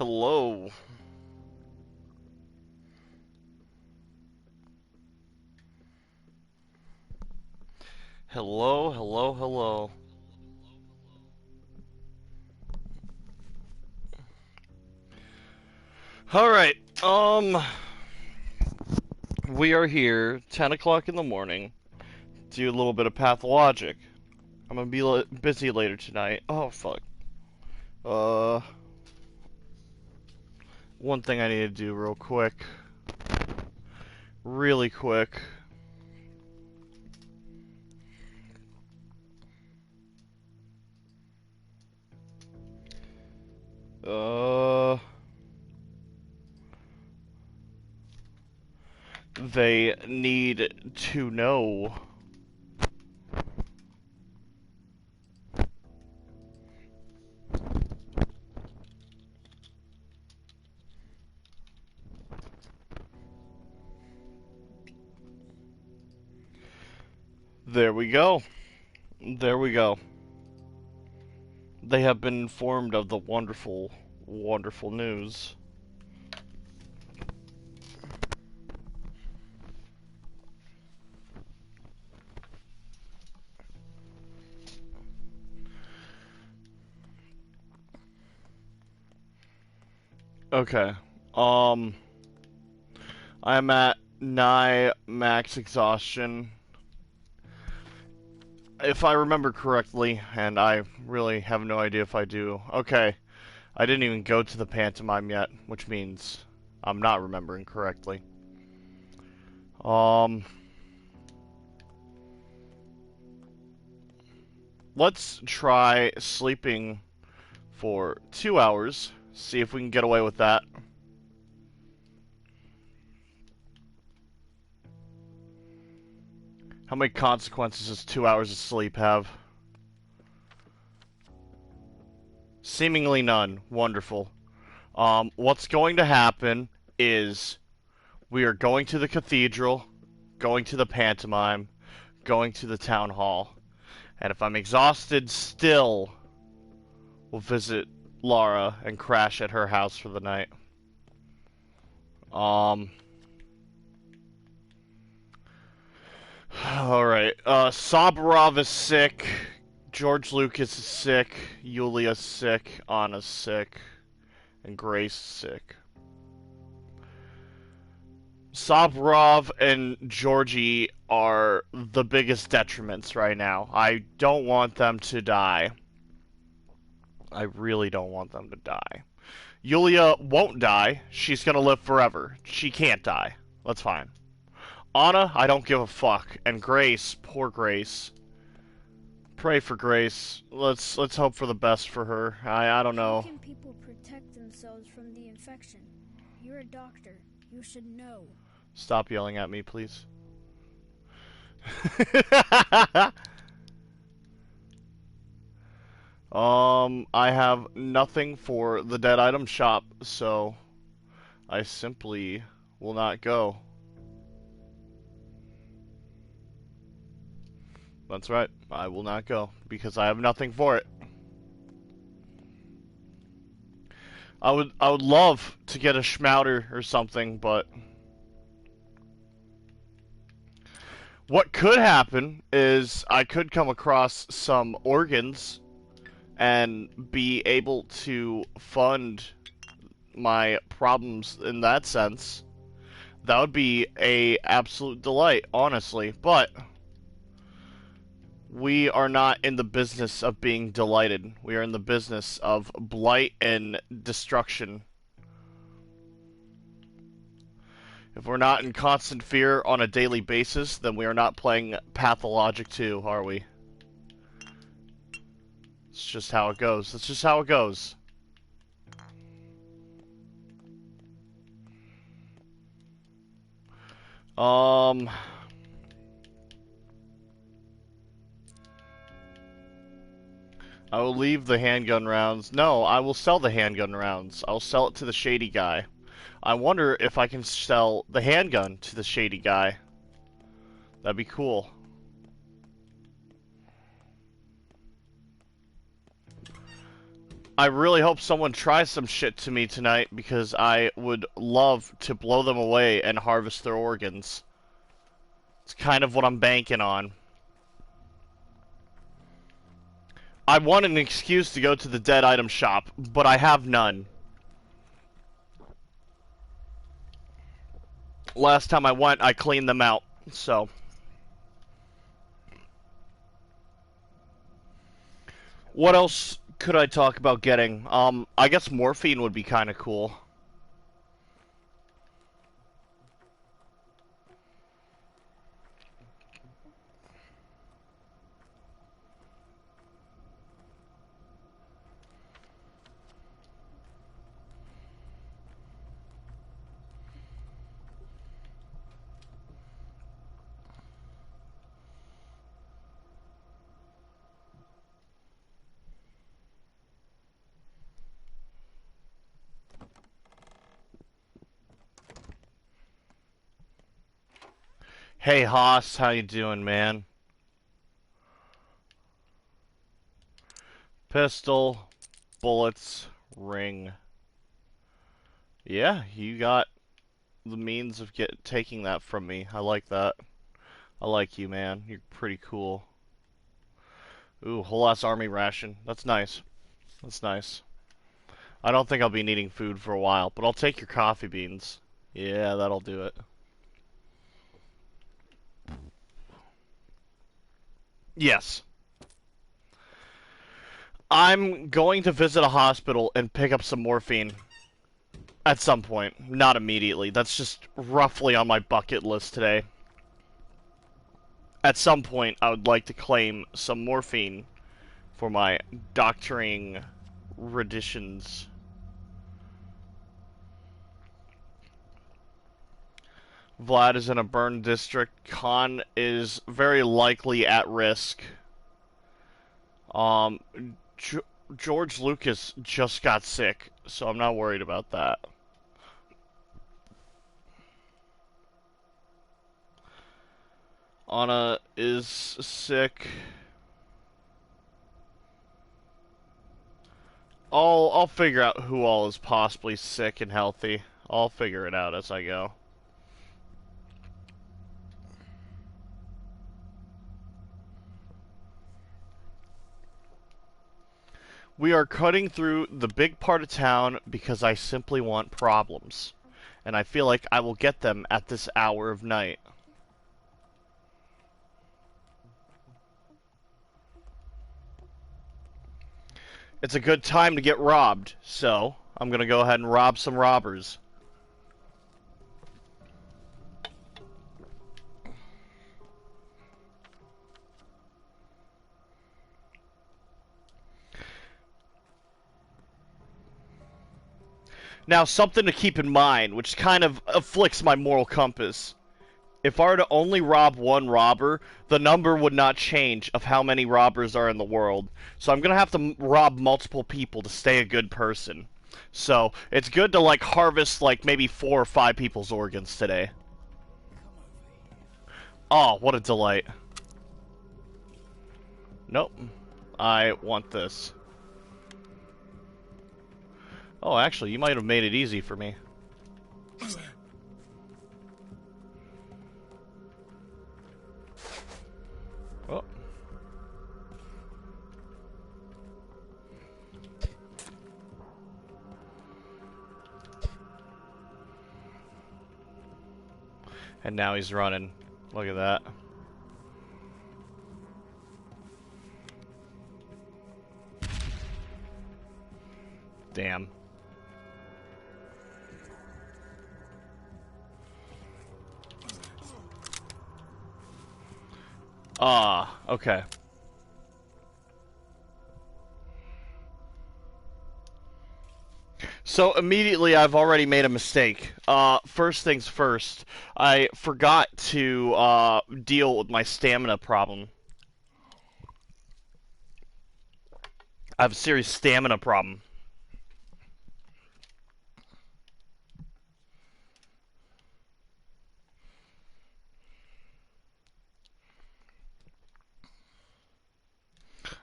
Hello. Hello, hello, hello. Alright, we are here, 10 o'clock in the morning, do a little bit of pathologic. I'm gonna be busy later tonight. Oh, fuck. Uh, one thing I need to do real quick. Really quick. They need to know. There we go. There we go. They have been informed of the wonderful, wonderful news. Okay. Um, I'm at nigh max exhaustion. If I remember correctly, and I really have no idea if I do. Okay, I didn't even go to the pantomime yet, which means I'm not remembering correctly. Let's try sleeping for 2 hours, see if we can get away with that. How many consequences does 2 hours of sleep have? Seemingly none. Wonderful. What's going to happen is we are going to the cathedral, going to the pantomime, going to the town hall. And if I'm exhausted still, we'll visit Laura and crash at her house for the night. Alright. Sabarov is sick. George Lucas is sick. Yulia's sick. Anna's sick. And Grace is sick. Sabarov and Georgie are the biggest detriments right now. I don't want them to die. I really don't want them to die. Yulia won't die. She's gonna live forever. She can't die. That's fine. Anna, I don't give a fuck. And Grace, poor Grace. Pray for Grace. Let's hope for the best for her. I don't know. How can people protect themselves from the infection? You're a doctor. You should know. Stop yelling at me, please. I have nothing for the dead item shop, so I simply will not go. That's right, I will not go, because I have nothing for it. I would love to get a schmouter or something, but what could happen is I could come across some organs and be able to fund my problems in that sense. That would be a absolute delight, honestly, but we are not in the business of being delighted. We are in the business of blight and destruction. If we're not in constant fear on a daily basis, then we are not playing pathologic 2, are we? It's just how it goes. That's just how it goes. I will leave the handgun rounds. No, I will sell the handgun rounds. I'll sell it to the shady guy. I wonder if I can sell the handgun to the shady guy. That'd be cool. I really hope someone tries some shit to me tonight because I would love to blow them away and harvest their organs. It's kind of what I'm banking on. I want an excuse to go to the dead item shop, but I have none. Last time I went, I cleaned them out, so... What else could I talk about getting? I guess morphine would be kind of cool. Hey Haas, how you doing, man? Pistol, bullets, ring. Yeah, you got the means of taking that from me. I like that. I like you, man. You're pretty cool. Ooh, whole ass army ration. That's nice. That's nice. I don't think I'll be needing food for a while, but I'll take your coffee beans. Yeah, that'll do it. Yes. I'm going to visit a hospital and pick up some morphine at some point. Not immediately. That's just roughly on my bucket list today. At some point, I would like to claim some morphine for my doctoring renditions. Vlad is in a burned district. Khan is very likely at risk. Um, George Lucas just got sick, so I'm not worried about that. Anna is sick. I'll figure out who all is possibly sick and healthy. I'll figure it out as I go. We are cutting through the big part of town because I simply want problems. And I feel like I will get them at this hour of night. It's a good time to get robbed, so I'm gonna go ahead and rob some robbers. Now, something to keep in mind, which kind of afflicts my moral compass. If I were to only rob one robber, the number would not change of how many robbers are in the world. So I'm gonna have to rob multiple people to stay a good person. So it's good to like harvest like maybe 4 or 5 people's organs today. Oh, what a delight. Nope. I want this. Oh, actually, you might have made it easy for me. Oh. And now he's running. Look at that. Damn. Ah, okay. So immediately I've already made a mistake. First things first, I forgot to deal with my stamina problem. I have a serious stamina problem.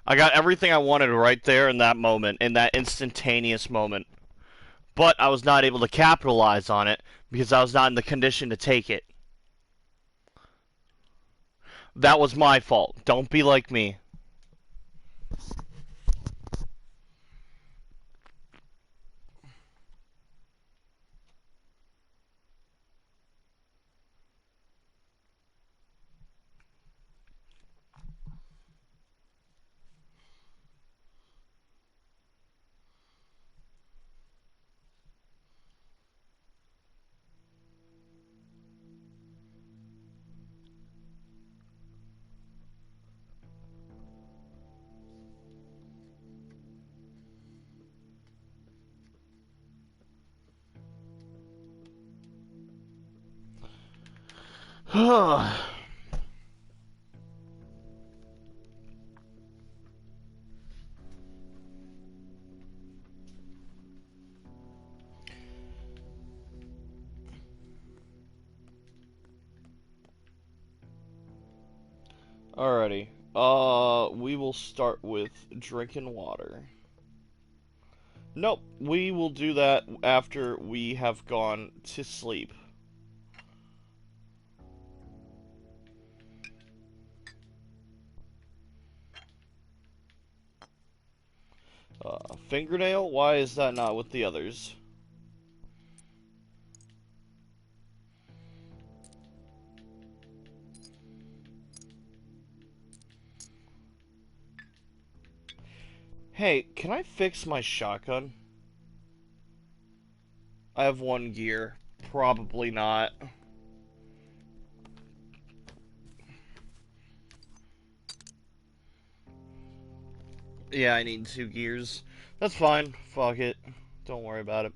I got everything I wanted right there in that moment, in that instantaneous moment. But I was not able to capitalize on it because I was not in the condition to take it. That was my fault. Don't be like me. Alrighty. We will start with drinking water. Nope, we will do that after we have gone to sleep. Fingernail? Why is that not with the others? Hey, can I fix my shotgun? I have one gear. Probably not. Yeah, I need 2 gears. That's fine. Fuck it. Don't worry about it.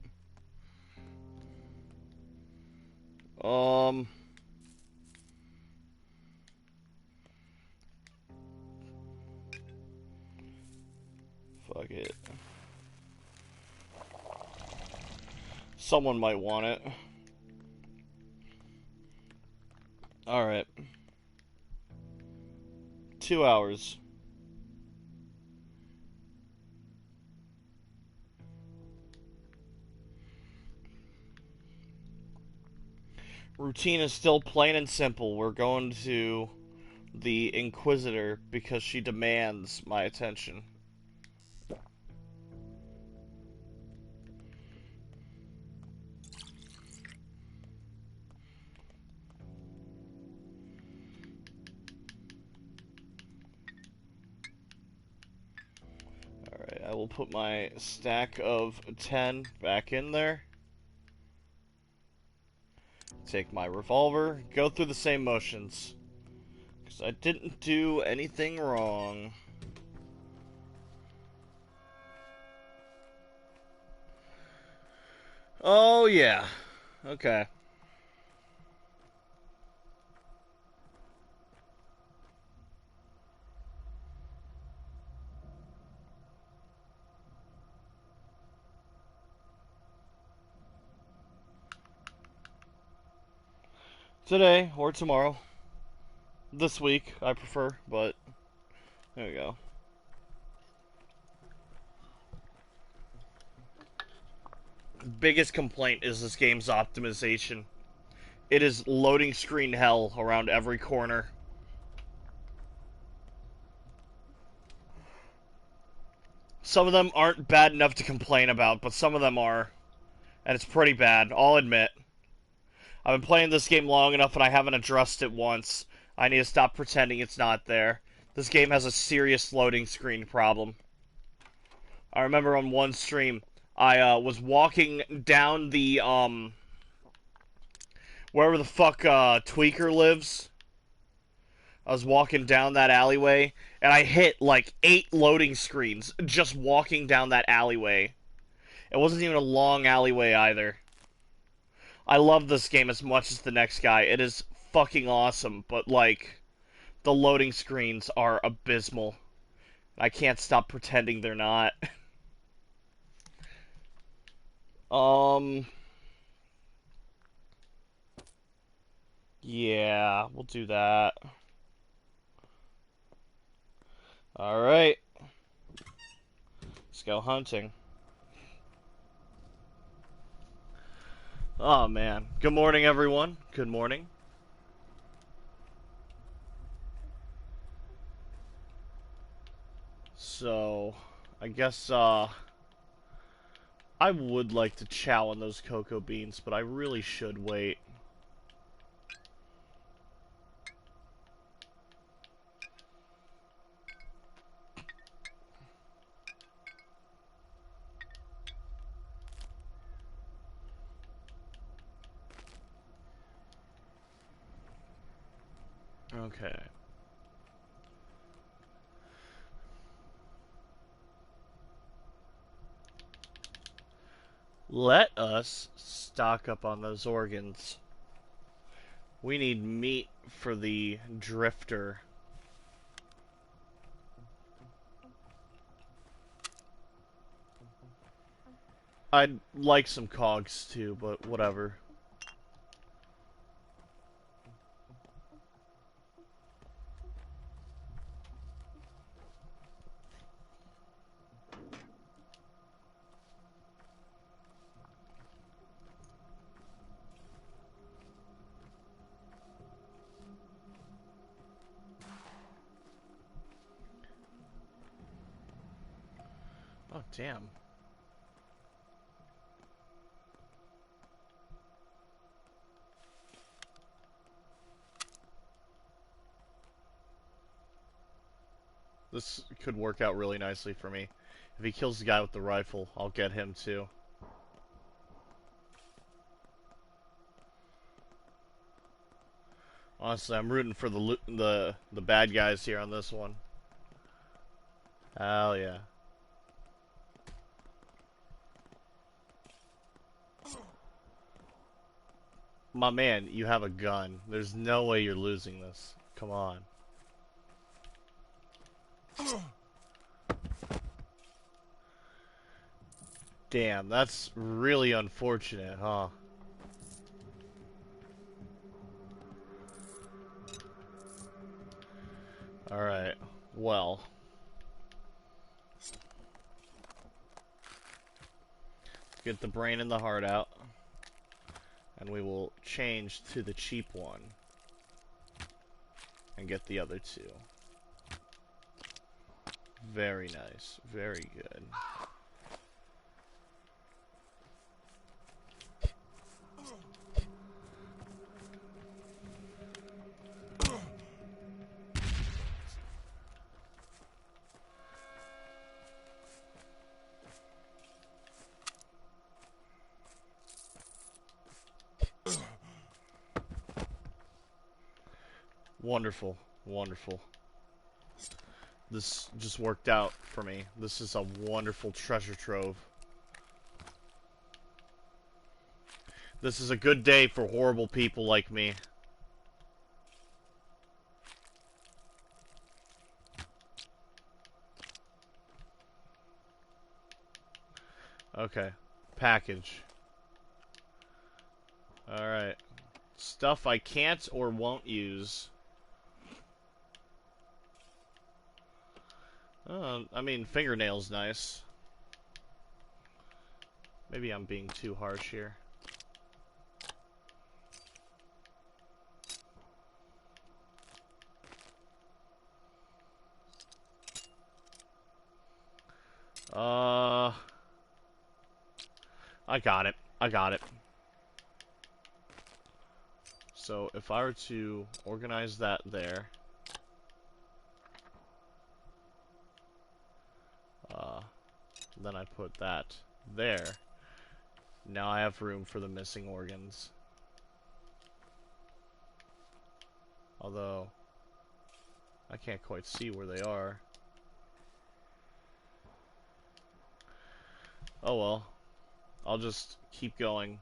Um... Fuck it. Someone might want it. Alright. 2 hours. Routine is still plain and simple. We're going to the Inquisitor because she demands my attention. Alright, I will put my stack of 10 back in there. Take my revolver, go through the same motions. Because I didn't do anything wrong. Oh, yeah. Okay. Today, or tomorrow. This week, I prefer, but there we go. Biggest complaint is this game's optimization. It is loading screen hell around every corner. Some of them aren't bad enough to complain about, but some of them are. And it's pretty bad, I'll admit. I've been playing this game long enough and I haven't addressed it once. I need to stop pretending it's not there. This game has a serious loading screen problem. I remember on one stream, I was walking down the, wherever the fuck Tweaker lives. I was walking down that alleyway, and I hit like 8 loading screens just walking down that alleyway. It wasn't even a long alleyway either. I love this game as much as the next guy. It is fucking awesome, but like, the loading screens are abysmal. I can't stop pretending they're not. um, yeah, we'll do that. Alright. Let's go hunting. Oh man. Good morning, everyone. Good morning. So, I guess I would like to chow on those cocoa beans, but I really should wait. Okay. Let us stock up on those organs. We need meat for the drifter. I'd like some cogs too, but whatever. Oh, damn. This could work out really nicely for me. If he kills the guy with the rifle, I'll get him too. Honestly, I'm rooting for the bad guys here on this one. Hell yeah. My man, you have a gun. There's no way you're losing this. Come on. Damn, that's really unfortunate, huh? Alright. Well. Get the brain and the heart out. And we will change to the cheap one. And get the other two. Very nice. Very good. Wonderful. Wonderful. This just worked out for me. This is a wonderful treasure trove. This is a good day for horrible people like me. Okay. Package. Alright. Stuff I can't or won't use. I mean, fingernails nice. Maybe I'm being too harsh here. I got it. I got it. So, if I were to organize that there... then I put that there. Now I have room for the missing organs. Although, I can't quite see where they are. Oh well. I'll just keep going.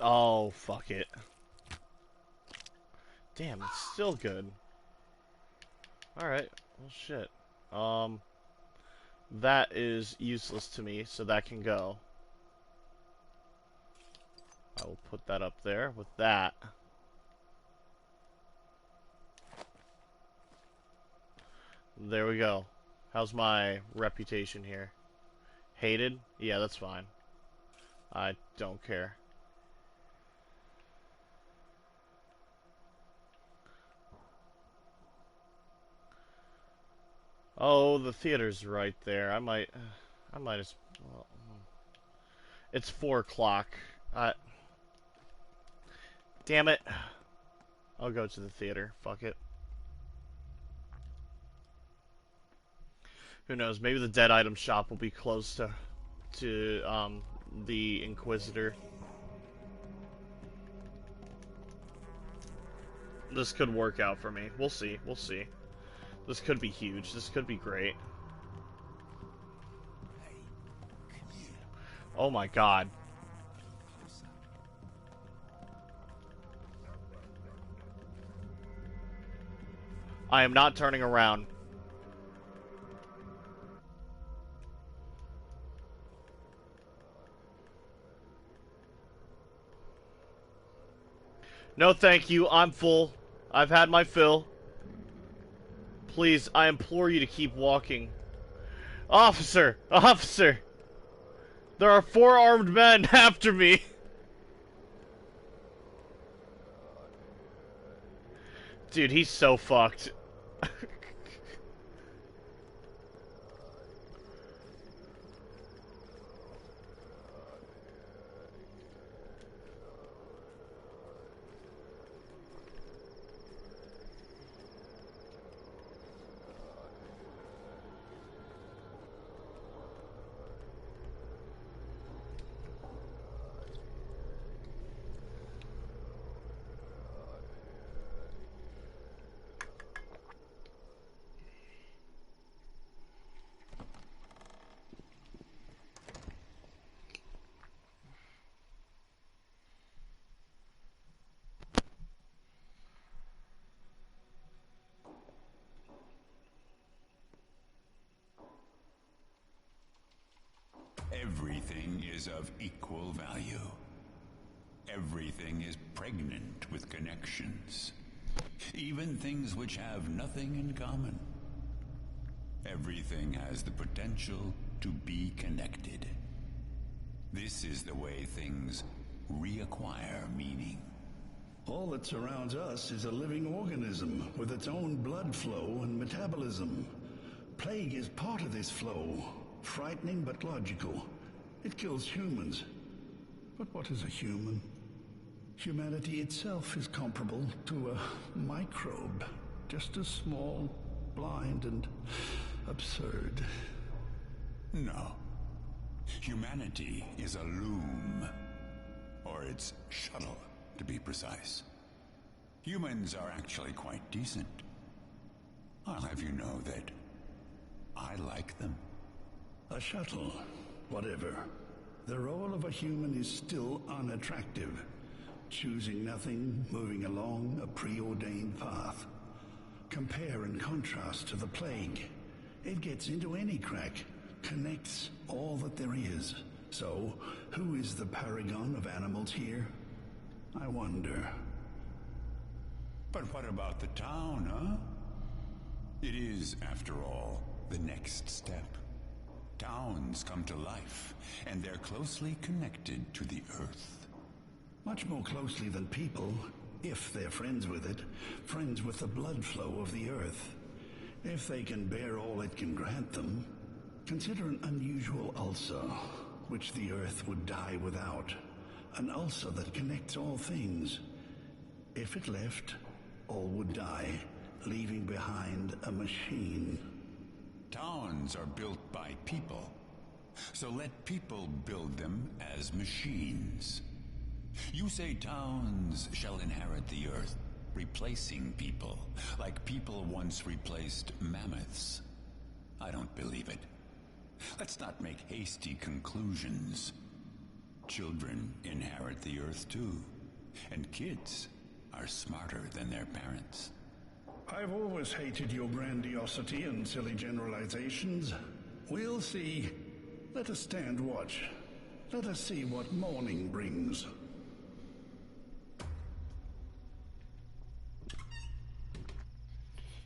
Oh, fuck it. Damn, it's still good. Alright, well shit. That is useless to me, so that can go. I will put that up there with that. There we go. How's my reputation here? Hated? Yeah, that's fine. I don't care. Oh, the theater's right there. I might as well. It's 4 o'clock. Damn it. I'll go to the theater. Fuck it. Who knows? Maybe the dead item shop will be close to the Inquisitor. This could work out for me. We'll see. We'll see. This could be huge. This could be great. Oh my god. I am not turning around. No thank you, I'm full. I've had my fill. Please, I implore you to keep walking. Officer! Officer! There are 4 armed men after me! Dude, he's so fucked. Everything is of equal value. Everything is pregnant with connections. Even things which have nothing in common. Everything has the potential to be connected. This is the way things reacquire meaning. All that surrounds us is a living organism with its own blood flow and metabolism. Plague is part of this flow. Frightening but logical. It kills humans. But what is a human? Humanity itself is comparable to a microbe. Just as small, blind, and absurd. No. Humanity is a loom. Or its shuttle, to be precise. Humans are actually quite decent. I'll have you know that I like them. A shuttle, whatever. The role of a human is still unattractive. Choosing nothing, moving along a preordained path. Compare and contrast to the plague. It gets into any crack, connects all that there is. So, who is the paragon of animals here? I wonder. But what about the town, huh? It is, after all, the next step. Towns come to life, and they're closely connected to the earth. Much more closely than people, if they're friends with it, friends with the blood flow of the earth. If they can bear all it can grant them, consider an unusual ulcer, which the earth would die without. An ulcer that connects all things. If it left, all would die, leaving behind a machine. Towns are built by people, so let people build them as machines. You say towns shall inherit the earth, replacing people, like people once replaced mammoths. I don't believe it. Let's not make hasty conclusions. Children inherit the earth too, and kids are smarter than their parents. I've always hated your grandiosity and silly generalizations. We'll see. Let us stand watch. Let us see what morning brings.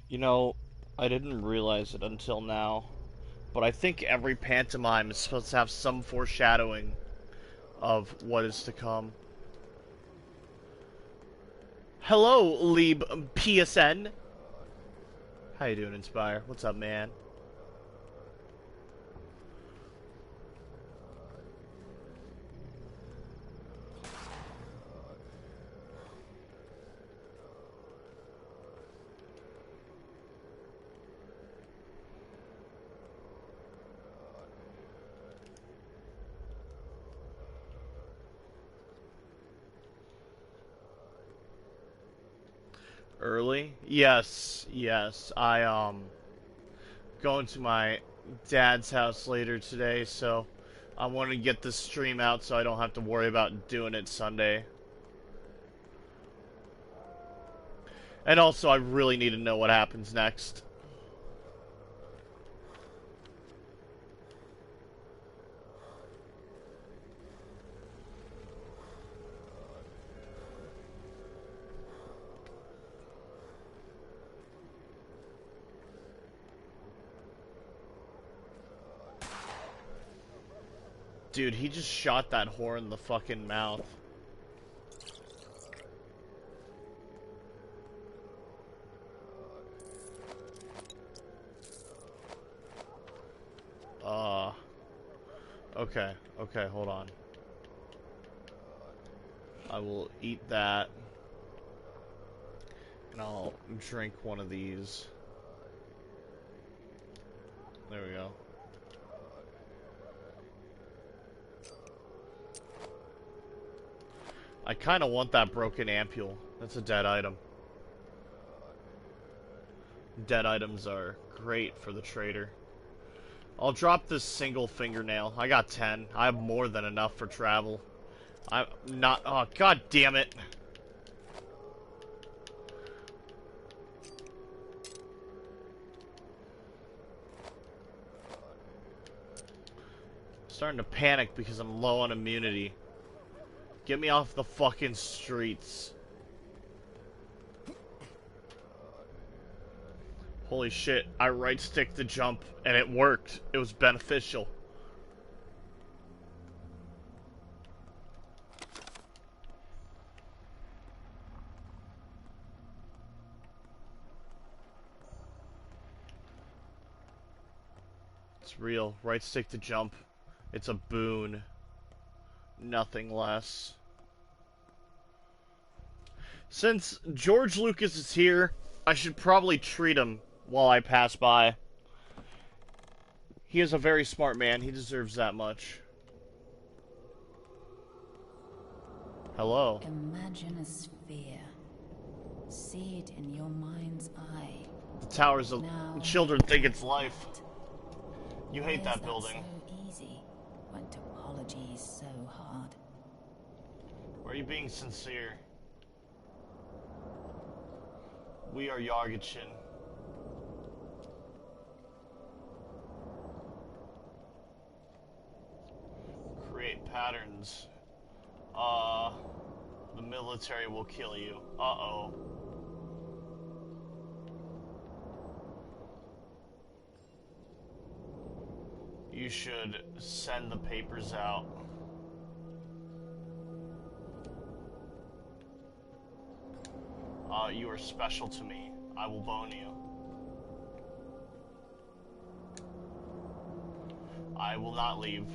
You know, I didn't realize it until now, but I think every pantomime is supposed to have some foreshadowing of what is to come. Hello, Lieb PSN. How you doing, Inspire? What's up, man? Early? Yes, yes. Going to my dad's house later today, so I want to get this stream out so I don't have to worry about doing it Sunday. And also, I really need to know what happens next. Dude, he just shot that whore in the fucking mouth. Okay, okay, hold on. I will eat that. And I'll drink one of these. There we go. I kind of want that broken ampule. That's a dead item. Dead items are great for the trader. I'll drop this single fingernail. I got 10. I have more than enough for travel. I'm not... Oh, god damn it. Starting to panic because I'm low on immunity. Get me off the fucking streets. Holy shit, I right-stick the jump, and it worked. It was beneficial. It's real. Right-stick the jump. It's a boon. Nothing less. Since George Lucas is here, I should probably treat him while I pass by. He is a very smart man. He deserves that much. Hello. Imagine a sphere. See it in your mind's eye. The towers of Now, children think it's life. You hate why that is building. So easy when topology is so hard. Or are you being sincere? We are Yargachin. Create patterns. The military will kill you. Uh-oh. You should send the papers out. You are special to me. I will bone you. I will not leave.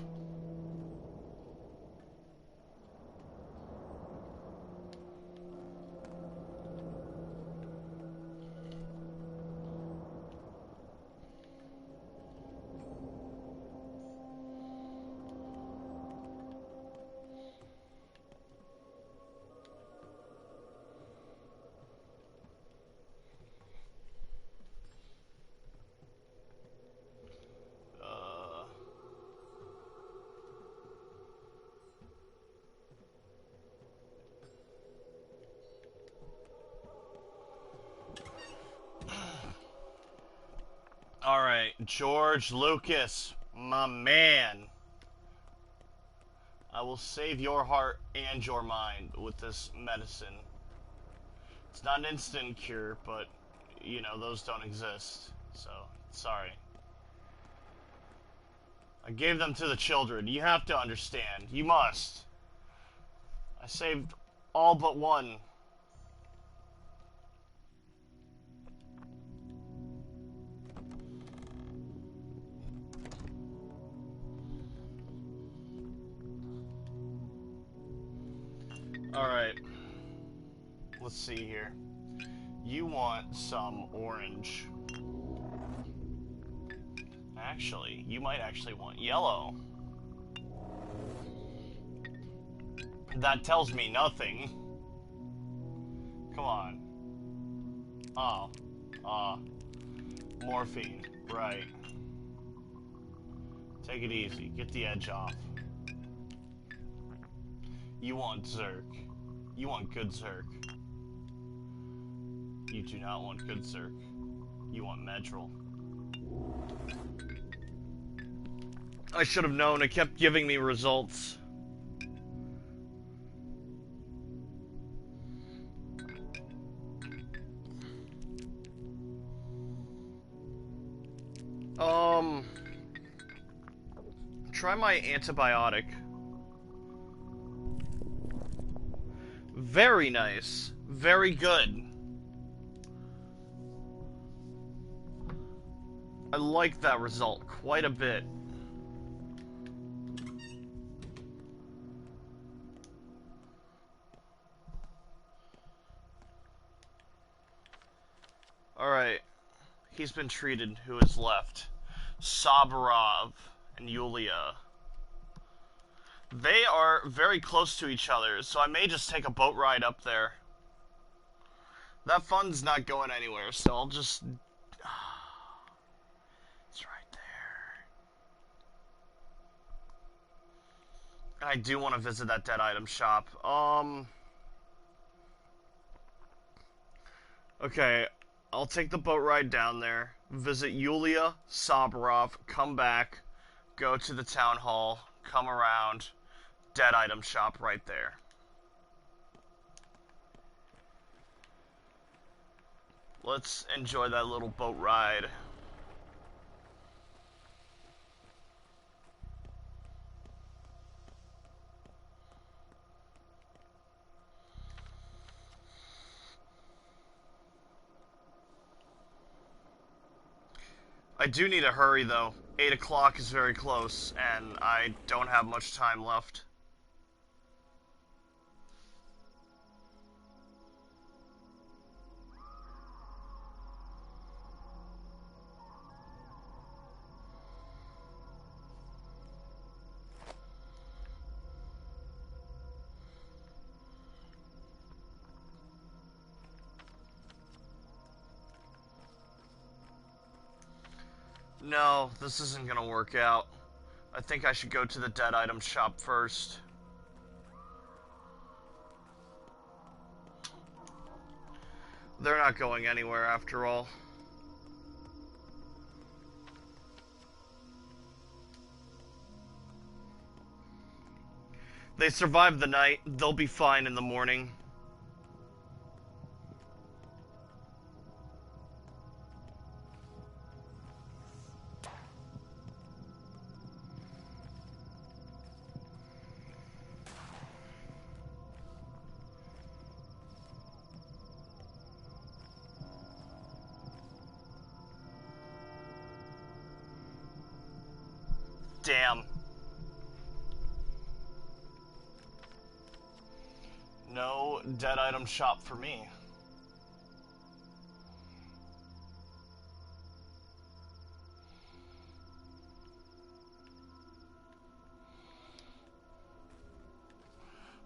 Alright, George Lucas. My man. I will save your heart and your mind with this medicine. It's not an instant cure, but, you know, those don't exist. So, sorry. I gave them to the children. You have to understand. You must. I saved all but one. Alright. Let's see here. You want some orange. Actually, you might actually want yellow. That tells me nothing. Come on. Oh. Morphine. Right. Take it easy. Get the edge off. You want Zerk. You want good Zerk. You do not want good Zerk. You want Medril. I should have known. It kept giving me results. Try my antibiotic. Very nice. Very good. I like that result quite a bit. Alright. He's been treated. Who is left? Sabarov and Yulia. They are very close to each other, so I may just take a boat ride up there. That fun's not going anywhere, so I'll just... It's right there. And I do want to visit that dead item shop. Okay, I'll take the boat ride down there, visit Yulia, Sabarov, come back, go to the town hall, come around, dead item shop right there. Let's enjoy that little boat ride. I do need to hurry, though. 8 o'clock is very close, and I don't have much time left. No, this isn't gonna work out. I think I should go to the dead item shop first. They're not going anywhere after all. They survived the night. They'll be fine in the morning. Damn. No dead item shop for me.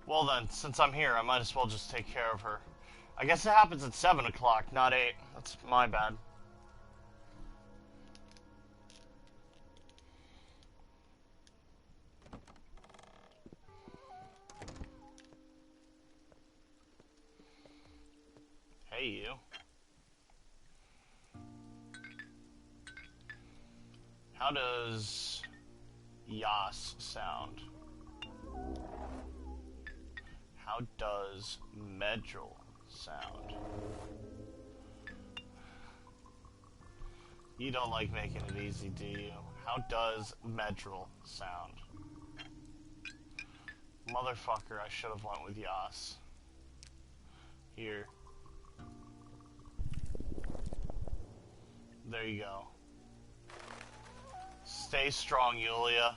Well then, since I'm here, I might as well just take care of her. I guess it happens at 7 o'clock, not 8. That's my bad. Hey, you. How does Yas sound? How does Medril sound? You don't like making it easy, do you? How does Medril sound? Motherfucker, I should have went with Yas. Here. There you go. Stay strong, Yulia.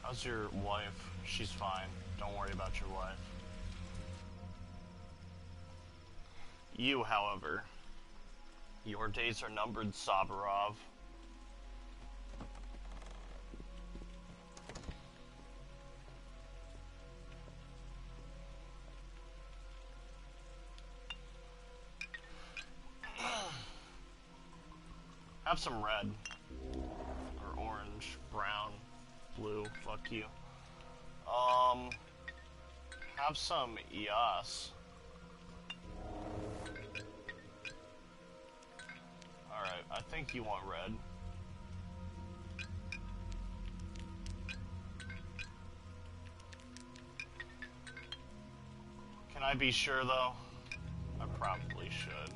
How's your wife? She's fine. Don't worry about your wife. You, however, your days are numbered, Saburov. Have some red. Or orange, brown, blue, fuck you. Have some Yas. Alright, I think you want red. Can I be sure, though? I probably should.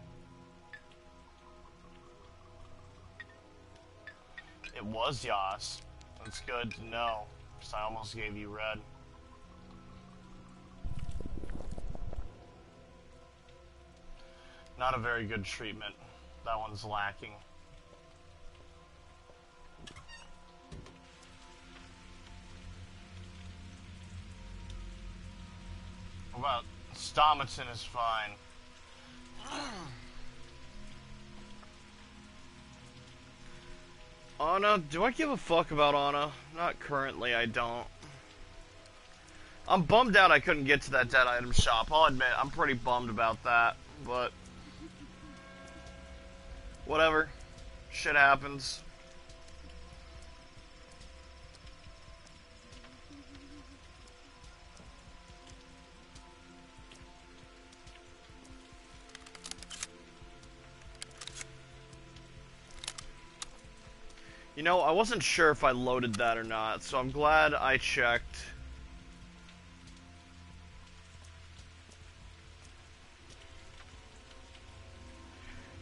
It was Yas. That's good to know, because I almost gave you red. Not a very good treatment. That one's lacking. What about Stomatin is fine. Anna, do I give a fuck about Anna? Not currently, I don't. I'm bummed out I couldn't get to that dead item shop. I'll admit, I'm pretty bummed about that, but whatever. Shit happens. You know, I wasn't sure if I loaded that or not, so I'm glad I checked.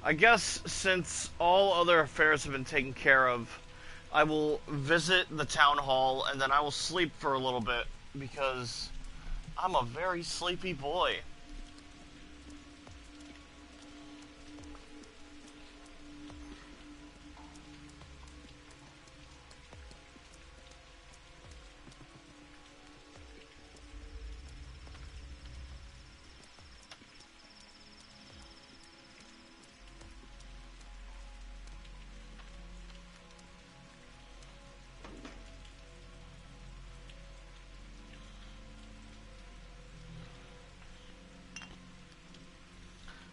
I guess since all other affairs have been taken care of, I will visit the town hall and then I will sleep for a little bit because I'm a very sleepy boy.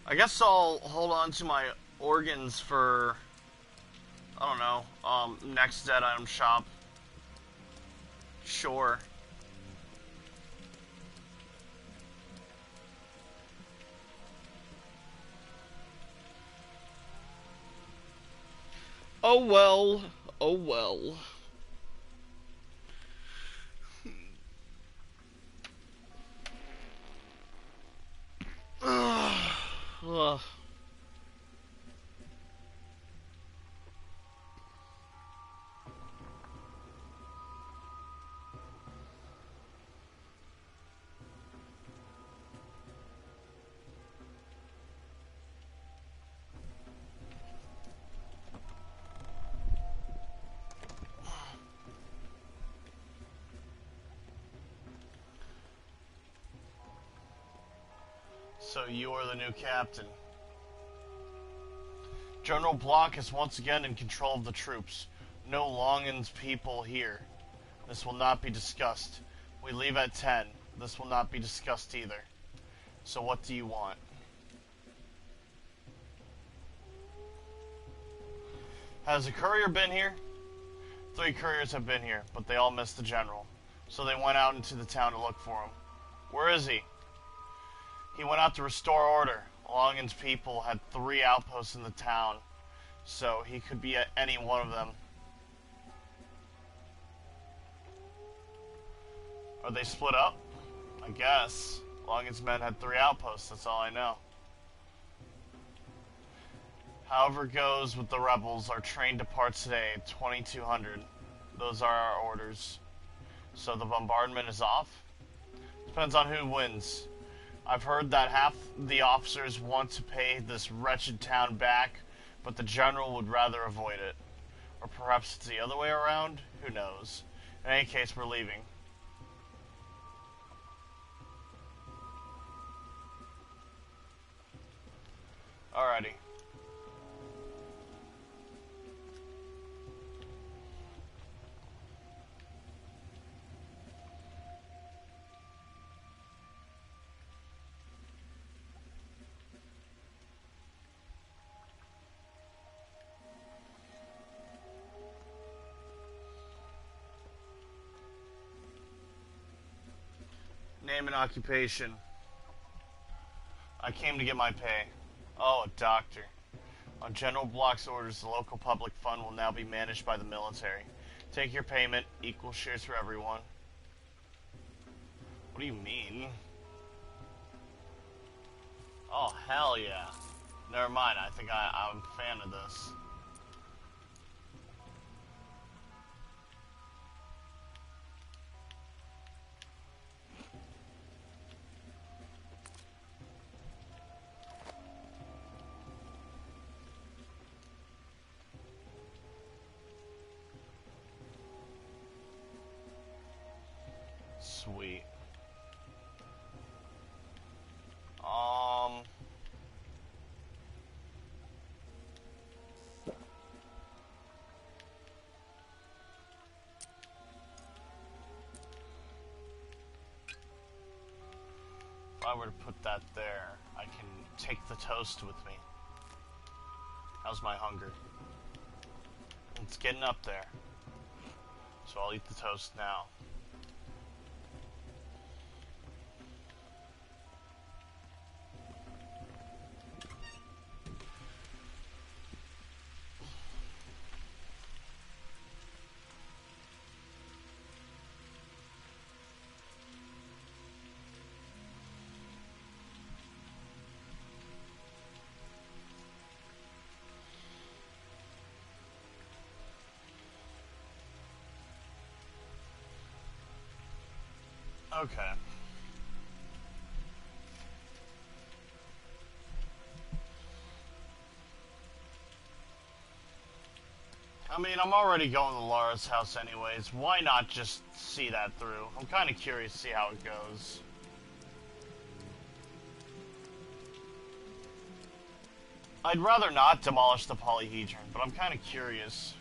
I guess I'll hold on to my organs for, I don't know, next dead item shop. Sure. Oh well, oh well. Ugh. So you are the new captain. General Block is once again in control of the troops. No Longin's people here. This will not be discussed. We leave at 10. This will not be discussed either. So what do you want? Has a courier been here? 3 couriers have been here, but they all missed the general. So they went out into the town to look for him. Where is he? He went out to restore order. Longin's people had 3 outposts in the town, so he could be at any one of them. Are they split up? I guess. Longin's men had 3 outposts, that's all I know. However it goes with the rebels, our train departs today at 2200. Those are our orders. So the bombardment is off? Depends on who wins. I've heard that half the officers want to pay this wretched town back, but the general would rather avoid it. Or perhaps it's the other way around? Who knows? In any case, we're leaving. Alrighty. Name and occupation. I came to get my pay. Oh, a doctor. On General Block's orders, the local public fund will now be managed by the military. Take your payment, equal shares for everyone. What do you mean? Oh, hell yeah. Never mind, I think I'm a fan of this. Sweet. If I were to put that there, I can take the toast with me. How's my hunger? It's getting up there. So I'll eat the toast now. Okay. I mean, I'm already going to Laura's house anyways. Why not just see that through? I'm kind of curious to see how it goes. I'd rather not demolish the polyhedron, but I'm kind of curious.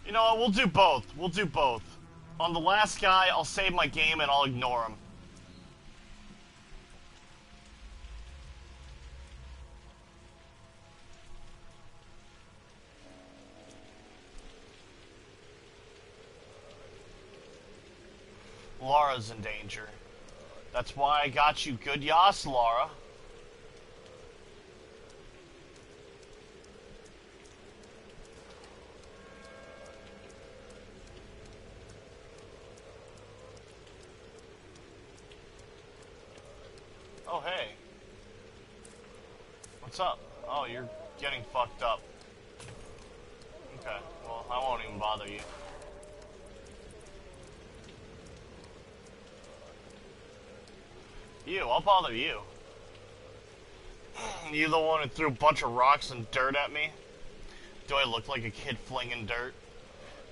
You know what, we'll do both. We'll do both. On the last guy, I'll save my game and I'll ignore him. Laura's in danger. That's why I got you good yas, Laura. Oh, hey. What's up? Oh, you're getting fucked up. Okay, well, I won't even bother you. You, I'll bother you. You the one who threw a bunch of rocks and dirt at me? Do I look like a kid flinging dirt?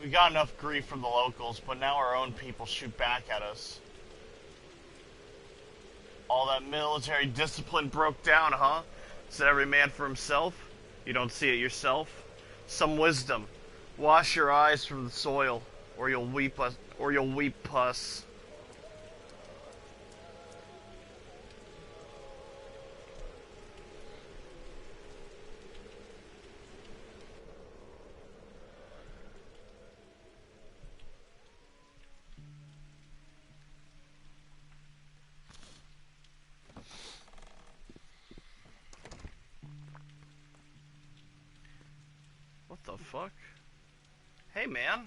We got enough grief from the locals, but now our own people shoot back at us. All that military discipline broke down, huh? Is every man for himself? You don't see it yourself? Some wisdom. Wash your eyes from the soil, or you'll weep us, or you'll weep pus. What the fuck? Hey, man.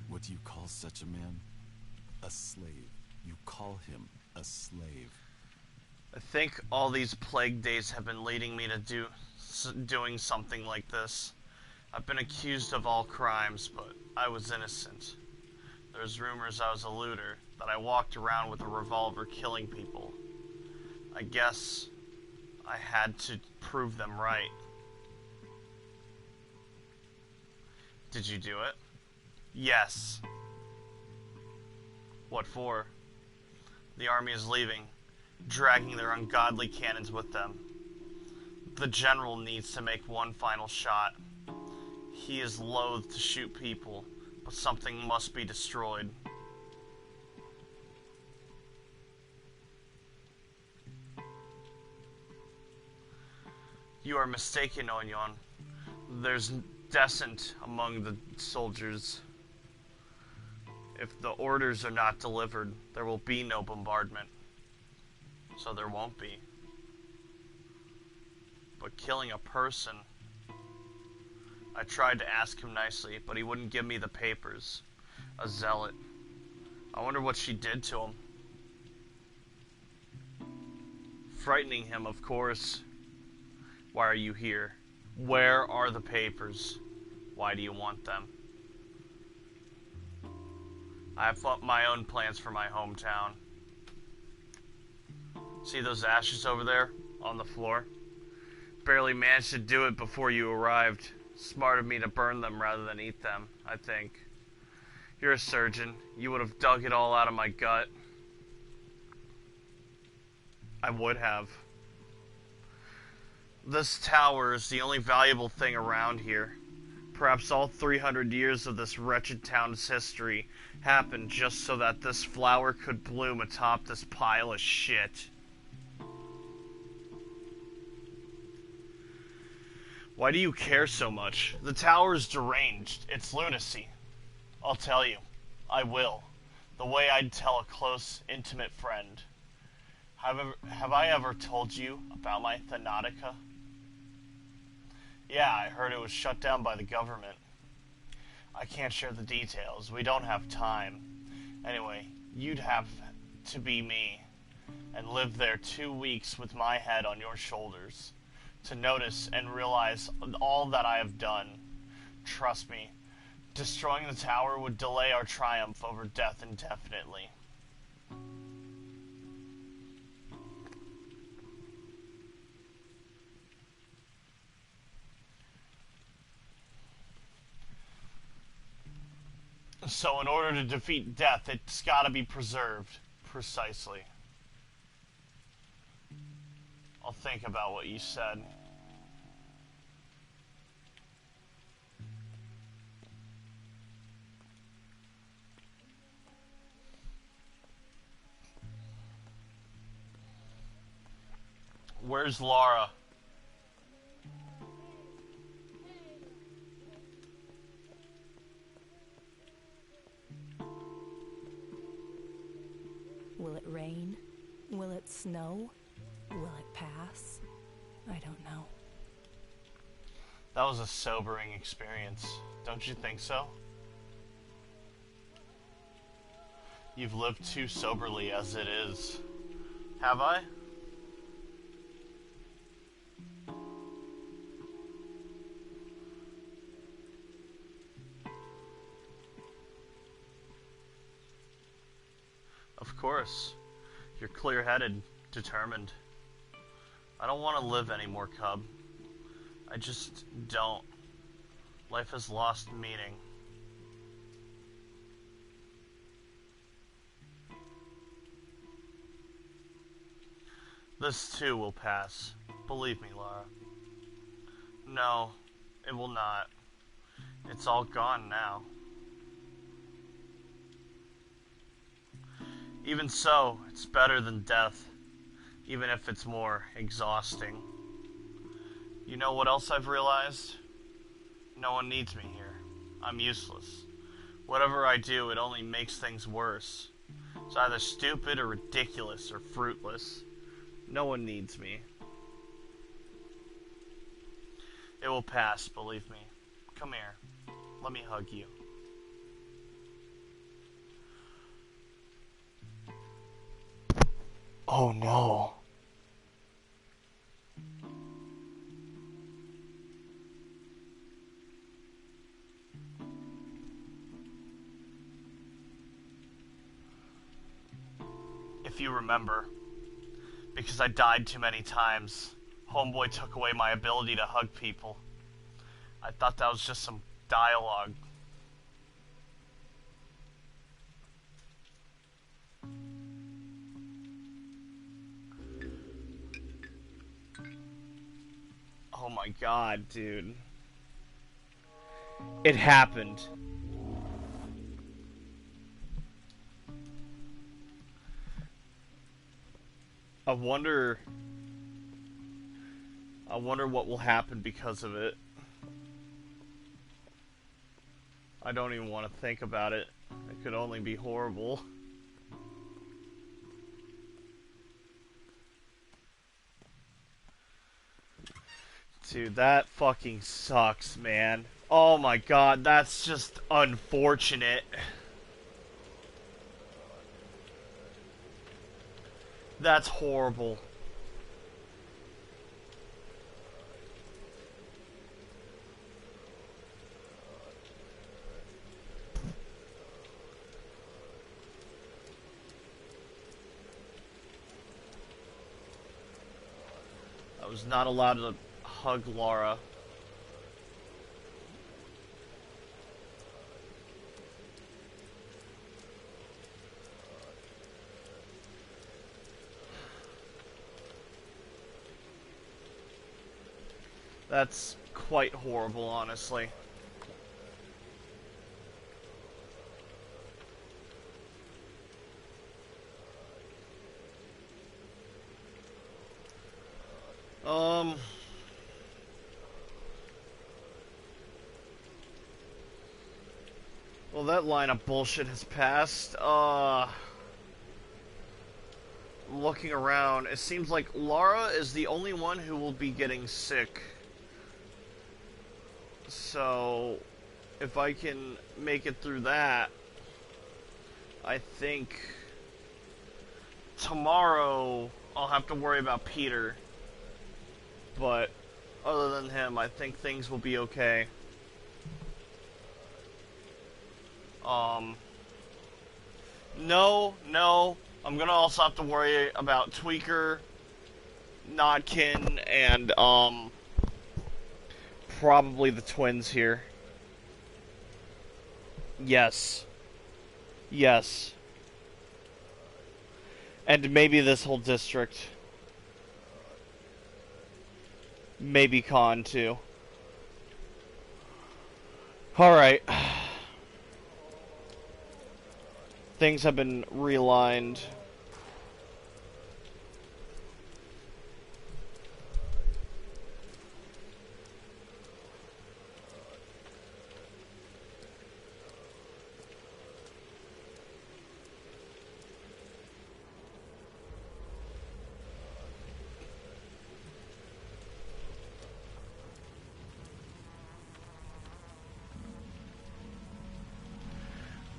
What do you call such a man? A slave. You call him a slave. I think all these plague days have been leading me to doing something like this. I've been accused of all crimes, but I was innocent. There's rumors I was a looter, that I walked around with a revolver killing people. I guess I had to prove them right. Did you do it? Yes. What for? The army is leaving, dragging their ungodly cannons with them. The general needs to make one final shot. He is loath to shoot people, but something must be destroyed. You are mistaken, Onion. There's dissent among the soldiers. If the orders are not delivered, there will be no bombardment. So there won't be. But killing a person... I tried to ask him nicely, but he wouldn't give me the papers. A zealot. I wonder what she did to him. Frightening him, of course. Why are you here? Where are the papers? Why do you want them? I have my own plans for my hometown. See those ashes over there on the floor? Barely managed to do it before you arrived. Smart of me to burn them rather than eat them, I think. You're a surgeon. You would have dug it all out of my gut. I would have. This tower is the only valuable thing around here. Perhaps all 300 years of this wretched town's history happened just so that this flower could bloom atop this pile of shit. Why do you care so much? The tower is deranged. It's lunacy. I'll tell you. I will. The way I'd tell a close, intimate friend. Have I ever told you about my Thanatica? Yeah, I heard it was shut down by the government. I can't share the details. We don't have time. Anyway, you'd have to be me and live there 2 weeks with my head on your shoulders to notice and realize all that I have done. Trust me, destroying the tower would delay our triumph over death indefinitely. So in order to defeat death, it's gotta be preserved. Precisely. I'll think about what you said. Where's Laura? Will it rain? Will it snow? Will it pass? I don't know. That was a sobering experience. Don't you think so? You've lived too soberly as it is. Have I? Of course. You're clear-headed, determined. I don't want to live anymore, Cub. I just don't. Life has lost meaning. This too will pass. Believe me, Lara. No, it will not. It's all gone now. Even so, it's better than death, even if it's more exhausting. You know what else I've realized? No one needs me here. I'm useless. Whatever I do, it only makes things worse. It's either stupid or ridiculous or fruitless. No one needs me. It will pass, believe me. Come here. Let me hug you. Oh no. If you remember, because I died too many times, Homeboy took away my ability to hug people. I thought that was just some dialogue. Oh my god, dude. It happened. I wonder what will happen because of it. I don't even want to think about it. It could only be horrible. Dude, that fucking sucks, man. Oh my god, that's just unfortunate. That's horrible. I was not allowed to hug Laura. That's quite horrible, honestly. Um... Well, that line of bullshit has passed. Looking around, it seems like Lara is the only one who will be getting sick. So, if I can make it through that, I think tomorrow I'll have to worry about Peter. But other than him, I think things will be okay. No, I'm gonna also have to worry about Tweaker, Nodkin, and, probably the twins here. Yes. Yes. And maybe this whole district. Maybe Khan, too. Alright. Things have been realigned.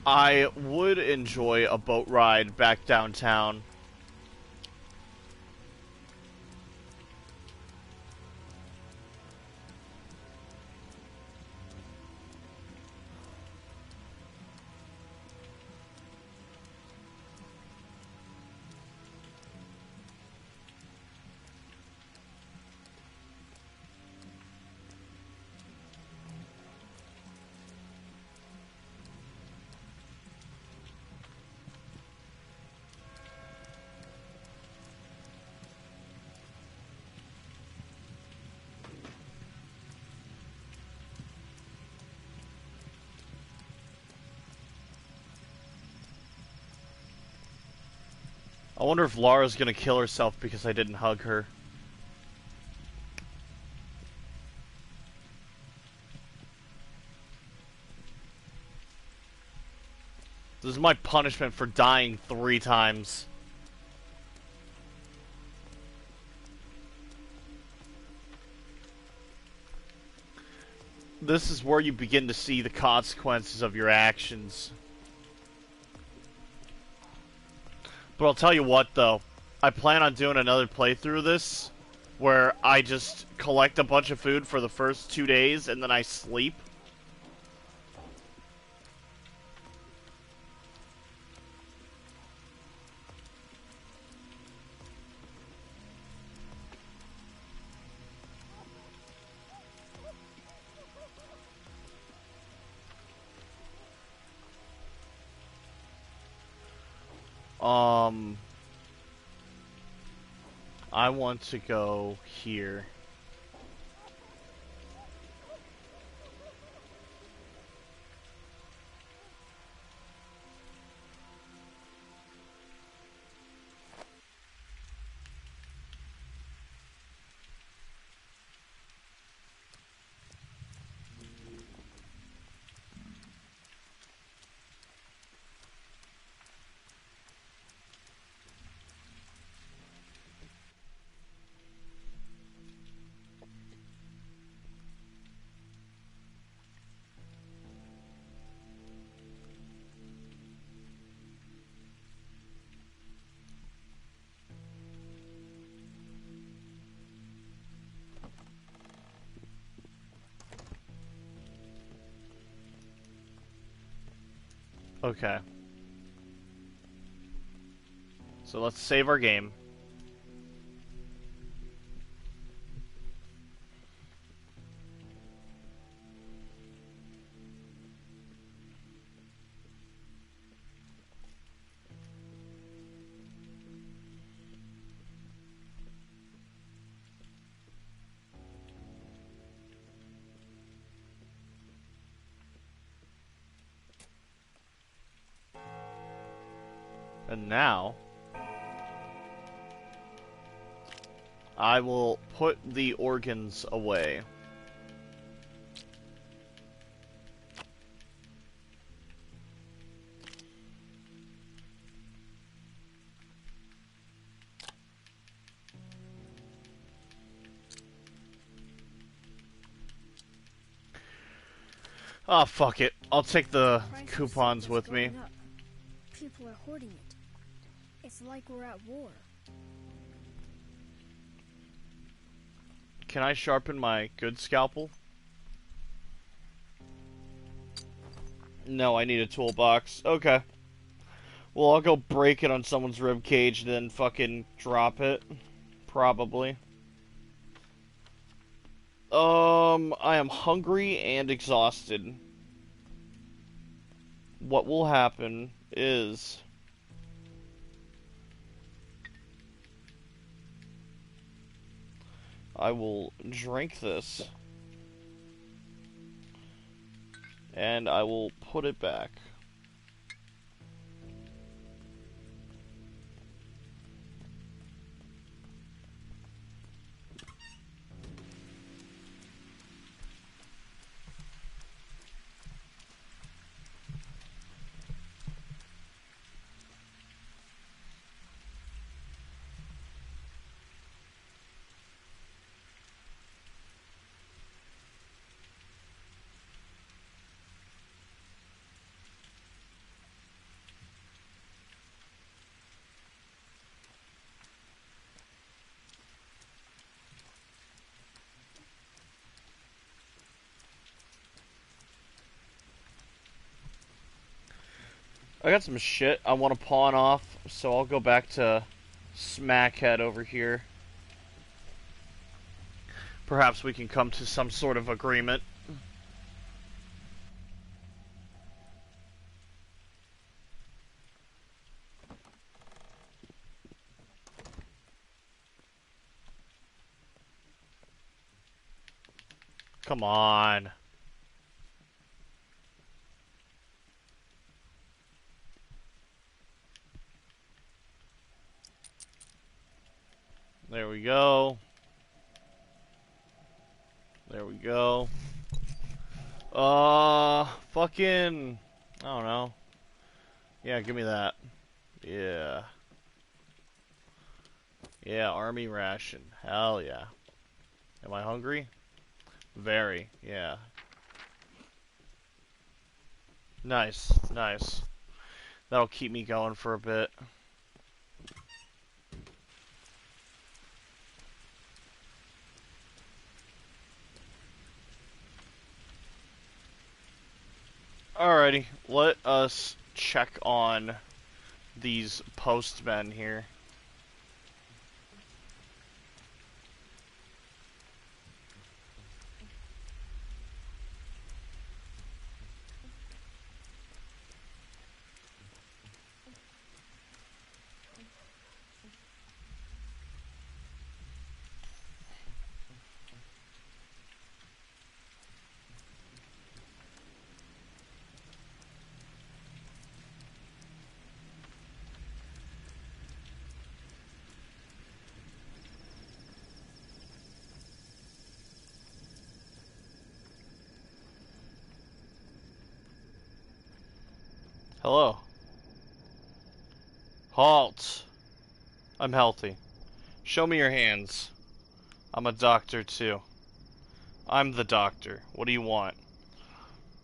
I would enjoy a boat ride back downtown. I wonder if Lara's gonna kill herself because I didn't hug her. This is my punishment for dying 3 times. This is where you begin to see the consequences of your actions. But I'll tell you what, though. I plan on doing another playthrough of this, where I just collect a bunch of food for the first 2 days, and then I sleep. I want to go here. Okay. So let's save our game. And now, I will put the organs away. Oh, fuck it. I'll take the Price of coupons stuff is with me. going up. People are hoarding it. It's like we're at war. Can I sharpen my good scalpel? No, I need a toolbox. Okay. Well, I'll go break it on someone's rib cage and then fucking drop it. Probably. I am hungry and exhausted. What will happen is I will drink this and I will put it back. I got some shit I want to pawn off, so I'll go back to Smackhead over here. Perhaps we can come to some sort of agreement. Come on. There we go. There we go. Fucking... I don't know. Yeah, give me that. Yeah. Yeah, army ration. Hell yeah. Am I hungry? Very, yeah. Nice, nice. That'll keep me going for a bit. Alrighty, let us check on these postmen here. Hello. Halt. I'm healthy. Show me your hands. I'm a doctor too. I'm the doctor. What do you want?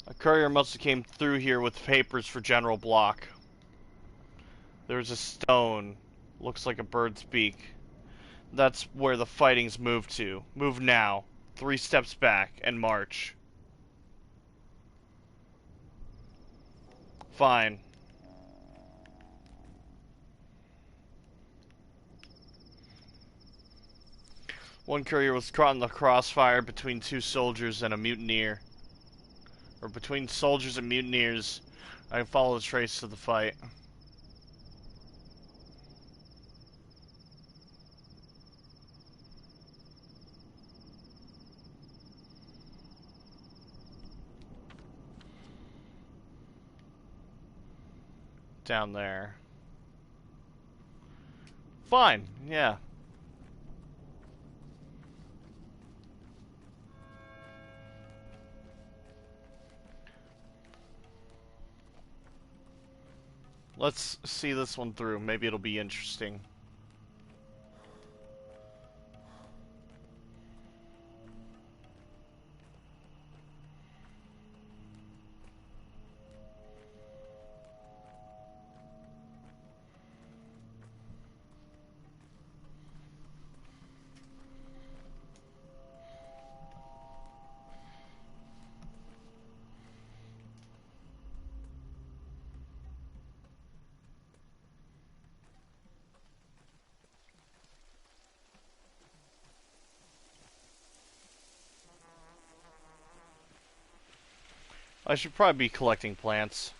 A courier must have came through here with papers for General Block. There's a stone. Looks like a bird's beak. That's where the fighting's moved to. Move now. 3 steps back and march. Fine. One courier was caught in the crossfire between 2 soldiers and a mutineer. Or between soldiers and mutineers. I can follow the trace of the fight. Down there. Fine, yeah. Let's see this one through. Maybe it'll be interesting. I should probably be collecting plants.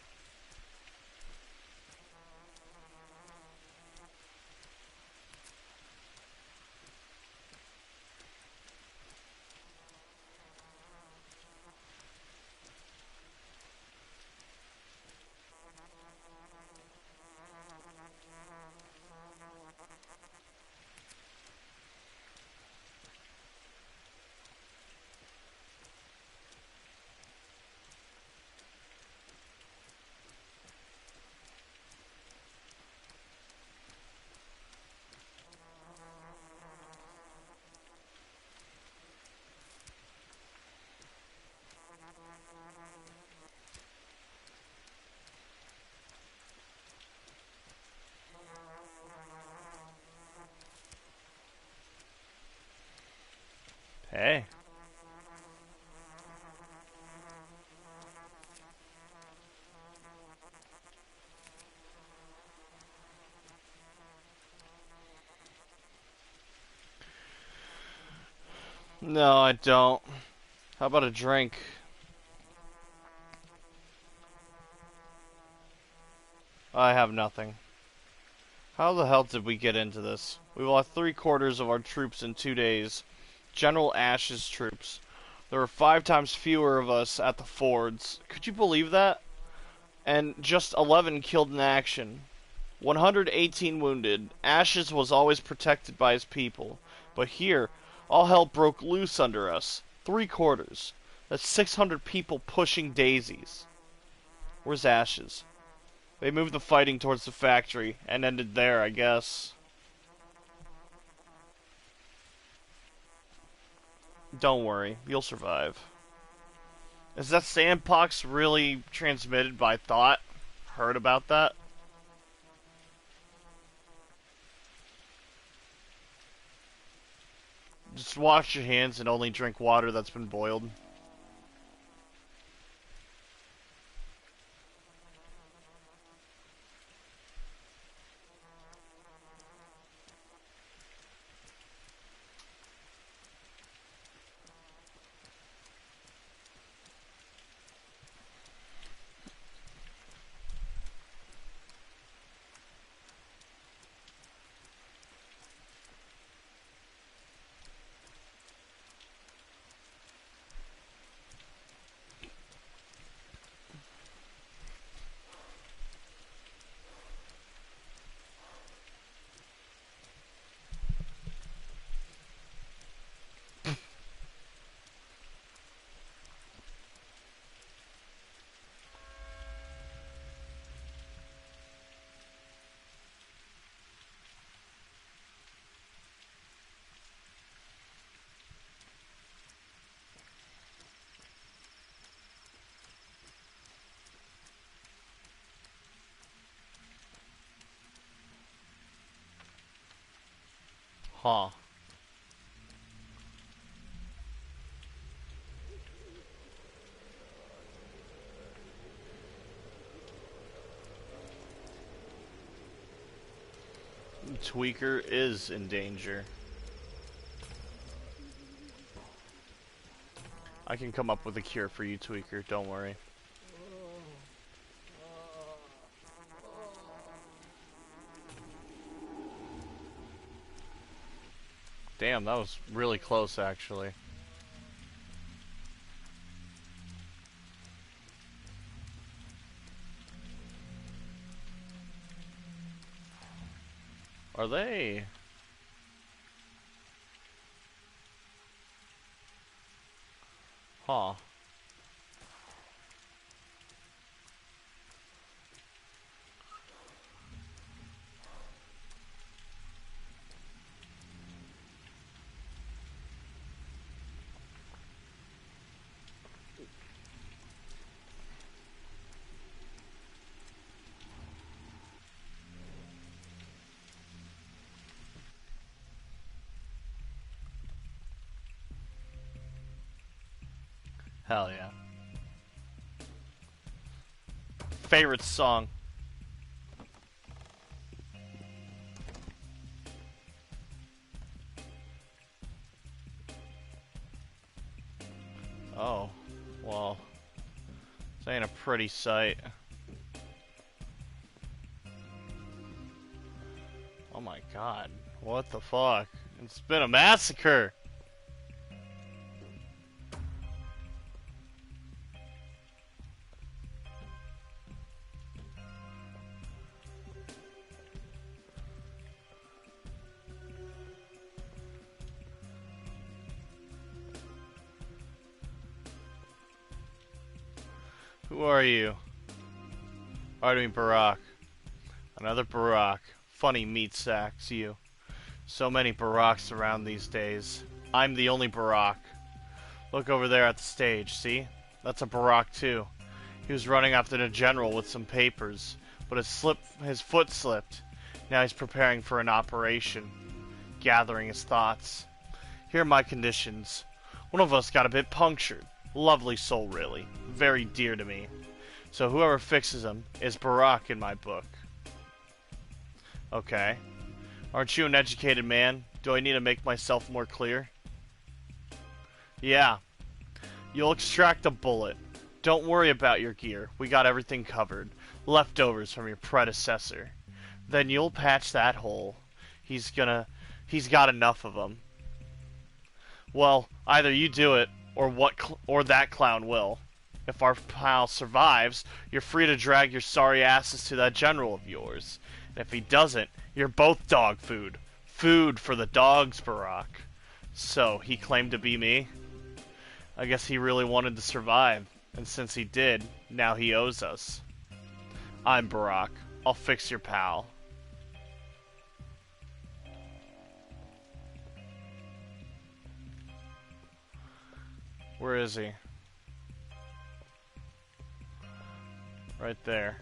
Hey. No, I don't. How about a drink? I have nothing. How the hell did we get into this? We lost 3/4 of our troops in 2 days. General Ash's troops. There were 5 times fewer of us at the fords. Could you believe that? And just 11 killed in action. 118 wounded. Ashes was always protected by his people. But here, all hell broke loose under us. 3/4. That's 600 people pushing daisies. Where's Ashes? They moved the fighting towards the factory and ended there, I guess. Don't worry, you'll survive. Is that sandpox really transmitted by thought? Heard about that? Just wash your hands and only drink water that's been boiled. Huh. Tweaker is in danger. I can come up with a cure for you, Tweaker, don't worry. Damn, that was really close, actually. Are they? Huh. Hell yeah. Favorite song? Oh, well, this ain't a pretty sight. Oh my god, what the fuck? It's been a massacre! Who are you? I mean Barack. Another Barack. Funny meat sacks, you. So many Baracks around these days. I'm the only Barack. Look over there at the stage, see? That's a Barack too. He was running after the general with some papers, but his foot slipped. Now he's preparing for an operation, gathering his thoughts. Here are my conditions. One of us got a bit punctured. Lovely soul, really. Very dear to me. So whoever fixes him is Barack in my book. Okay. Aren't you an educated man? Do I need to make myself more clear? Yeah. You'll extract a bullet. Don't worry about your gear. We got everything covered. Leftovers from your predecessor. Then you'll patch that hole. He's got enough of them. Well, either you do it, or that clown will. If our pal survives, you're free to drag your sorry asses to that general of yours. If he doesn't, you're both dog food. Food for the dogs, Barack. So, he claimed to be me? I guess he really wanted to survive, and since he did, now he owes us. I'm Barack. I'll fix your pal. Where is he? Right there.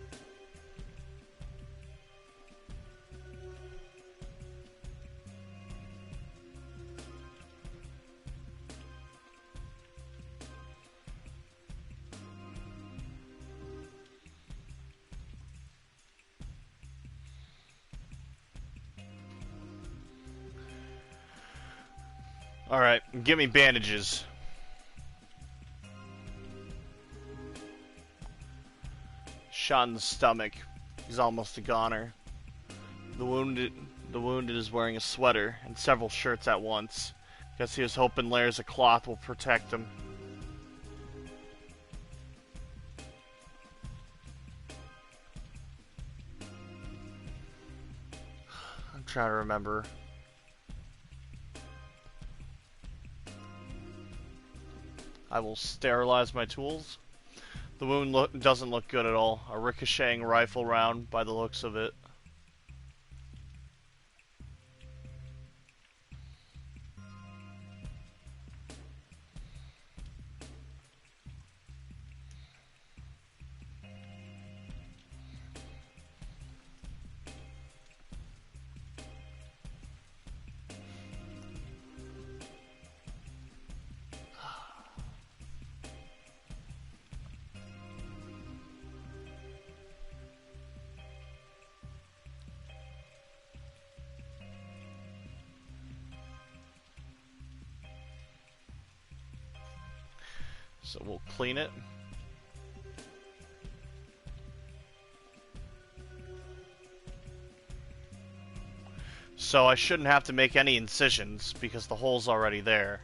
Alright, give me bandages. Shot in the stomach. He's almost a goner. The wounded is wearing a sweater and several shirts at once. Guess he was hoping layers of cloth will protect him. I'm trying to remember. I will sterilize my tools. The wound doesn't look good at all. A ricocheting rifle round by the looks of it. So we'll clean it. So I shouldn't have to make any incisions because the hole's already there.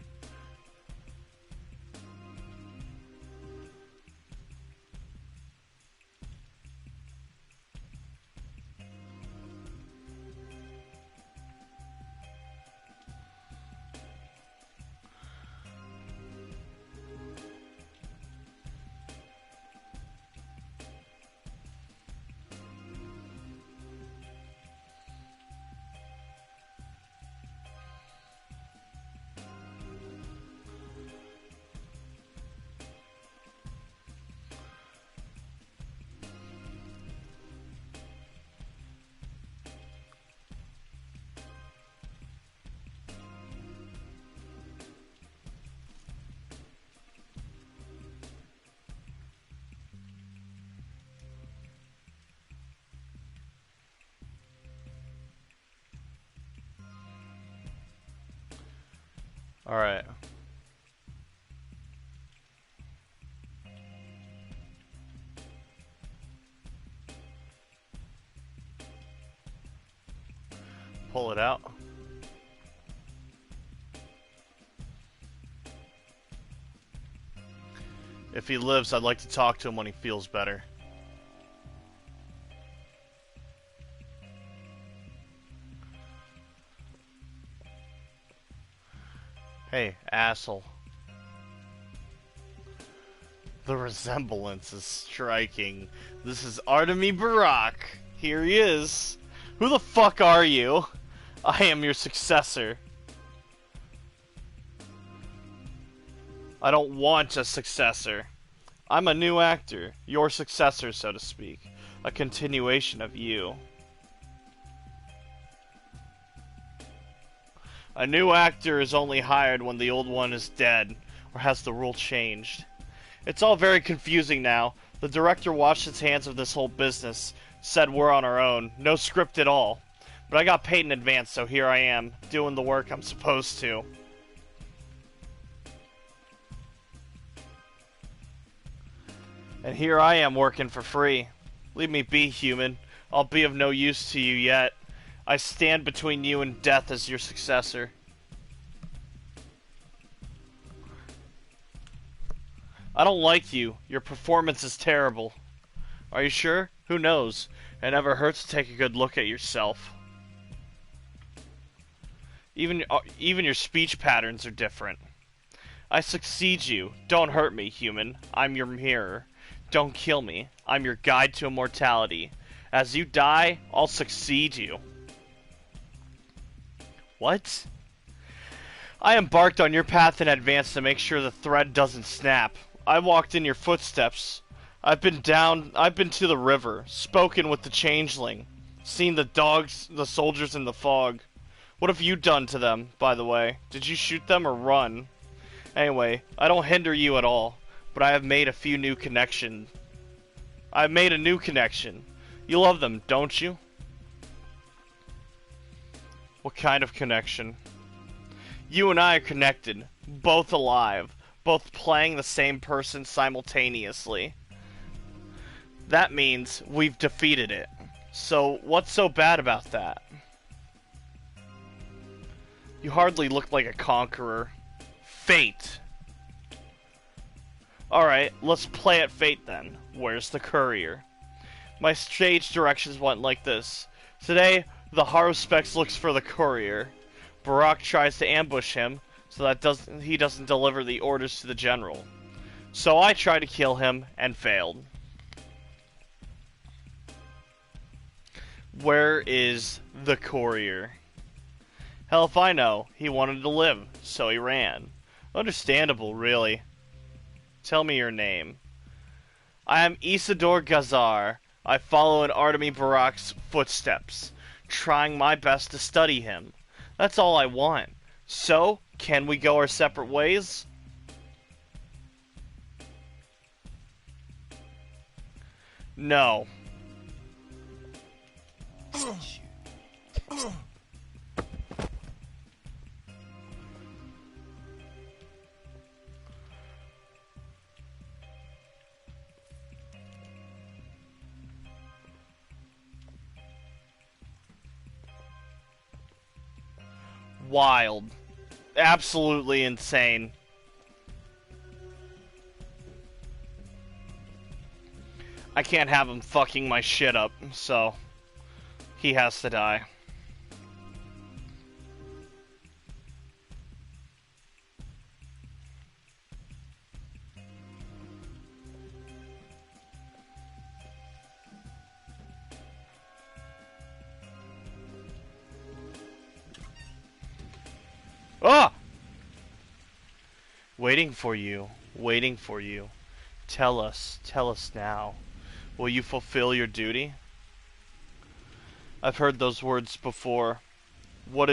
Alright. Pull it out. If he lives, I'd like to talk to him when he feels better. Hey, asshole. The resemblance is striking. This is Artemy Barack. Here he is. Who the fuck are you? I am your successor. I don't want a successor. I'm a new actor. Your successor, so to speak. A continuation of you. A new actor is only hired when the old one is dead, or has the rule changed. It's all very confusing now. The director washed his hands of this whole business, said we're on our own, no script at all. But I got paid in advance, so here I am, doing the work I'm supposed to. And here I am working for free. Leave me be, human. I'll be of no use to you yet. I stand between you and death as your successor. I don't like you. Your performance is terrible. Are you sure? Who knows? It never hurts to take a good look at yourself. Even your speech patterns are different. I succeed you. Don't hurt me, human. I'm your mirror. Don't kill me. I'm your guide to immortality. As you die, I'll succeed you. What? I embarked on your path in advance to make sure the thread doesn't snap. I walked in your footsteps. I've been to the river, spoken with the changeling, seen the dogs, the soldiers in the fog. What have you done to them, by the way? Did you shoot them or run? Anyway, I don't hinder you at all, but I have made a new connection. You love them, don't you? What kind of connection? You and I are connected, both alive, both playing the same person simultaneously. That means we've defeated it. So, what's so bad about that? You hardly look like a conqueror. Fate. Alright, let's play at fate then. Where's the courier? My stage directions went like this. Today, the Haruspex looks for the courier. Barak tries to ambush him so that he doesn't deliver the orders to the general. So I tried to kill him and failed. Where is the courier? Hell if I know. He wanted to live, so he ran. Understandable, really. Tell me your name. I am Isidore Gazar. I follow in Artemy Barak's footsteps, trying my best to study him. That's all I want. So, can we go our separate ways? No. Wild. Absolutely insane. I can't have him fucking my shit up, so he has to die. Ah! Waiting for you. Waiting for you. Tell us now. Will you fulfill your duty? I've heard those words before. What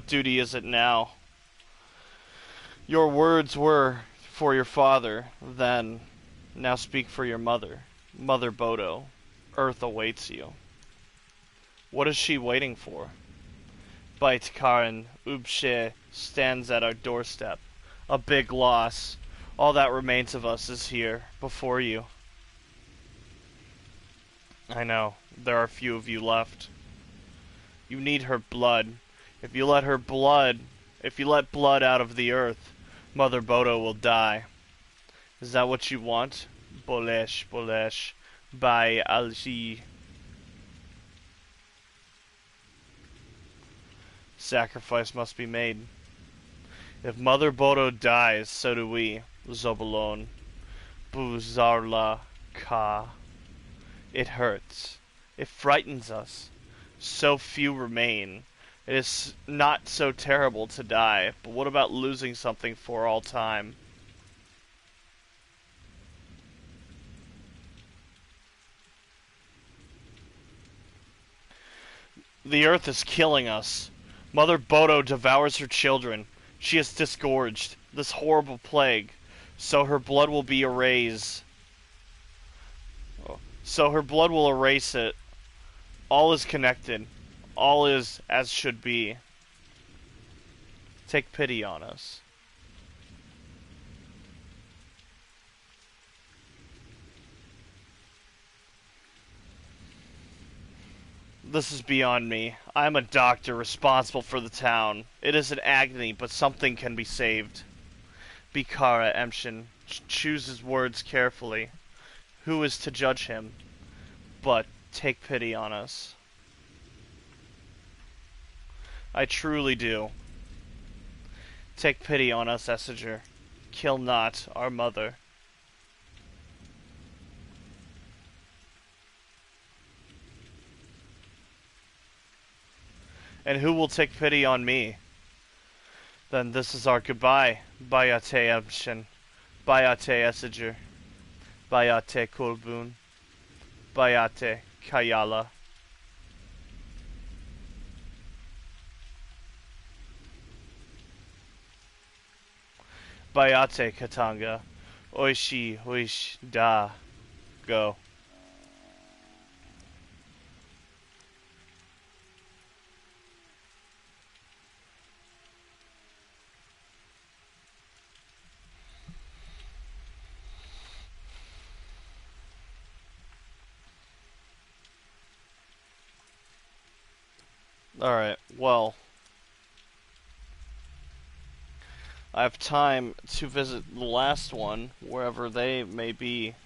duty is it now? Your words were for your father, then. Now speak for your mother. Mother Bodo. Earth awaits you. What is she waiting for? Beit Karen Ubshe stands at our doorstep. A big loss. All that remains of us is here, before you. I know. There are few of you left. You need her blood. If you let blood out of the earth, Mother Bodo will die. Is that what you want? Bolesh, Bolesh, by Alji. Sacrifice must be made. If Mother Bodo dies, so do we, Zobalon. Buzarla Ka. It hurts. It frightens us. So few remain. It is not so terrible to die, but what about losing something for all time? The earth is killing us. Mother Bodo devours her children. She is disgorged. This horrible plague. So her blood will be erased. So her blood will erase it. All is connected. All is as should be. Take pity on us. This is beyond me. I am a doctor responsible for the town. It is an agony, but something can be saved. Bikara Emshin chooses words carefully. Who is to judge him? But take pity on us. I truly do. Take pity on us, Essiger. Kill not our mother. And who will take pity on me? Then this is our goodbye. Bayate Emshin. Bayate Essiger. Bayate Kulbun. Bayate Kayala. Bayate Katanga. Oishi Oish Da. Go. Alright, well, I have time to visit the last one, wherever they may be.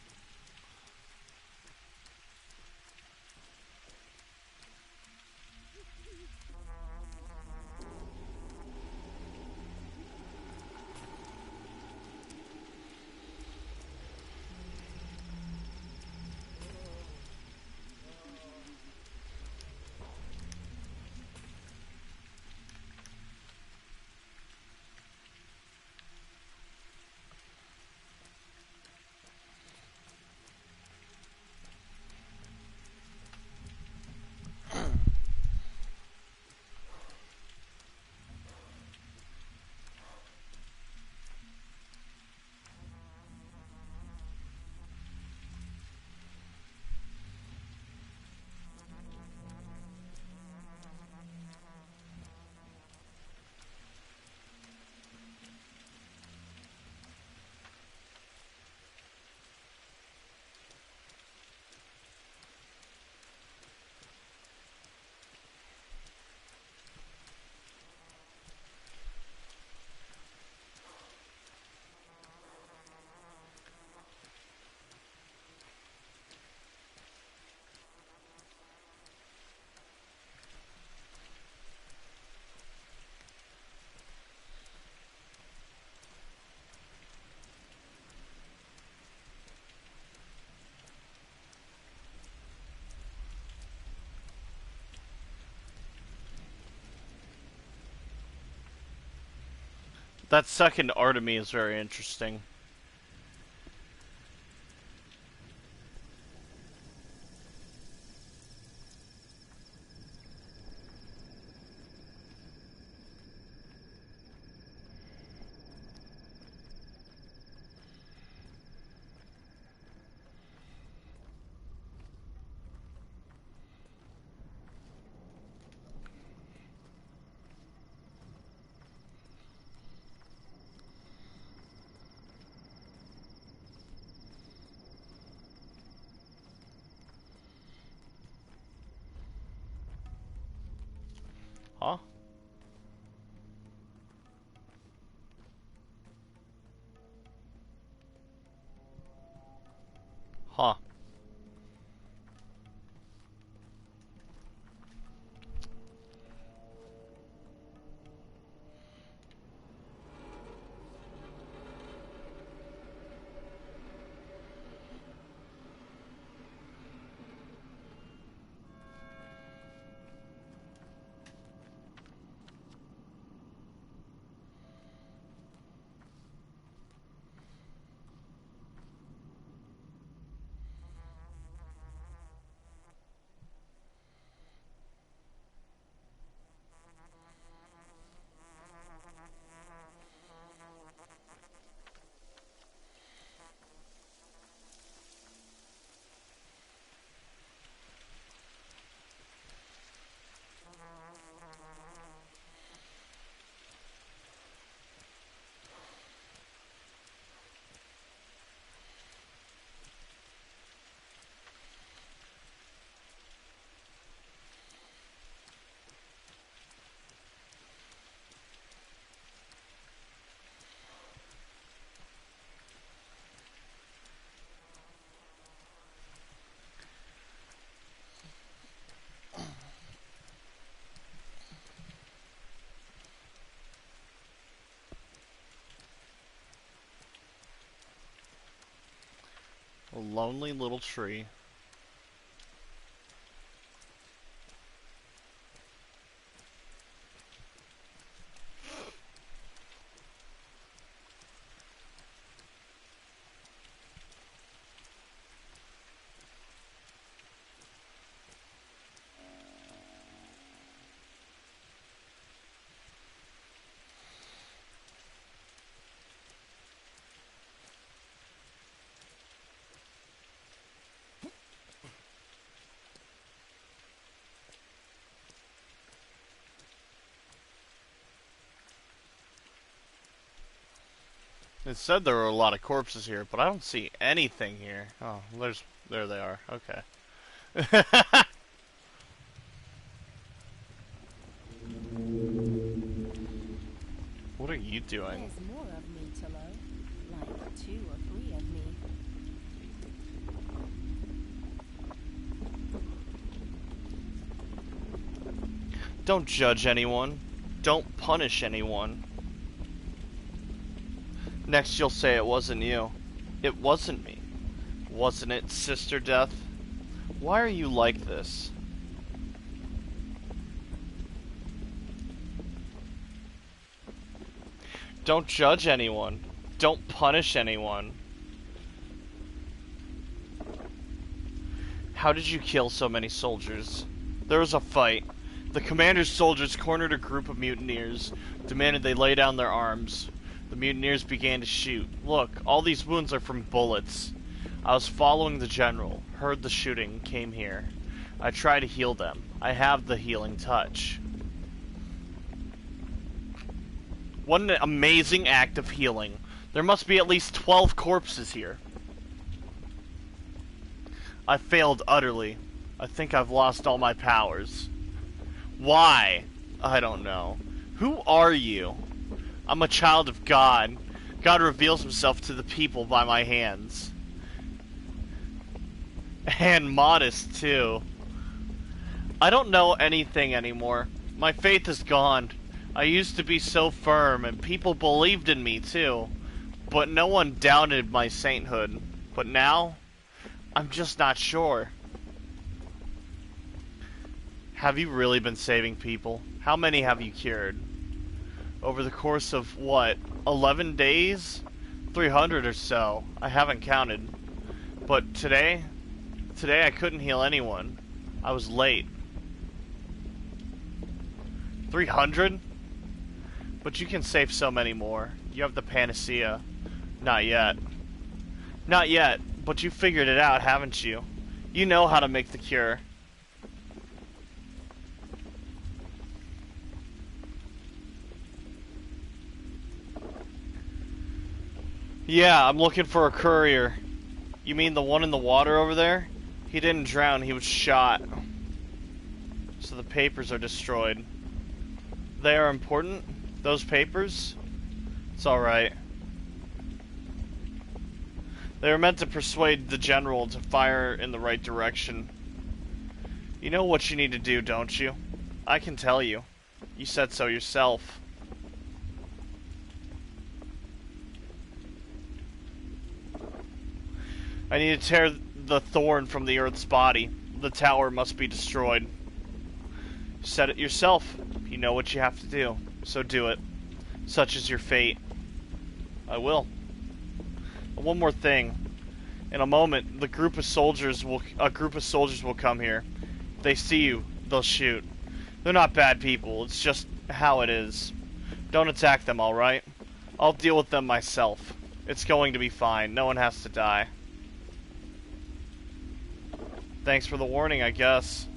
That second Artemy is very interesting. Huh? Huh. A lonely little tree. It said there were a lot of corpses here, but I don't see anything here. Oh, there they are. Okay. What are you doing? There's more of me, Tilo. Like 2 or 3 of me. Don't judge anyone. Don't punish anyone. Next you'll say it wasn't you. It wasn't me. Wasn't it, Sister Death? Why are you like this? Don't judge anyone. Don't punish anyone. How did you kill so many soldiers? There was a fight. The commander's soldiers cornered a group of mutineers, demanded they lay down their arms. The mutineers began to shoot. Look, all these wounds are from bullets. I was following the general, heard the shooting, came here. I try to heal them. I have the healing touch. What an amazing act of healing. There must be at least 12 corpses here. I failed utterly. I think I've lost all my powers. Why? I don't know. Who are you? I'm a child of God. God reveals himself to the people by my hands. And modest, too. I don't know anything anymore. My faith is gone. I used to be so firm, and people believed in me, too. But no one doubted my sainthood. But now, I'm just not sure. Have you really been saving people? How many have you cured? Over the course of, what, 11 days? 300 or so. I haven't counted. But today I couldn't heal anyone. I was late. 300? But you can save so many more. You have the panacea. Not yet. Not yet, but you figured it out, haven't you? You know how to make the cure. Yeah, I'm looking for a courier. You mean the one in the water over there? He didn't drown, he was shot. So the papers are destroyed. They are important? Those papers? It's alright. They were meant to persuade the general to fire in the right direction. You know what you need to do, don't you? I can tell you. You said so yourself. I need to tear the thorn from the Earth's body. The tower must be destroyed. You said it yourself. You know what you have to do. So do it. Such is your fate. I will. One more thing. In a moment, a group of soldiers will come here. If they see you, they'll shoot. They're not bad people. It's just how it is. Don't attack them, alright? I'll deal with them myself. It's going to be fine. No one has to die. Thanks for the warning, I guess.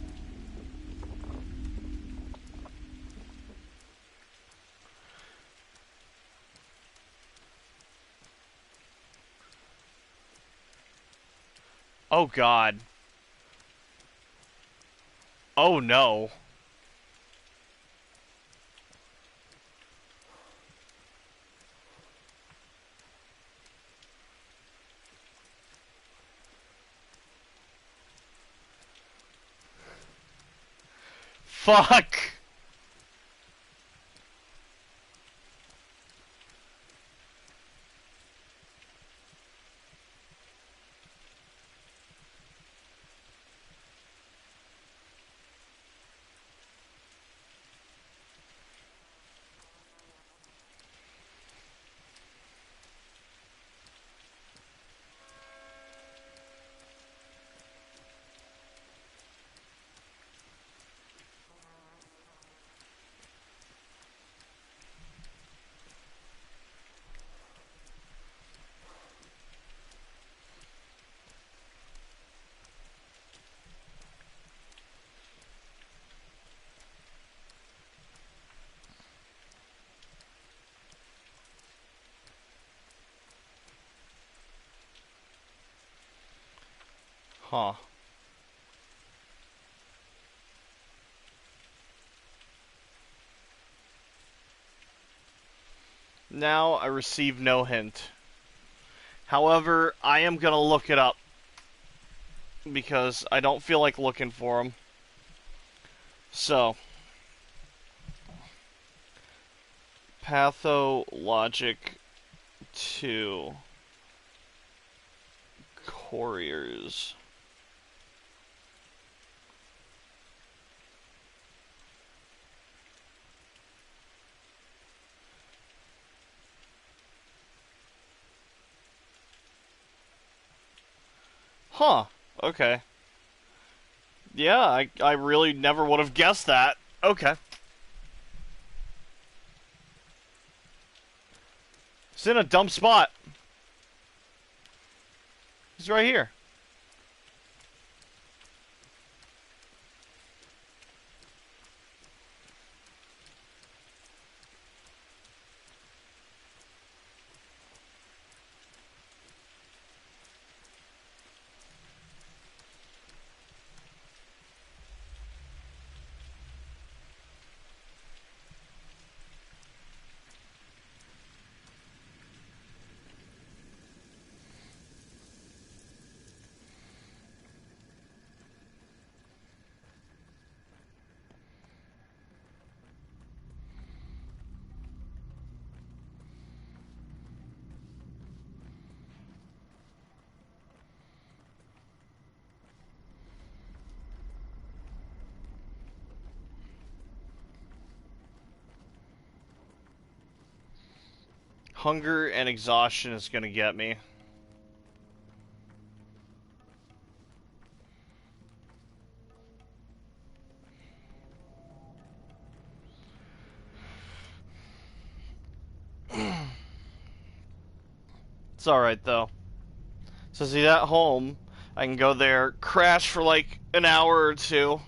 Oh God. Oh no. Fuck! Huh. Now I receive no hint. However, I am gonna look it up because I don't feel like looking for them. So, pathologic 2 couriers. Huh. Okay. Yeah, I really never would have guessed that. Okay. It's in a dumb spot. He's right here. Hunger and exhaustion is gonna get me. It's alright though. Since he's at home, I can go there, crash for like an hour or two.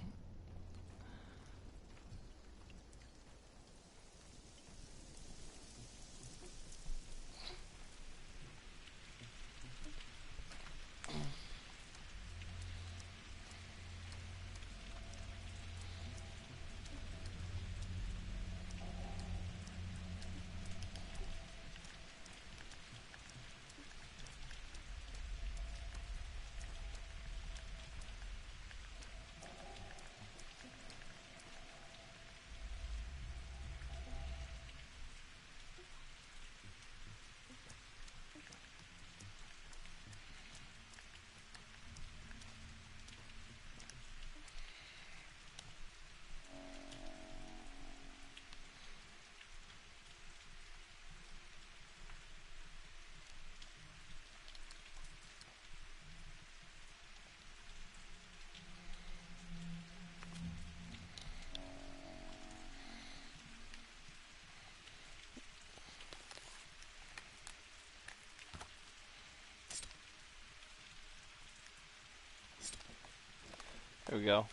There we go.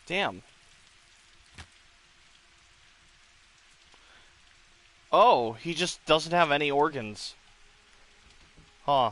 Damn. Oh, he just doesn't have any organs. Huh.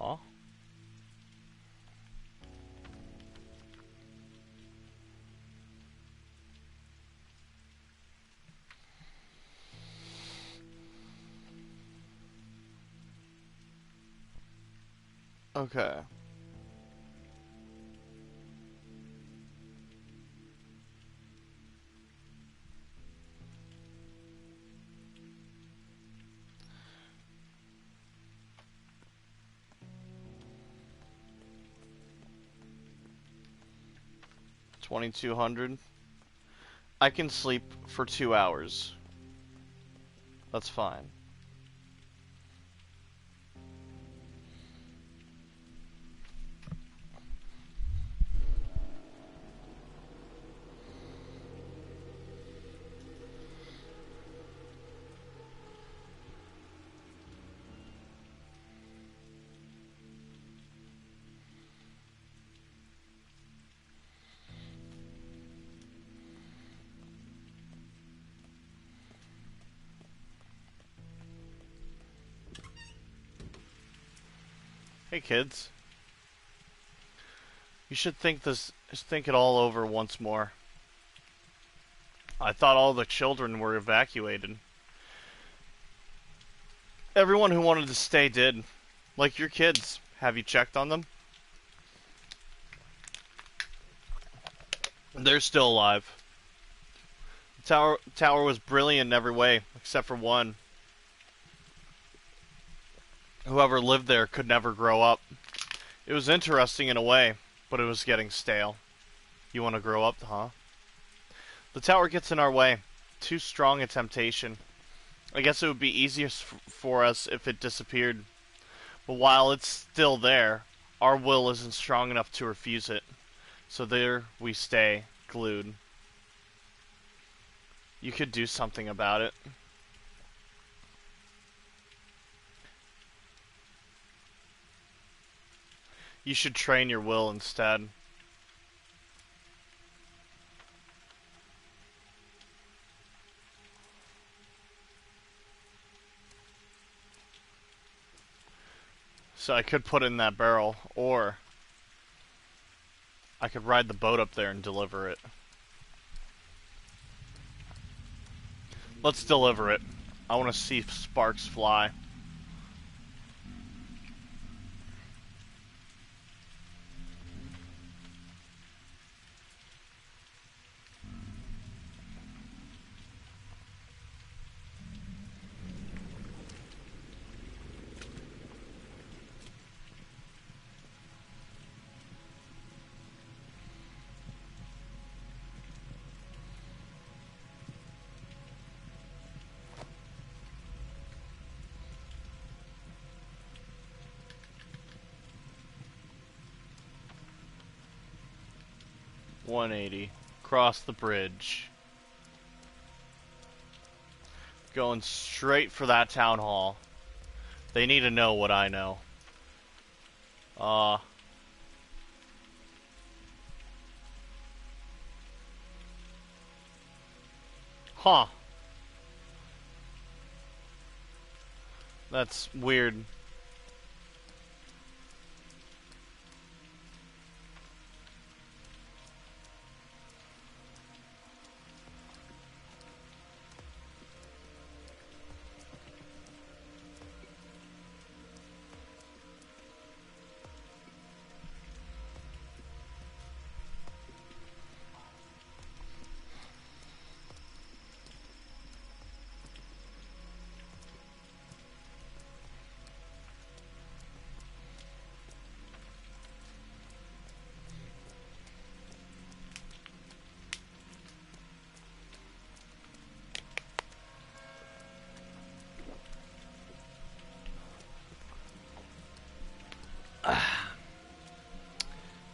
Huh? Okay. 2200. I can sleep for 2 hours. That's fine. Hey kids, you should think it all over once more. I thought all the children were evacuated. Everyone who wanted to stay did. Like your kids. Have you checked on them? They're still alive. The tower was brilliant in every way, except for one. Whoever lived there could never grow up. It was interesting in a way, but it was getting stale. You want to grow up, huh? The tower gets in our way. Too strong a temptation. I guess it would be easiest for us if it disappeared. But while it's still there, our will isn't strong enough to refuse it. So there we stay, glued. You could do something about it. You should train your will instead. So I could put it in that barrel, or I could ride the boat up there and deliver it. Let's deliver it. I want to see sparks fly. .180. Cross the bridge. Going straight for that town hall. They need to know what I know. Huh. That's weird.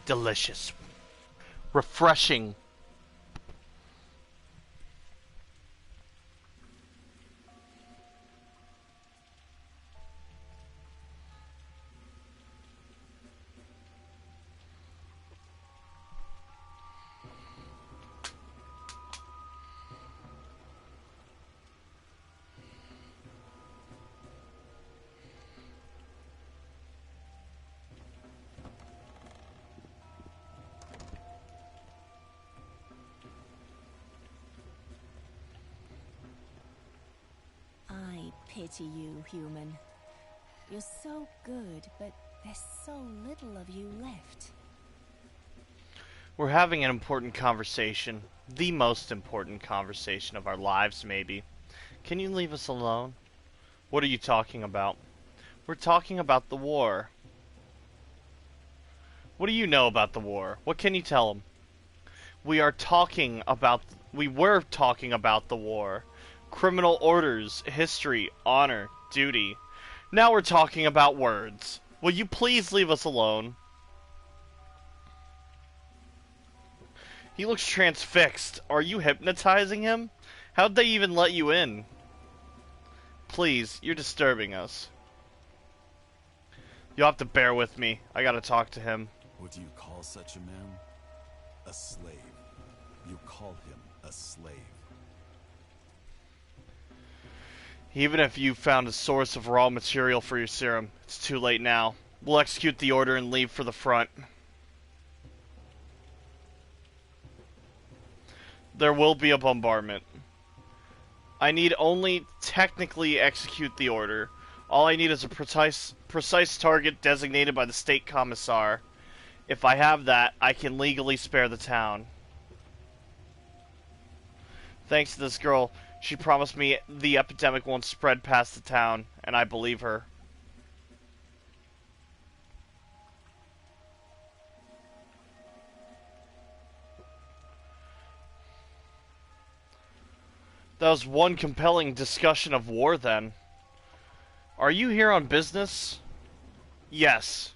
Delicious. Refreshing. I pity you, human. You're so good, but there's so little of you left. We're having an important conversation. The most important conversation of our lives, maybe. Can you leave us alone? What are you talking about? We're talking about the war. What do you know about the war? What can you tell them? We are talking about... We were talking about the war. Criminal orders, history, honor, duty. Now we're talking about words. Will you please leave us alone? He looks transfixed. Are you hypnotizing him? How'd they even let you in? Please, you're disturbing us. You'll have to bear with me. I gotta talk to him. What do you call such a man? A slave. You call him a slave. Even if you found a source of raw material for your serum, it's too late now. We'll execute the order and leave for the front. There will be a bombardment. I need only technically execute the order. All I need is a precise target designated by the state commissar. If I have that, I can legally spare the town. Thanks to this girl, she promised me the epidemic won't spread past the town, and I believe her. That was one compelling discussion of war, then. Are you here on business? Yes.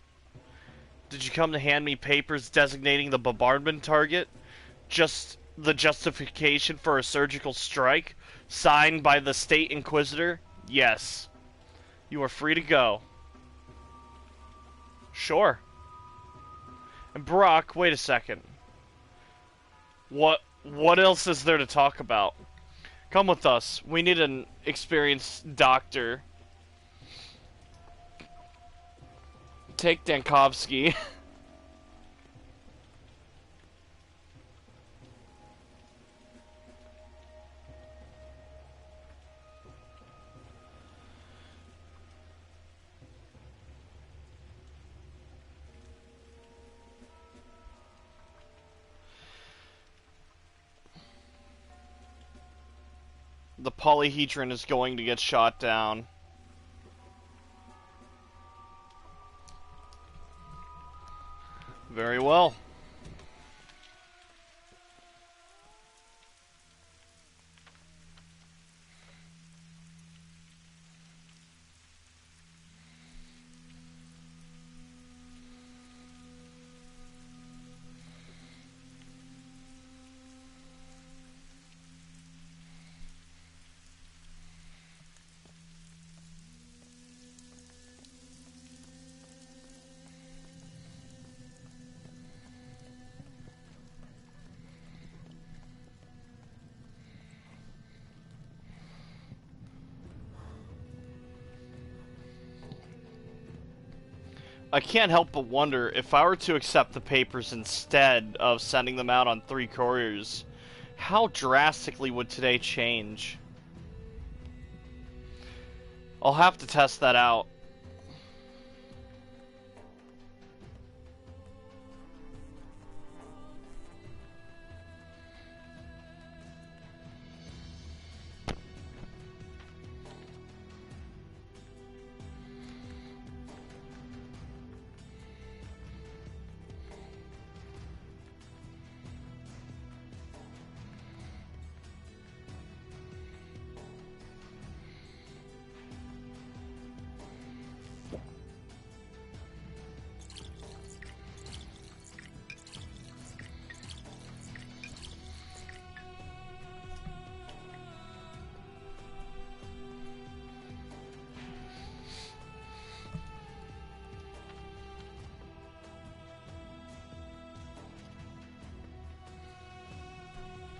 Did you come to hand me papers designating the bombardment target? Just the justification for a surgical strike? Signed by the State Inquisitor? Yes. You are free to go. Sure. And Brock, wait a second. What else is there to talk about? Come with us. We need an experienced doctor. Take Dankovsky. The polyhedron is going to get shot down. Very well. I can't help but wonder if I were to accept the papers instead of sending them out on 3 couriers, how drastically would today change? I'll have to test that out.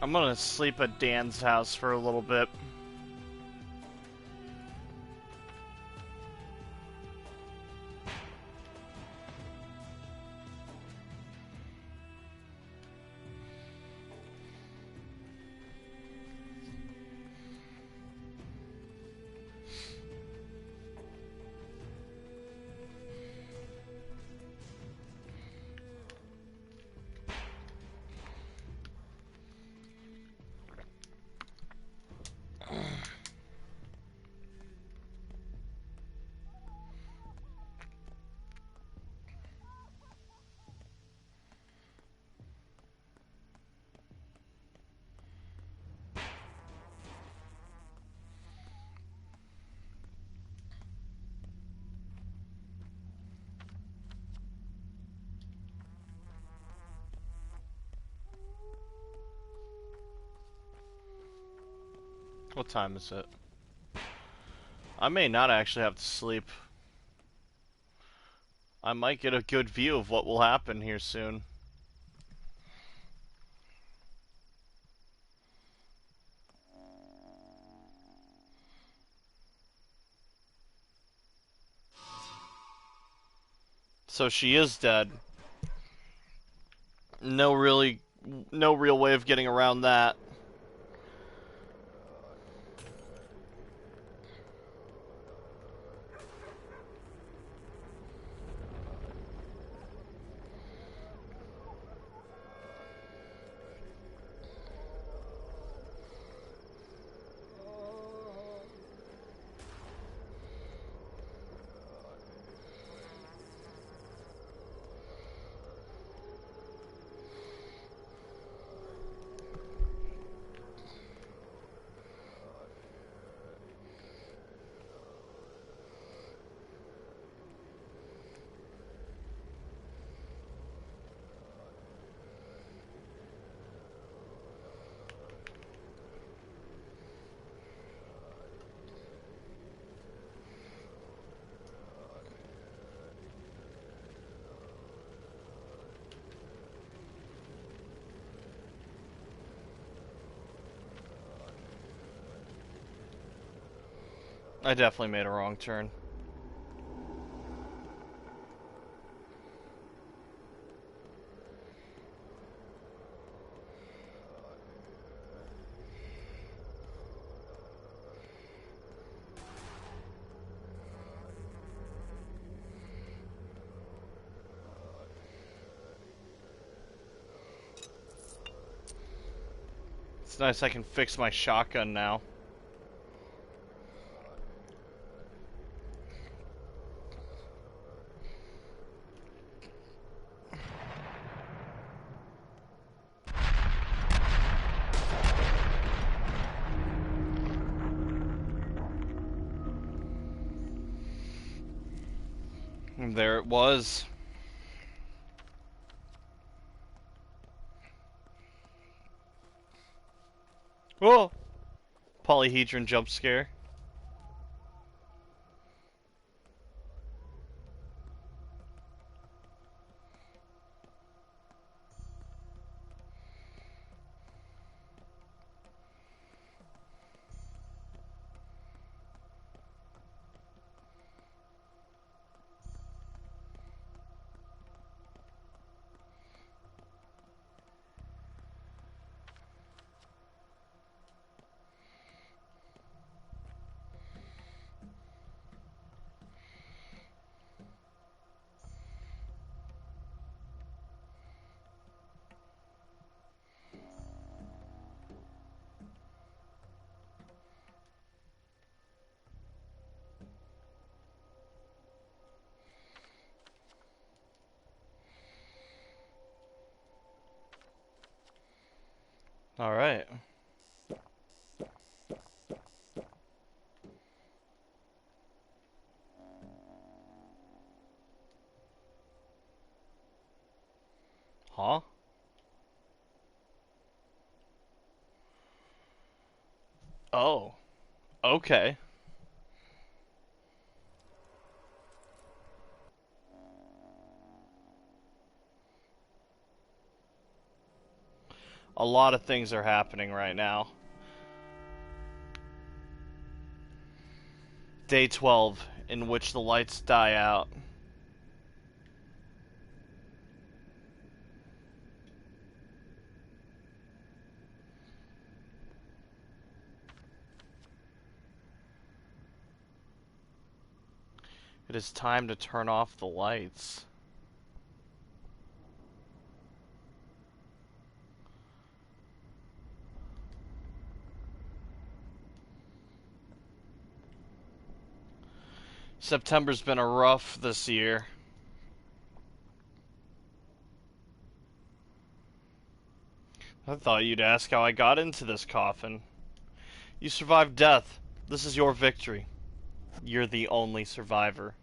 I'm gonna sleep at Dan's house for a little bit. What time is it? I may not actually have to sleep. I might get a good view of what will happen here soon. So she is dead. No real way of getting around that. I definitely made a wrong turn. It's nice I can fix my shotgun now. And there it was. Oh! Polyhedron jump scare. Alright. Huh? Oh. Okay. A lot of things are happening right now. Day 12, in which the lights die out. It is time to turn off the lights. September's been a rough this year. I thought you'd ask how I got into this coffin. You survived death. This is your victory. You're the only survivor.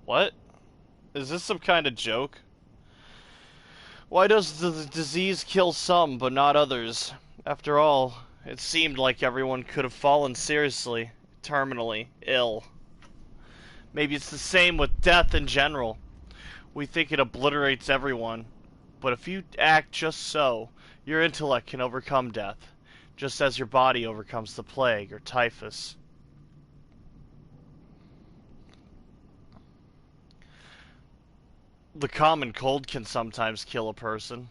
What? Is this some kind of joke? Why does the disease kill some but not others? After all, It seemed like everyone could have fallen seriously, terminally ill. Maybe it's the same with death in general. We think it obliterates everyone. But if you act just so, your intellect can overcome death, just as your body overcomes the plague or typhus. The common cold can sometimes kill a person.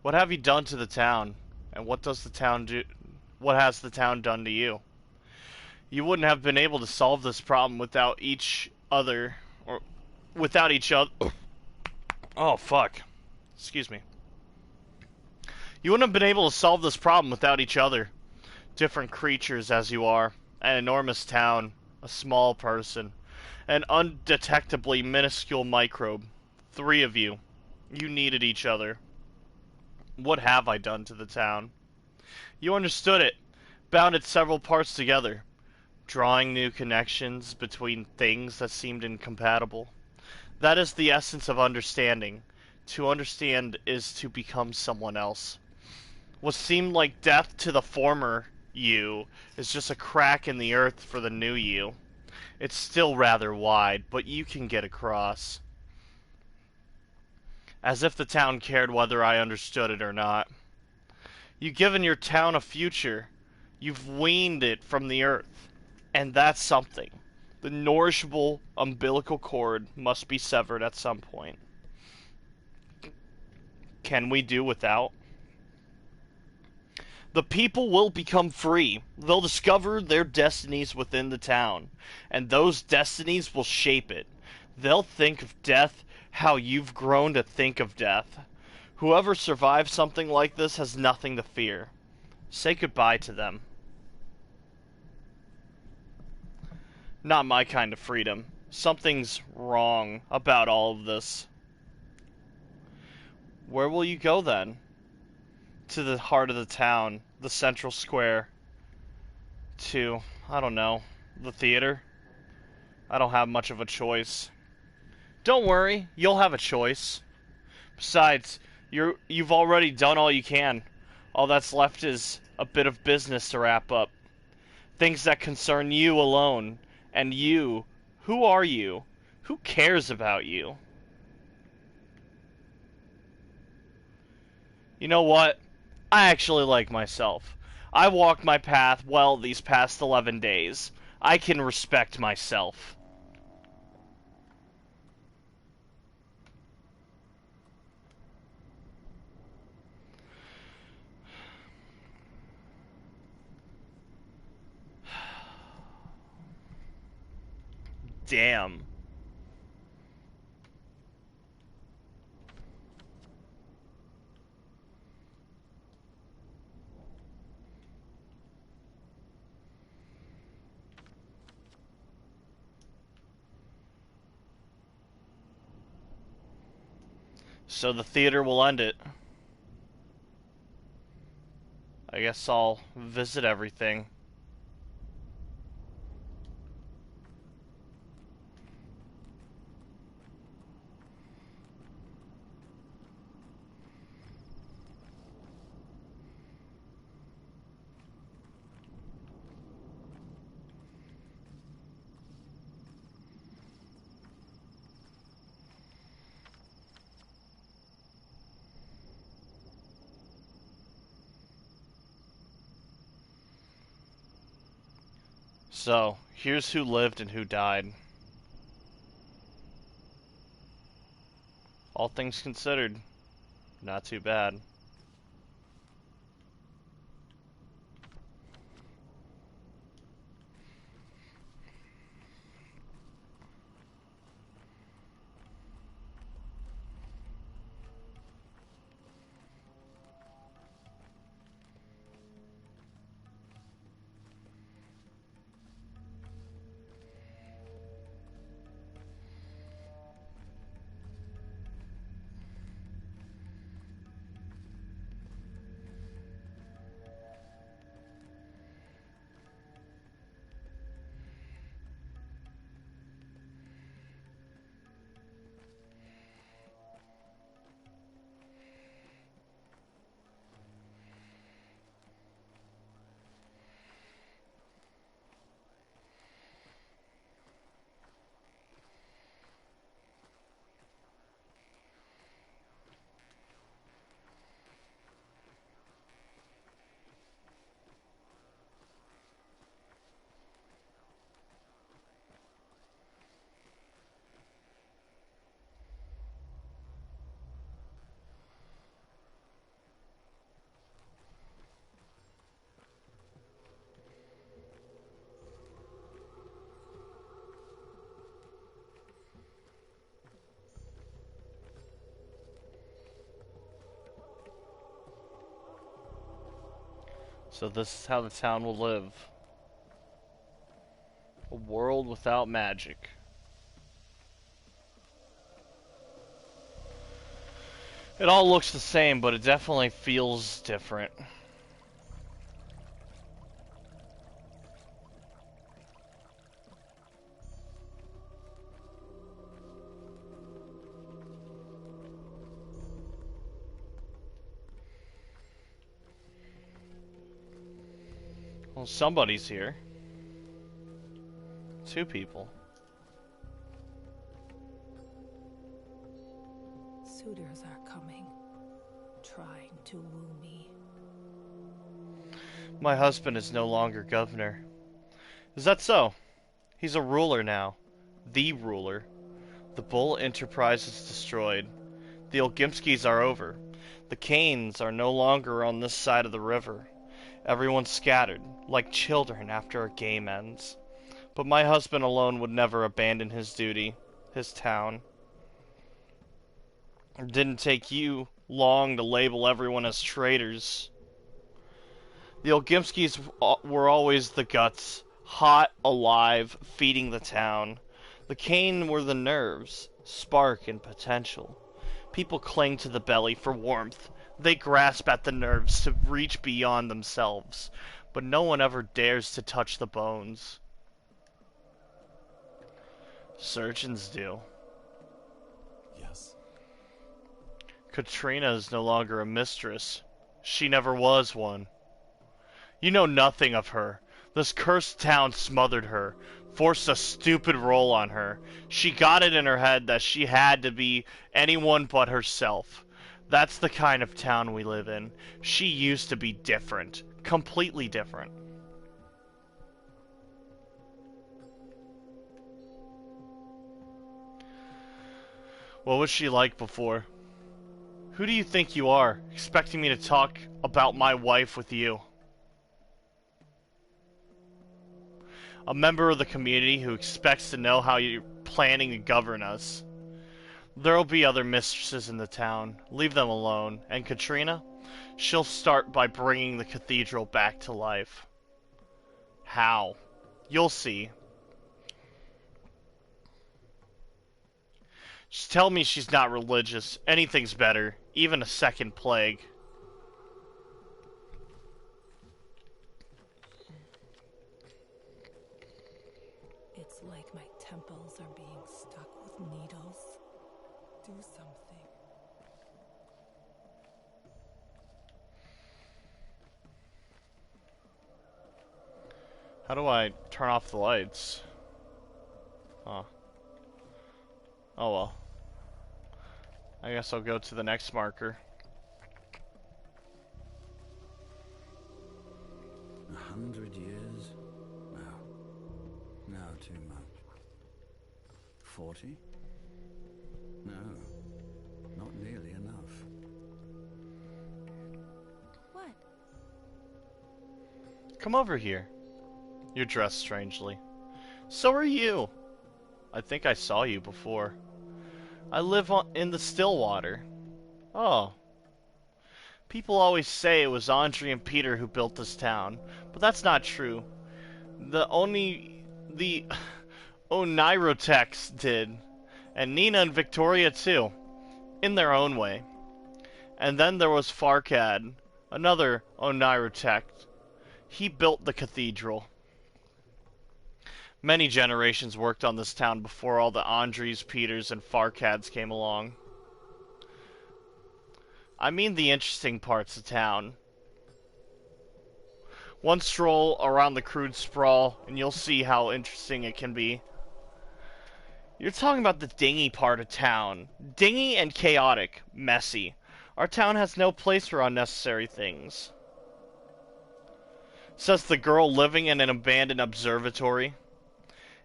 What have you done to the town? And what does the town do? What has the town done to you? You wouldn't have been able to solve this problem without each other, or without each other. Oh, fuck. Excuse me. You wouldn't have been able to solve this problem without each other. Different creatures as you are. An enormous town. A small person. An undetectably minuscule microbe. 3 of you. You needed each other. What have I done to the town? You understood it. Bound its several parts together. Drawing new connections between things that seemed incompatible. That is the essence of understanding. To understand is to become someone else. What seemed like death to the former you is just a crack in the earth for the new you. It's still rather wide, but you can get across. As if the town cared whether I understood it or not. You've given your town a future. You've weaned it from the earth. And that's something. The nourishable umbilical cord must be severed at some point. Can we do without? The people will become free. They'll discover their destinies within the town, and those destinies will shape it. They'll think of death how you've grown to think of death. Whoever survives something like this has nothing to fear. Say goodbye to them. Not my kind of freedom. Something's wrong about all of this. Where will you go then? To the heart of the town, the central square. To, I don't know, the theater? I don't have much of a choice. Don't worry, you'll have a choice. Besides, you've already done all you can. All that's left is a bit of business to wrap up. Things that concern you alone. And you, who are you? Who cares about you? You know what? I actually like myself. I walked my path well these past 11 days. I can respect myself. Damn. So the theater will end it. I guess I'll visit everything. So, here's who lived and who died. All things considered, not too bad. So this is how the town will live. A world without magic. It all looks the same, but it definitely feels different. Well, somebody's here. 2 people. Suitors are coming, trying to woo me. My husband is no longer governor. Is that so? He's a ruler now. The ruler. The Bull Enterprise is destroyed. The Olgimskis are over. The Canes are no longer on this side of the river. Everyone's scattered, like children after a game ends. But my husband alone would never abandon his duty, his town. It didn't take you long to label everyone as traitors. The Olgimskis were always the guts, hot, alive, feeding the town. The Kane were the nerves, spark and potential. People cling to the belly for warmth. They grasp at the nerves to reach beyond themselves, but no one ever dares to touch the bones. Surgeons do. Yes. Katrina is no longer a mistress. She never was one. You know nothing of her. This cursed town smothered her, forced a stupid role on her. She got it in her head that she had to be anyone but herself. That's the kind of town we live in. She used to be different. Completely different. What was she like before? Who do you think you are, expecting me to talk about my wife with you? A member of the community who expects to know how you're planning to govern us. There'll be other mistresses in the town. Leave them alone. And Katrina? She'll start by bringing the cathedral back to life. How? You'll see. Just tell me she's not religious. Anything's better. Even a second plague. It's like my temples are being stuck with needles. Do something. How do I turn off the lights? Oh. Oh well. I guess I'll go to the next marker. 100 years? No. No, too much. 40? No. Not nearly enough. What? Come over here. You're dressed strangely. So are you. I think I saw you before. I live in the Stillwater. Oh. People always say it was Andre and Peter who built this town, but that's not true. The Onirotechs did, and Nina and Victoria too, in their own way. And then there was Farkad, another Onirotech. He built the cathedral. Many generations worked on this town before all the Andres, Peters, and Farkads came along. I mean the interesting parts of town. One stroll around the crude sprawl, and you'll see how interesting it can be. You're talking about the dingy part of town. Dingy and chaotic. Messy. Our town has no place for unnecessary things. Says the girl living in an abandoned observatory.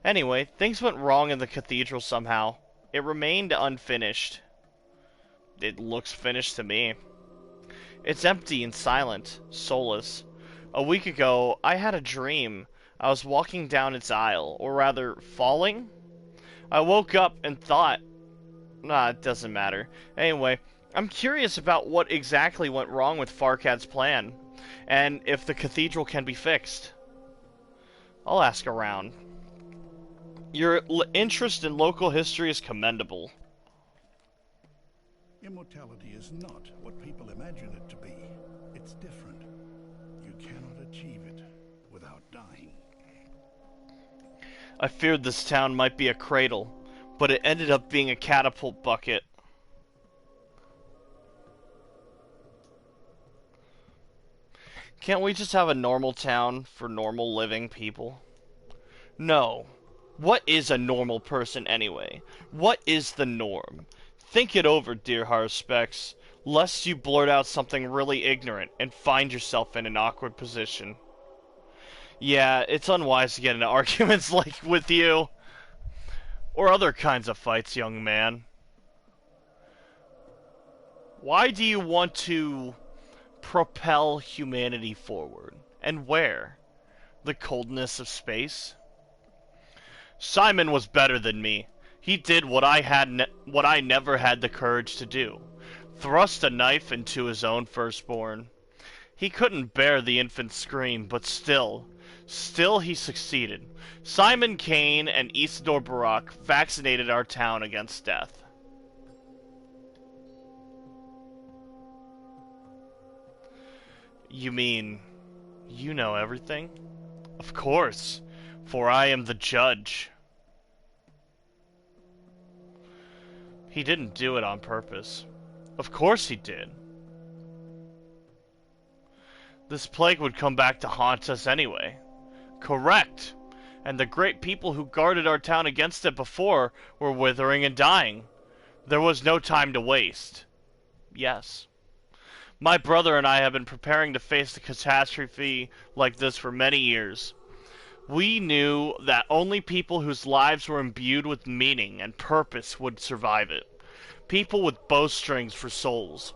Anyway, things went wrong in the cathedral somehow. It remained unfinished. It looks finished to me. It's empty and silent, soulless. A week ago, I had a dream. I was walking down its aisle, or rather, falling? I woke up and thought... Nah, it doesn't matter. Anyway, I'm curious about what exactly went wrong with Farkad's plan. and if the cathedral can be fixed. I'll ask around. Your interest in local history is commendable. Immortality is not what people imagine it to be. It's different. You cannot achieve it without dying. I feared this town might be a cradle, but it ended up being a catapult bucket. Can't we just have a normal town for normal living people? No. What is a normal person anyway? What is the norm? Think it over, dear Harspex, lest you blurt out something really ignorant and find yourself in an awkward position. Yeah, it's unwise to get into arguments like with you. Or other kinds of fights, young man. Why do you want to propel humanity forward? And where? The coldness of space? Simon was better than me. He did what I never had the courage to do. Thrust a knife into his own firstborn. He couldn't bear the infant's scream, but still he succeeded. Simon Kane and Isidore Barak vaccinated our town against death. You mean, you know everything? Of course, for I am the judge. He didn't do it on purpose. Of course he did. This plague would come back to haunt us anyway. Correct. And the great people who guarded our town against it before were withering and dying. There was no time to waste. Yes. My brother and I have been preparing to face a catastrophe like this for many years. We knew that only people whose lives were imbued with meaning and purpose would survive it. People with bowstrings for souls.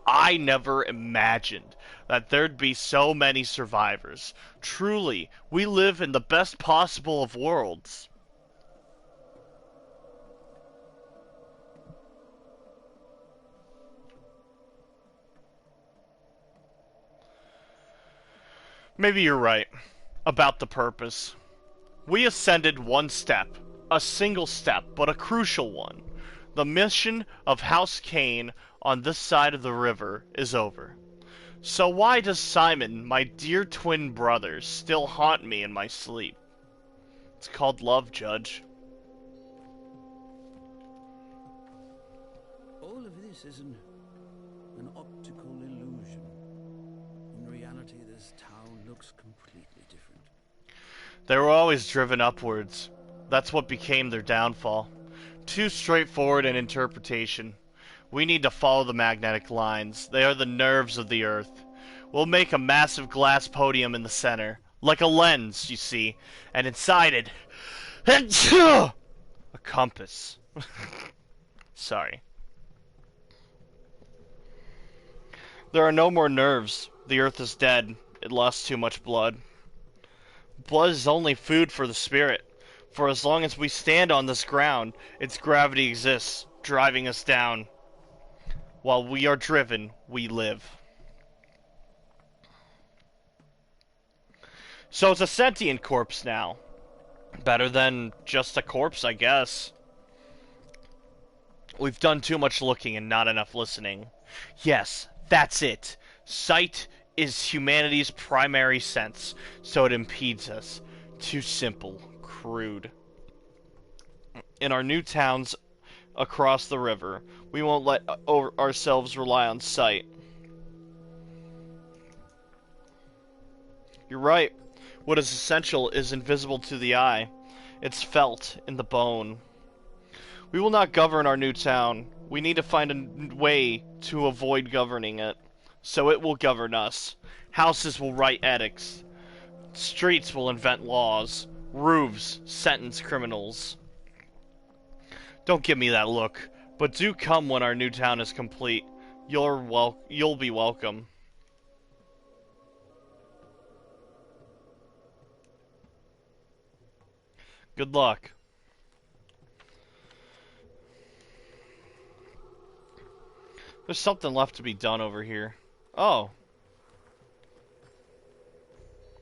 I never imagined that there'd be so many survivors. Truly, we live in the best possible of worlds. Maybe you're right about the purpose. We ascended one step, a single step, but a crucial one. The mission of House Kane on this side of the river is over. So why does Simon, my dear twin brother, still haunt me in my sleep? It's called love, Judge. All of this is an optical illusion. In reality, this town looks completely different. They were always driven upwards. That's what became their downfall. Too straightforward in interpretation. We need to follow the magnetic lines. They are the nerves of the Earth. We'll make a massive glass podium in the center. Like a lens, you see. And inside it... a compass. Sorry. There are no more nerves. The Earth is dead. It lost too much blood. Blood is only food for the spirit. For as long as we stand on this ground, its gravity exists, driving us down. While we are driven, we live. So it's a sentient corpse now. Better than just a corpse, I guess. We've done too much looking and not enough listening. Yes, that's it. Sight is humanity's primary sense, so it impedes us. Too simple, crude. In our new towns across the river, we won't let ourselves rely on sight. You're right. What is essential is invisible to the eye. It's felt in the bone. We will not govern our new town. We need to find a way to avoid governing it. So it will govern us. Houses will write edicts. Streets will invent laws. Roofs sentence criminals. Don't give me that look, but do come when our new town is complete. You'll be welcome. Good luck. There's something left to be done over here. Oh.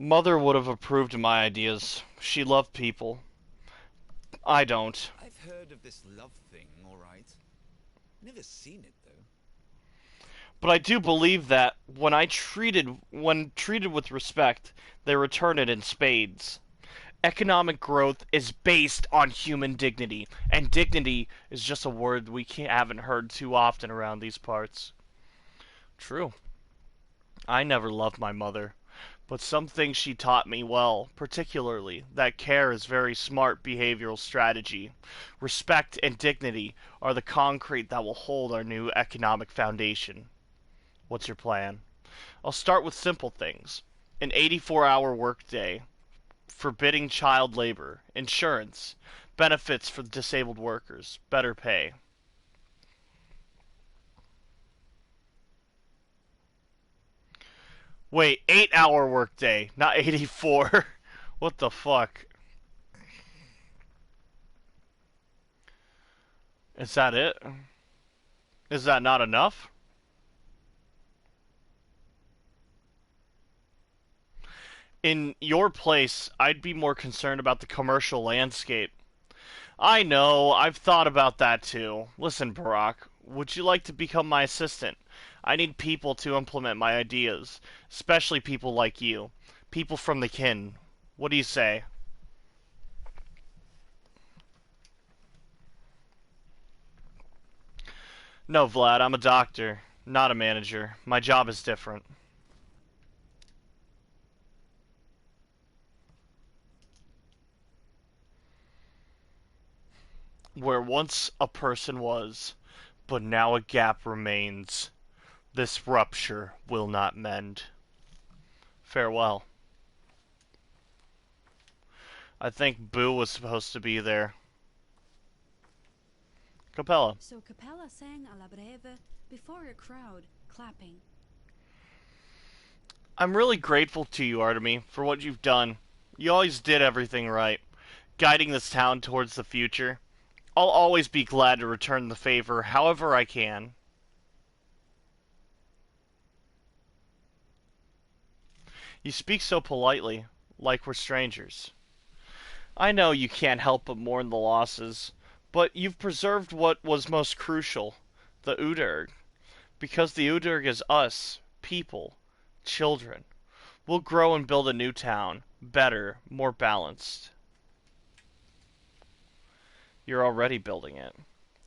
Mother would have approved of my ideas. She loved people. I don't. I've heard of this love thing, all right. Never seen it, though. But I do believe that when treated with respect, they return it in spades. Economic growth is based on human dignity, and dignity is just a word we haven't heard too often around these parts. True. I never loved my mother, but some things she taught me well, particularly that care is very smart behavioral strategy. Respect and dignity are the concrete that will hold our new economic foundation. What's your plan? I'll start with simple things. An 84-hour workday, forbidding child labor, insurance, benefits for disabled workers, better pay. Wait, 8-hour workday, not 84. What the fuck? Is that it? Is that not enough? In your place, I'd be more concerned about the commercial landscape. I know, I've thought about that too. Listen, Barack, would you like to become my assistant? I need people to implement my ideas, especially people like you. People from the kin. What do you say? No, Vlad, I'm a doctor, not a manager. My job is different. Where once a person was, but now a gap remains. This rupture will not mend. Farewell. I think Boo was supposed to be there. Capella. So Capella sang a la breve before a crowd, clapping. I'm really grateful to you, Artemy, for what you've done. You always did everything right, guiding this town towards the future. I'll always be glad to return the favor however I can. You speak so politely, like we're strangers. I know you can't help but mourn the losses, but you've preserved what was most crucial, the Udurg. Because the Udurg is us, people, children. We'll grow and build a new town, better, more balanced. You're already building it.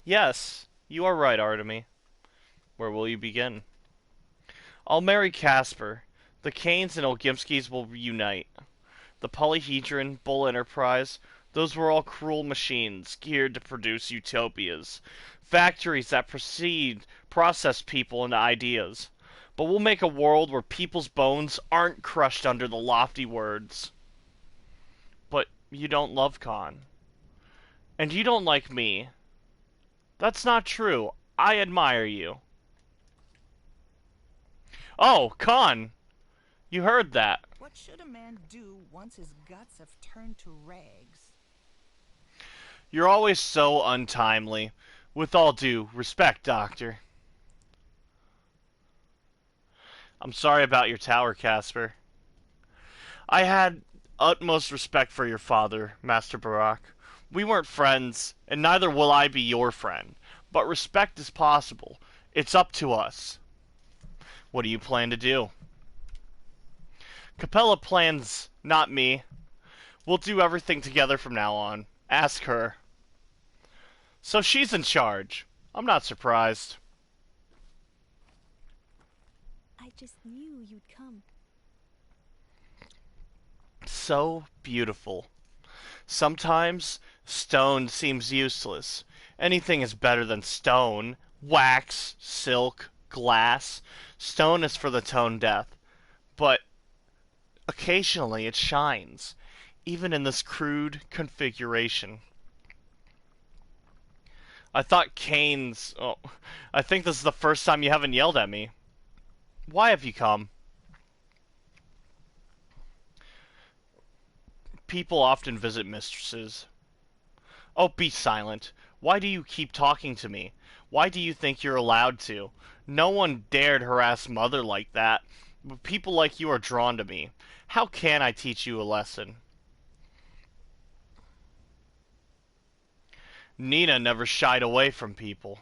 Yes, you are right, Artemy. Where will you begin? I'll marry Casper. The Kanes and Olgimskis will reunite. The Polyhedron, Bull Enterprise, those were all cruel machines geared to produce utopias. Factories that process people into ideas. But we'll make a world where people's bones aren't crushed under the lofty words. But you don't love Khan. And you don't like me. That's not true. I admire you. Oh, Khan! You heard that. What should a man do once his guts have turned to rags? You're always so untimely. With all due respect, Doctor. I'm sorry about your tower, Casper. I had utmost respect for your father, Master Barak. We weren't friends, and neither will I be your friend. But respect is possible. It's up to us. What do you plan to do? Capella plans, not me. We'll do everything together from now on. Ask her. So she's in charge. I'm not surprised. I just knew you'd come. So beautiful. Sometimes stone seems useless. Anything is better than stone. Wax, silk, glass. Stone is for the tone deaf. But occasionally it shines, even in this crude configuration. I thought Kane's... Oh, I think this is the first time you haven't yelled at me. Why have you come? People often visit mistresses. Oh, be silent. Why do you keep talking to me? Why do you think you're allowed to? No one dared harass Mother like that. But people like you are drawn to me. How can I teach you a lesson? Nina never shied away from people.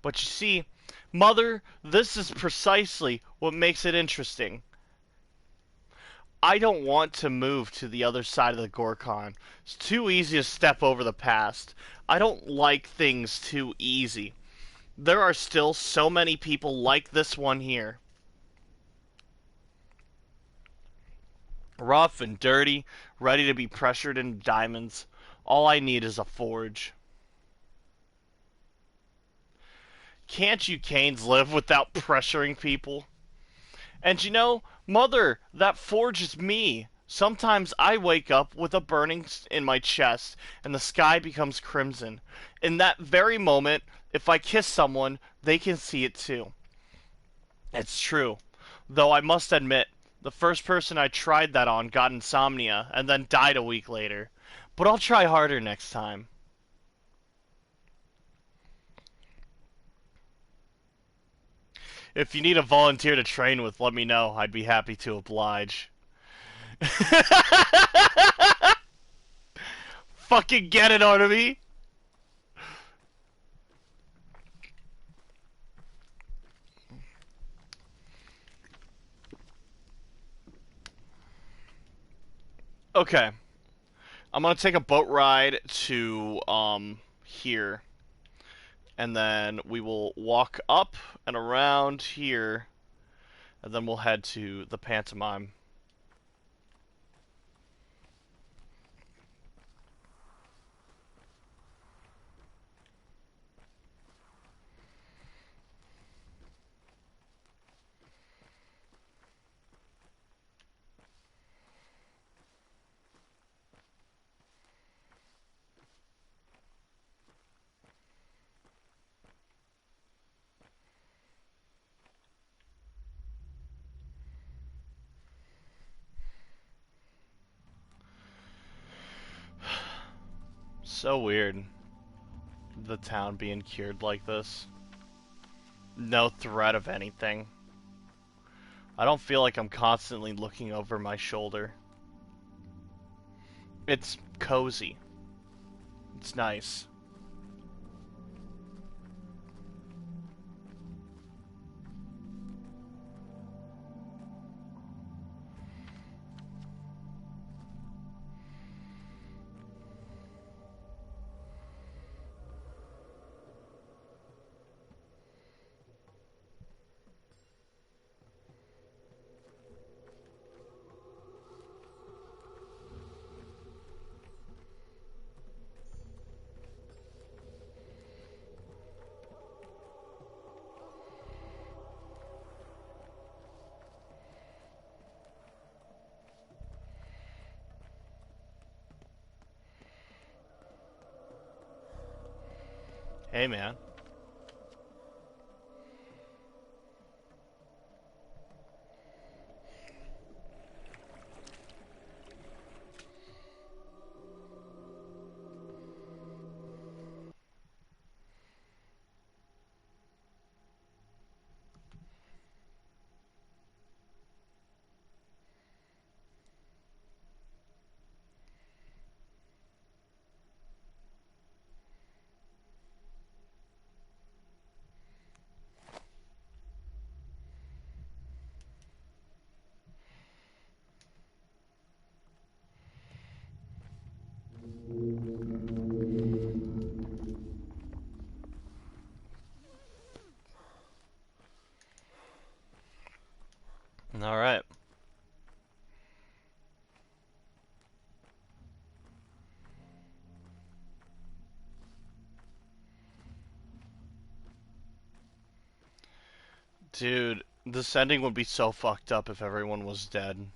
But you see, Mother, this is precisely what makes it interesting. I don't want to move to the other side of the Gorkon. It's too easy to step over the past. I don't like things too easy. There are still so many people like this one here. Rough and dirty, ready to be pressured into diamonds. All I need is a forge. Can't you Canes live without pressuring people? And you know, Mother, that forge is me. Sometimes I wake up with a burning in my chest and the sky becomes crimson. In that very moment, if I kiss someone, they can see it too. It's true. Though I must admit, the first person I tried that on got insomnia and then died a week later. But I'll try harder next time. If you need a volunteer to train with, let me know. I'd be happy to oblige. Fucking get it, Artemis! Okay. I'm gonna take a boat ride to, here. And then we will walk up and around here. And then we'll head to the pantomime. So weird. The town being cured like this. No threat of anything. I don't feel like I'm constantly looking over my shoulder. It's cozy. It's nice. Hey, man. Alright. Dude, this ending would be so fucked up if everyone was dead.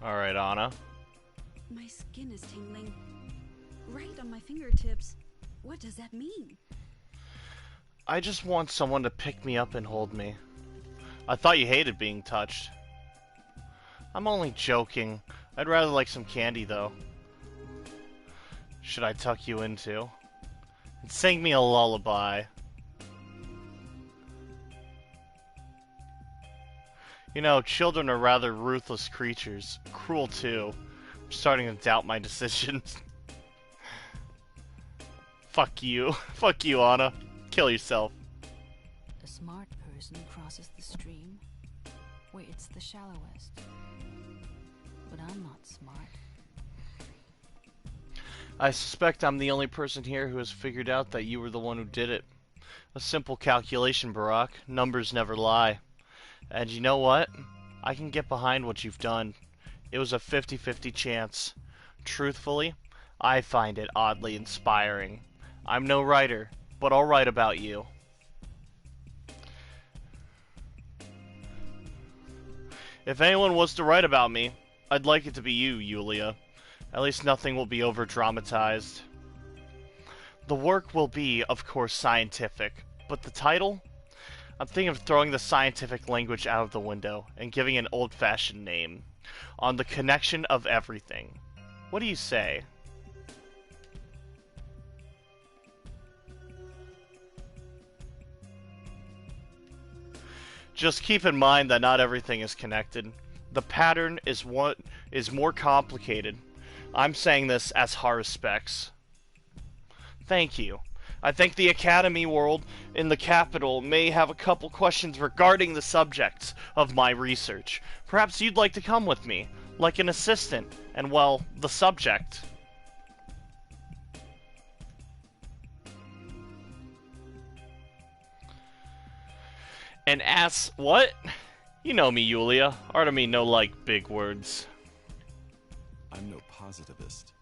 Alright, Anna. My skin is tingling. Right on my fingertips. What does that mean? I just want someone to pick me up and hold me. I thought you hated being touched. I'm only joking. I'd rather like some candy, though. Should I tuck you in, too? And sing me a lullaby. You know, children are rather ruthless creatures. Cruel, too. I'm starting to doubt my decisions. Fuck you. Fuck you, Anna. Kill yourself. The smart person crosses the stream where it's the shallowest. But I'm not smart. I suspect I'm the only person here who has figured out that you were the one who did it. A simple calculation, Barack. Numbers never lie. And you know what? I can get behind what you've done. It was a 50-50 chance. Truthfully, I find it oddly inspiring. I'm no writer, but I'll write about you. If anyone was to write about me, I'd like it to be you, Yulia. At least nothing will be over-dramatized. The work will be, of course, scientific, but the title? I'm thinking of throwing the scientific language out of the window and giving an old-fashioned name. On the connection of everything. What do you say? Just keep in mind that not everything is connected. The pattern is what is more complicated. I'm saying this as Haruspecs. Thank you. I think the Academy world in the capital may have a couple questions regarding the subjects of my research. Perhaps you'd like to come with me, like an assistant, and well, the subject. And ask what? You know me, Yulia. Art of me no like big words. I'm no positivist.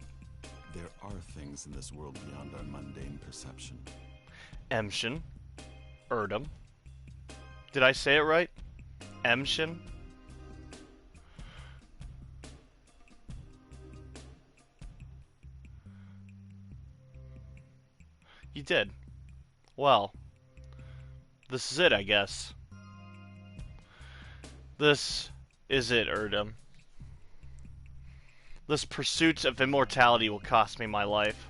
There are things in this world beyond our mundane perception. Emshin. Erdem. Did I say it right? Emshin? You did. Well, this is it, I guess. This is it, Erdem. This pursuit of immortality will cost me my life.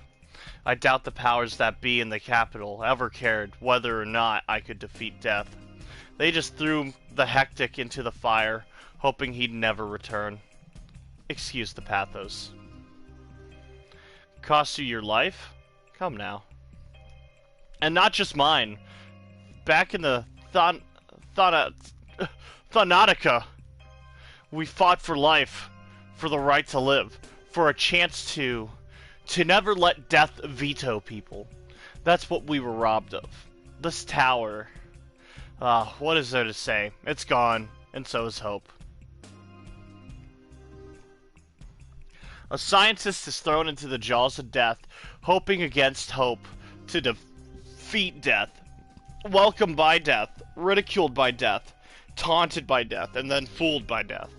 I doubt the powers that be in the capital ever cared whether or not I could defeat death. They just threw the hectic into the fire, hoping he'd never return. Excuse the pathos. Cost you your life? Come now. And not just mine. Back in the Thanatica, we fought for life, for the right to live, for a chance to never let death veto people. That's what we were robbed of. This tower, what is there to say? It's gone, and so is hope. A scientist is thrown into the jaws of death, hoping against hope to defeat death. Welcomed by death, ridiculed by death, taunted by death, and then fooled by death.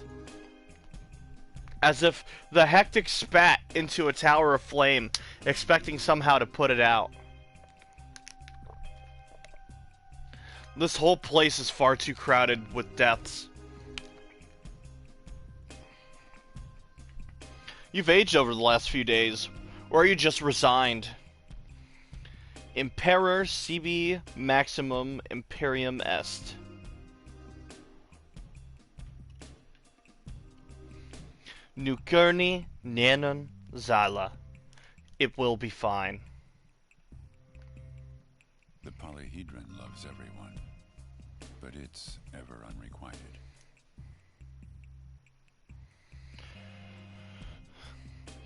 As if the hectic spat into a tower of flame, expecting somehow to put it out. This whole place is far too crowded with deaths. You've aged over the last few days, or are you just resigned? Imperor sibi maximum imperium est. Nukerni nanon zala. It will be fine. The polyhedron loves everyone, but it's ever unrequited.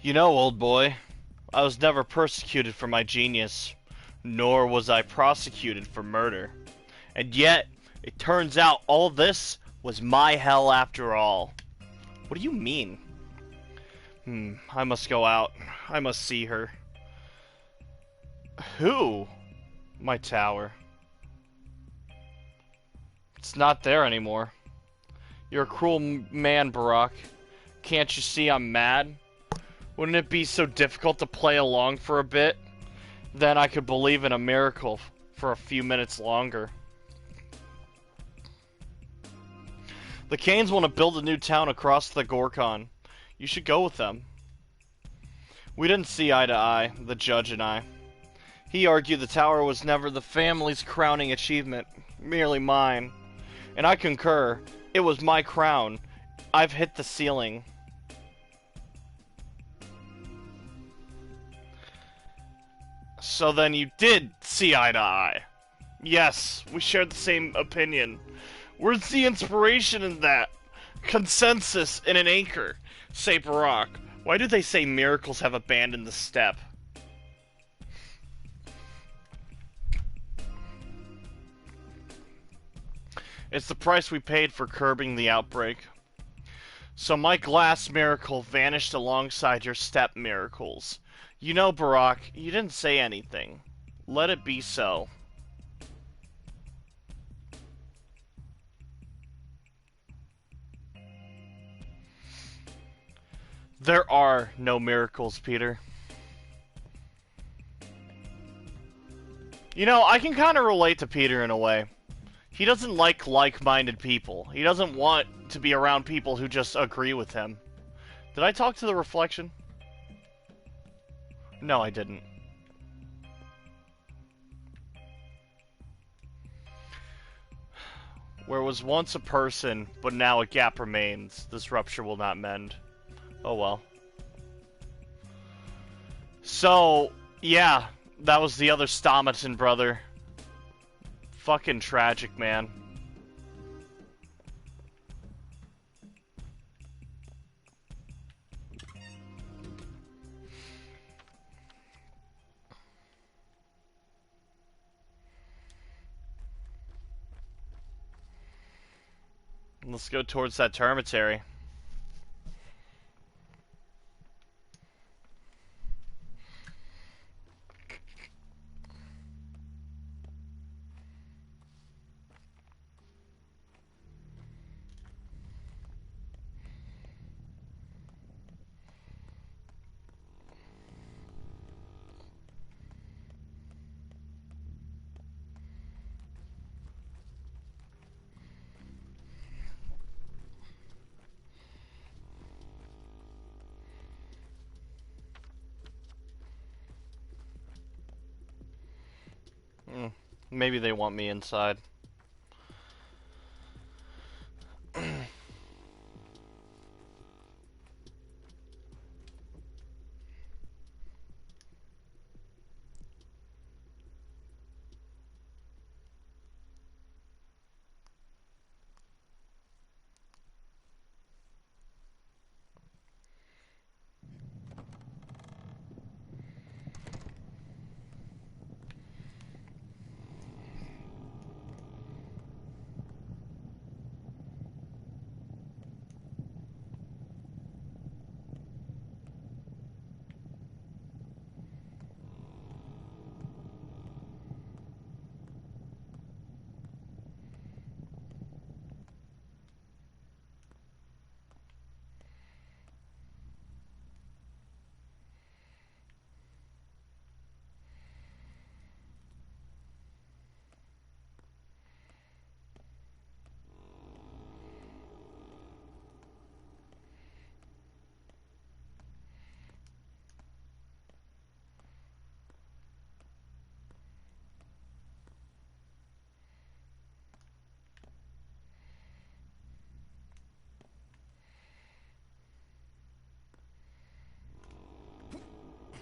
You know, old boy, I was never persecuted for my genius, nor was I prosecuted for murder. And yet, it turns out all this was my hell after all. What do you mean? I must go out. I must see her. Who? My tower. It's not there anymore. You're a cruel man, Barack. Can't you see I'm mad? Wouldn't it be so difficult to play along for a bit? Then I could believe in a miracle for a few minutes longer. The Canes want to build a new town across the Gorkon. You should go with them. We didn't see eye to eye, the judge and I. He argued the tower was never the family's crowning achievement, merely mine. And I concur. It was my crown. I've hit the ceiling. So then you did see eye to eye. Yes, we shared the same opinion. Where's the inspiration in that? Consensus and an anchor, say Barack. Why do they say miracles have abandoned the step? It's the price we paid for curbing the outbreak. So my glass miracle vanished alongside your step miracles. You know, Barack, you didn't say anything. Let it be so. There are no miracles, Peter. You know, I can kind of relate to Peter in a way. He doesn't like-minded people. He doesn't want to be around people who just agree with him. Did I talk to the reflection? No, I didn't. Where was once a person, but now a gap remains. This rupture will not mend. Oh well. So, yeah, that was the other Stomaton brother. Fucking tragic, man. Let's go towards that termitary. Maybe they want me inside.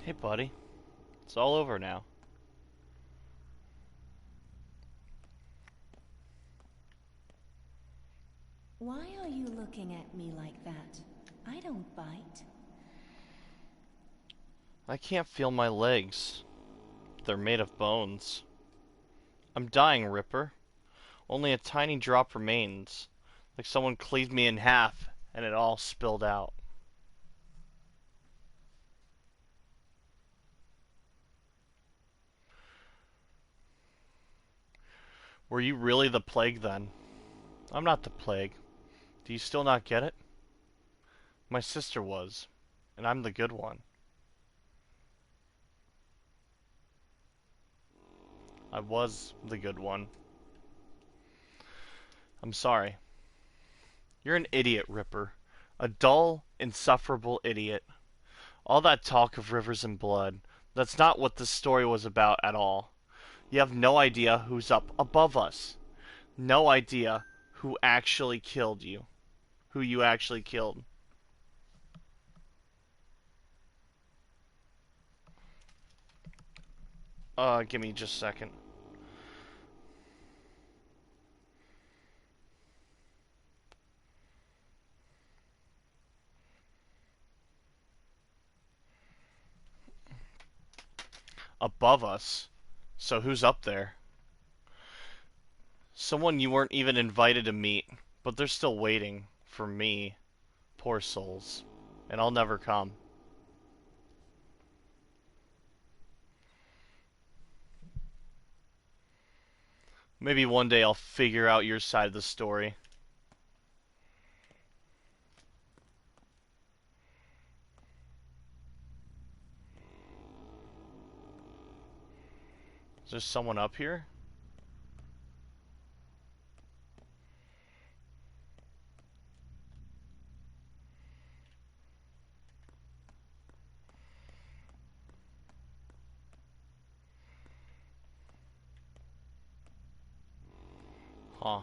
Hey, buddy. It's all over now. Why are you looking at me like that? I don't bite. I can't feel my legs. They're made of bones. I'm dying, Ripper. Only a tiny drop remains. Like someone cleaved me in half, and it all spilled out. Were you really the plague then? I'm not the plague. Do you still not get it? My sister was, and I'm the good one. I was the good one. I'm sorry. You're an idiot, Ripper. A dull, insufferable idiot. All that talk of rivers and blood, that's not what this story was about at all. You have no idea who's up above us. No idea who actually killed you. Who you actually killed. Give me just a second. Above us? So who's up there? Someone you weren't even invited to meet, but they're still waiting for me. Poor souls. And I'll never come. Maybe one day I'll figure out your side of the story. Is there someone up here? Huh.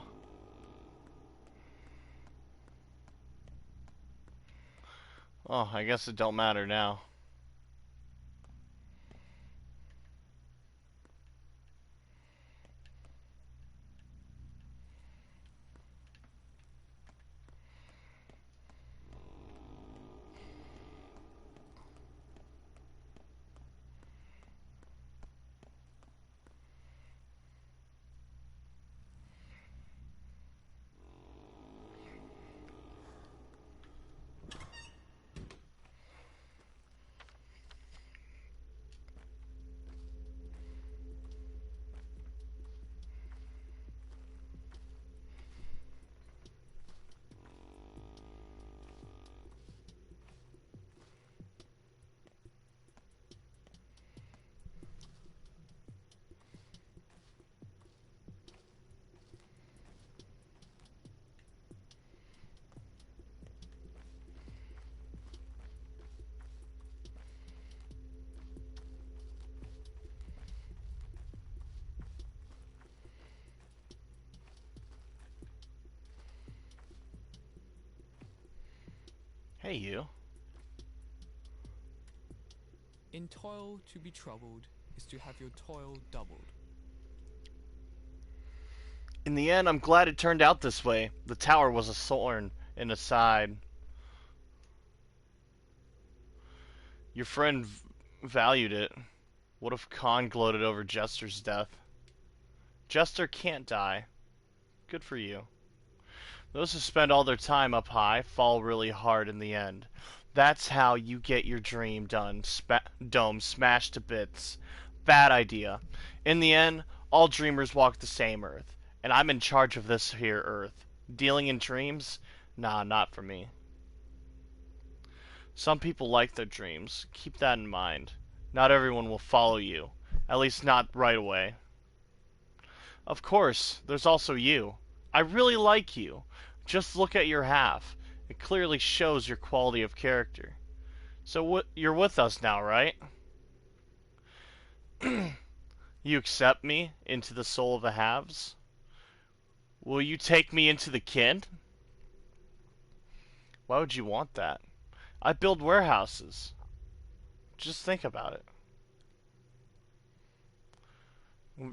Oh, I guess it don't matter now. Hey, you. In toil to be troubled is to have your toil doubled. In the end, I'm glad it turned out this way. The tower was a thorn in the side. Your friend valued it. What if Khan gloated over Jester's death? Jester can't die. Good for you. Those who spend all their time up high fall really hard in the end. That's how you get your dream done. Dome smashed to bits. Bad idea. In the end, all dreamers walk the same earth. And I'm in charge of this here earth. Dealing in dreams? Nah, not for me. Some people like their dreams. Keep that in mind. Not everyone will follow you. At least not right away. Of course, there's also you. I really like you. Just look at your half. It clearly shows your quality of character. So you're with us now, right? You accept me into the soul of the halves? Will you take me into the kin? Why would you want that? I build warehouses. Just think about it.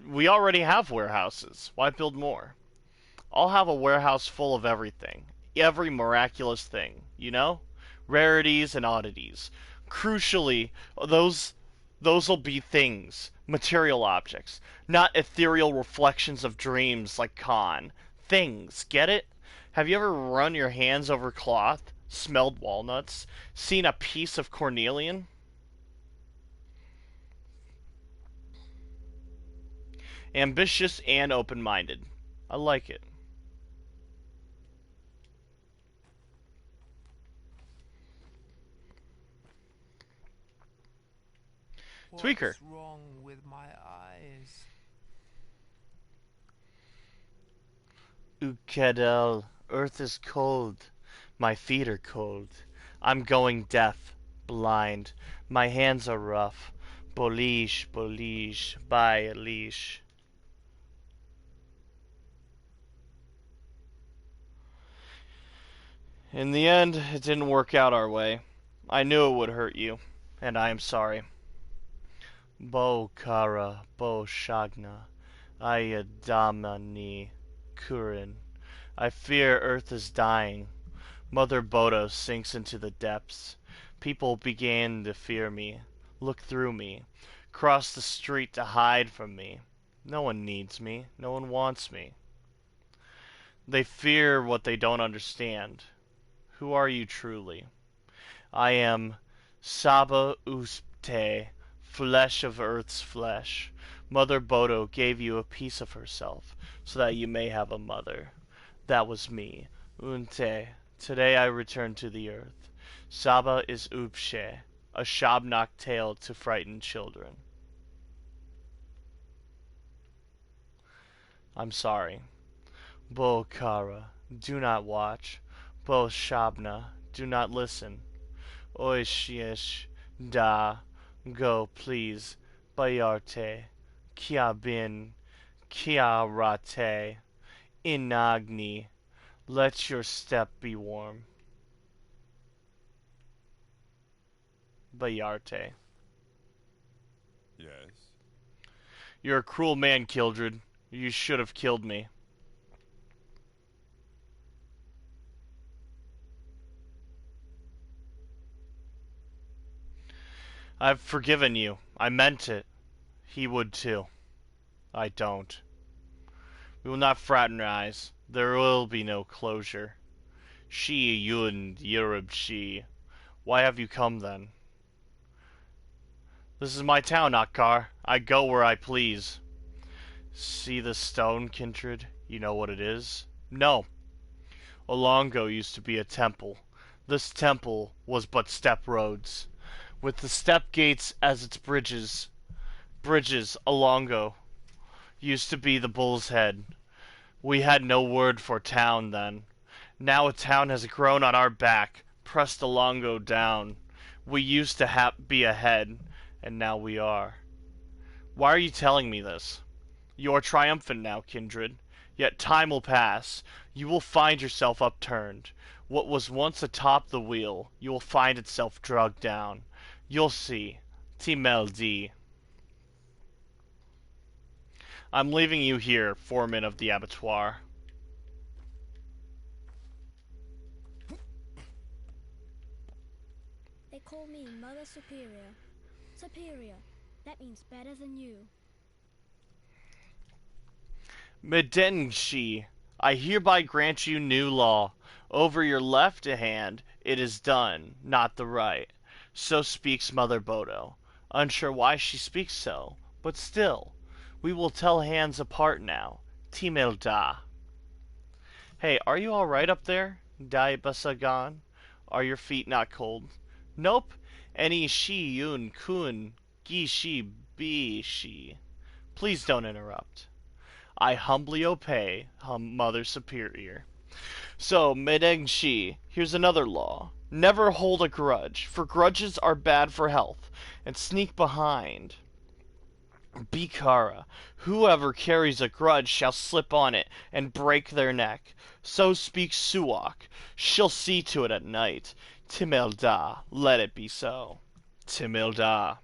We already have warehouses. Why build more? I'll have a warehouse full of everything. Every miraculous thing, you know? Rarities and oddities. Crucially, those'll be things, material objects, not ethereal reflections of dreams like Khan. Things, get it? Have you ever run your hands over cloth, smelled walnuts, seen a piece of cornelian? Ambitious and open-minded. I like it. Tweaker. What's wrong with my eyes? Ukedel, earth is cold. My feet are cold. I'm going deaf, blind. My hands are rough. Bolish, bolish, by leash. In the end, it didn't work out our way. I knew it would hurt you, and I am sorry. Bo kara, bo shagna, ayadamani kurin. I fear Earth is dying. Mother Bodo sinks into the depths. People began to fear me, look through me, cross the street to hide from me. No one needs me. No one wants me. They fear what they don't understand. Who are you truly? I am Saba Uste, flesh of Earth's flesh. Mother Bodo gave you a piece of herself, so that you may have a mother. That was me. Unte. Today I return to the earth. Saba is Upshe, a Shabnak tale to frighten children. I'm sorry. Bo Kara, do not watch. Bo Shabna, do not listen. Oishish, da, go please. Bayarte, Kia bin, Kia rate, Inagni. Let your step be warm. Bayarte. Yes? You're a cruel man, Kildred. You should have killed me. I've forgiven you. I meant it. He would too. I don't. We will not fraternize. There will be no closure. She, Yun, Yerub, she. Why have you come then? This is my town, Akkar. I go where I please. See the stone, Kindred? You know what it is? No. Olongo used to be a temple. This temple was but step roads, with the step gates as its bridges. Bridges, Olongo, used to be the bull's head. We had no word for town then. Now a town has grown on our back, pressed Olongo down. We used to be ahead, and now we are. Why are you telling me this? You are triumphant now, Kindred. Yet time will pass. You will find yourself upturned. What was once atop the wheel, you will find itself dragged down. You'll see. Timel. I'm leaving you here, foreman of the abattoir. They call me Mother Superior. Superior. That means better than you. Medengshi, I hereby grant you new law. Over your left hand it is done, not the right. So speaks Mother Bodo. Unsure why she speaks so, but still, we will tell hands apart now. Timel da. Hey, are you alright up there? Dai Basagan? Are your feet not cold? Nope. Any shi yun kun gi shi bi shi. Please don't interrupt. I humbly obey, Mother Superior. So, Medengshi, here's another law. Never hold a grudge, for grudges are bad for health, and sneak behind. Bikara, whoever carries a grudge shall slip on it and break their neck. So speaks Suak. She'll see to it at night. Timilda, let it be so. Timilda.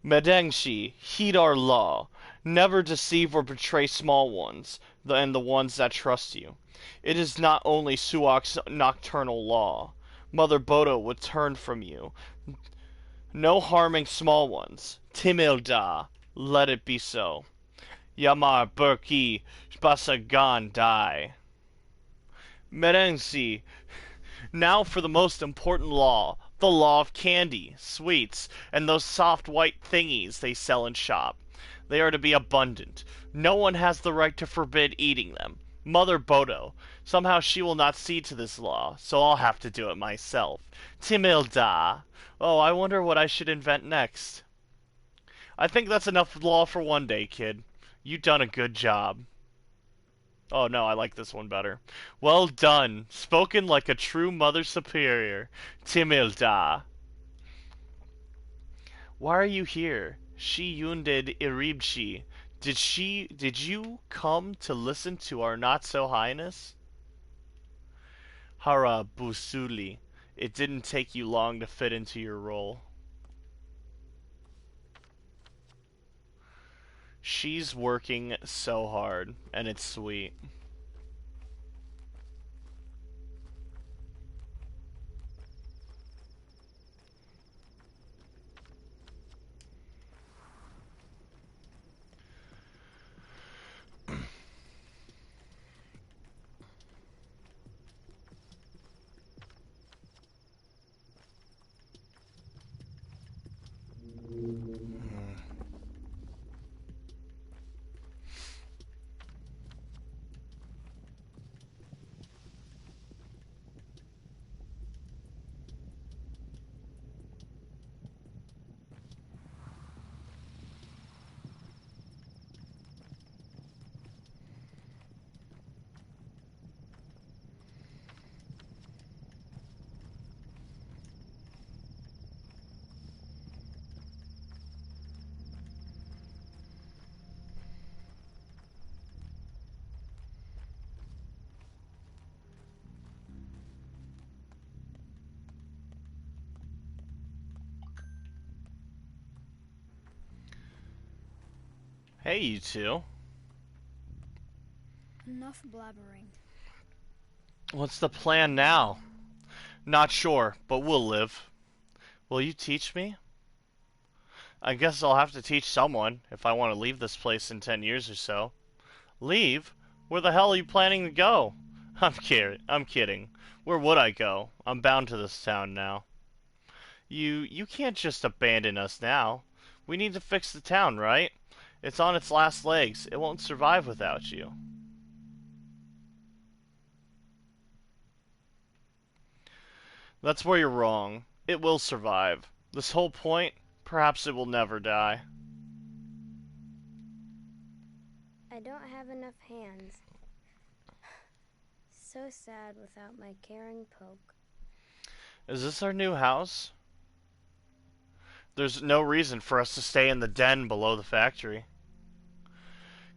Medengshi, heed our law. Never deceive or betray small ones, and the ones that trust you. It is not only Suak's nocturnal law. Mother Bodo would turn from you. No harming small ones. Timilda, let it be so. Yamar Burki Basagan die. Medengshi, now for the most important law. The law of candy, sweets, and those soft white thingies they sell in shop. They are to be abundant. No one has the right to forbid eating them. Mother Bodo. Somehow she will not see to this law, so I'll have to do it myself. Timilda. Oh, I wonder what I should invent next. I think that's enough law for one day, kid. You done a good job. Oh no, I like this one better. Well done. Spoken like a true mother superior. Timilda. Why are you here? She yunded Iribchi. Did you come to listen to our not so highness? Hara Busuli. It didn't take you long to fit into your role. She's working so hard, and it's sweet. Hey, you two. Enough blabbering. What's the plan now? Not sure, but we'll live. Will you teach me? I guess I'll have to teach someone if I want to leave this place in 10 years or so. Leave? Where the hell are you planning to go? I'm kidding. Where would I go? I'm bound to this town now. You can't just abandon us now. We need to fix the town, right? It's on its last legs. It won't survive without you. That's where you're wrong. It will survive. This whole point, perhaps it will never die. I don't have enough hands. So sad without my caring poke. Is this our new house? There's no reason for us to stay in the den below the factory.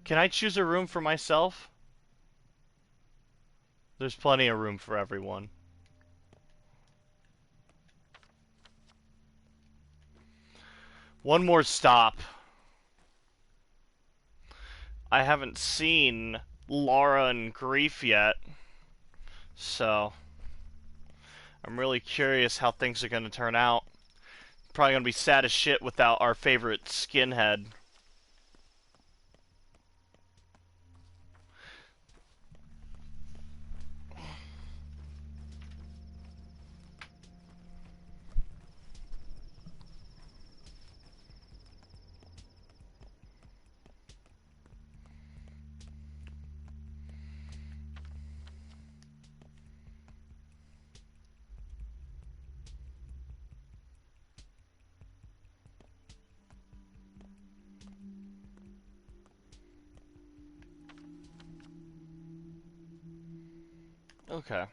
Can I choose a room for myself? There's plenty of room for everyone. One more stop. I haven't seen Laura and Grief yet, so I'm really curious how things are going to turn out. Probably going to be sad as shit without our favorite skinhead. Okay.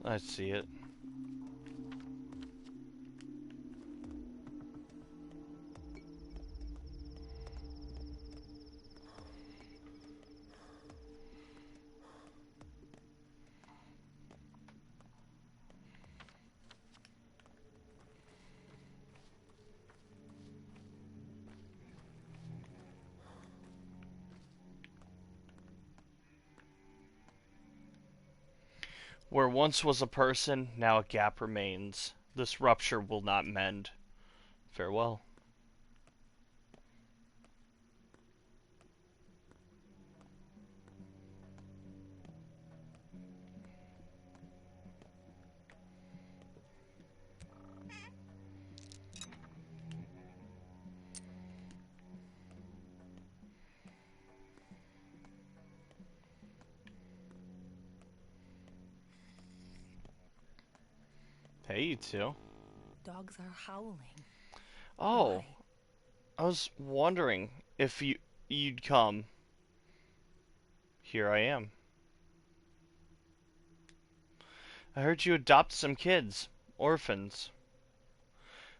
I see it. Where once was a person, now a gap remains. This rupture will not mend. Farewell. Hey, you two. Dogs are howling. Oh, I was wondering if you'd come. Here I am. I heard you adopt some kids. Orphans.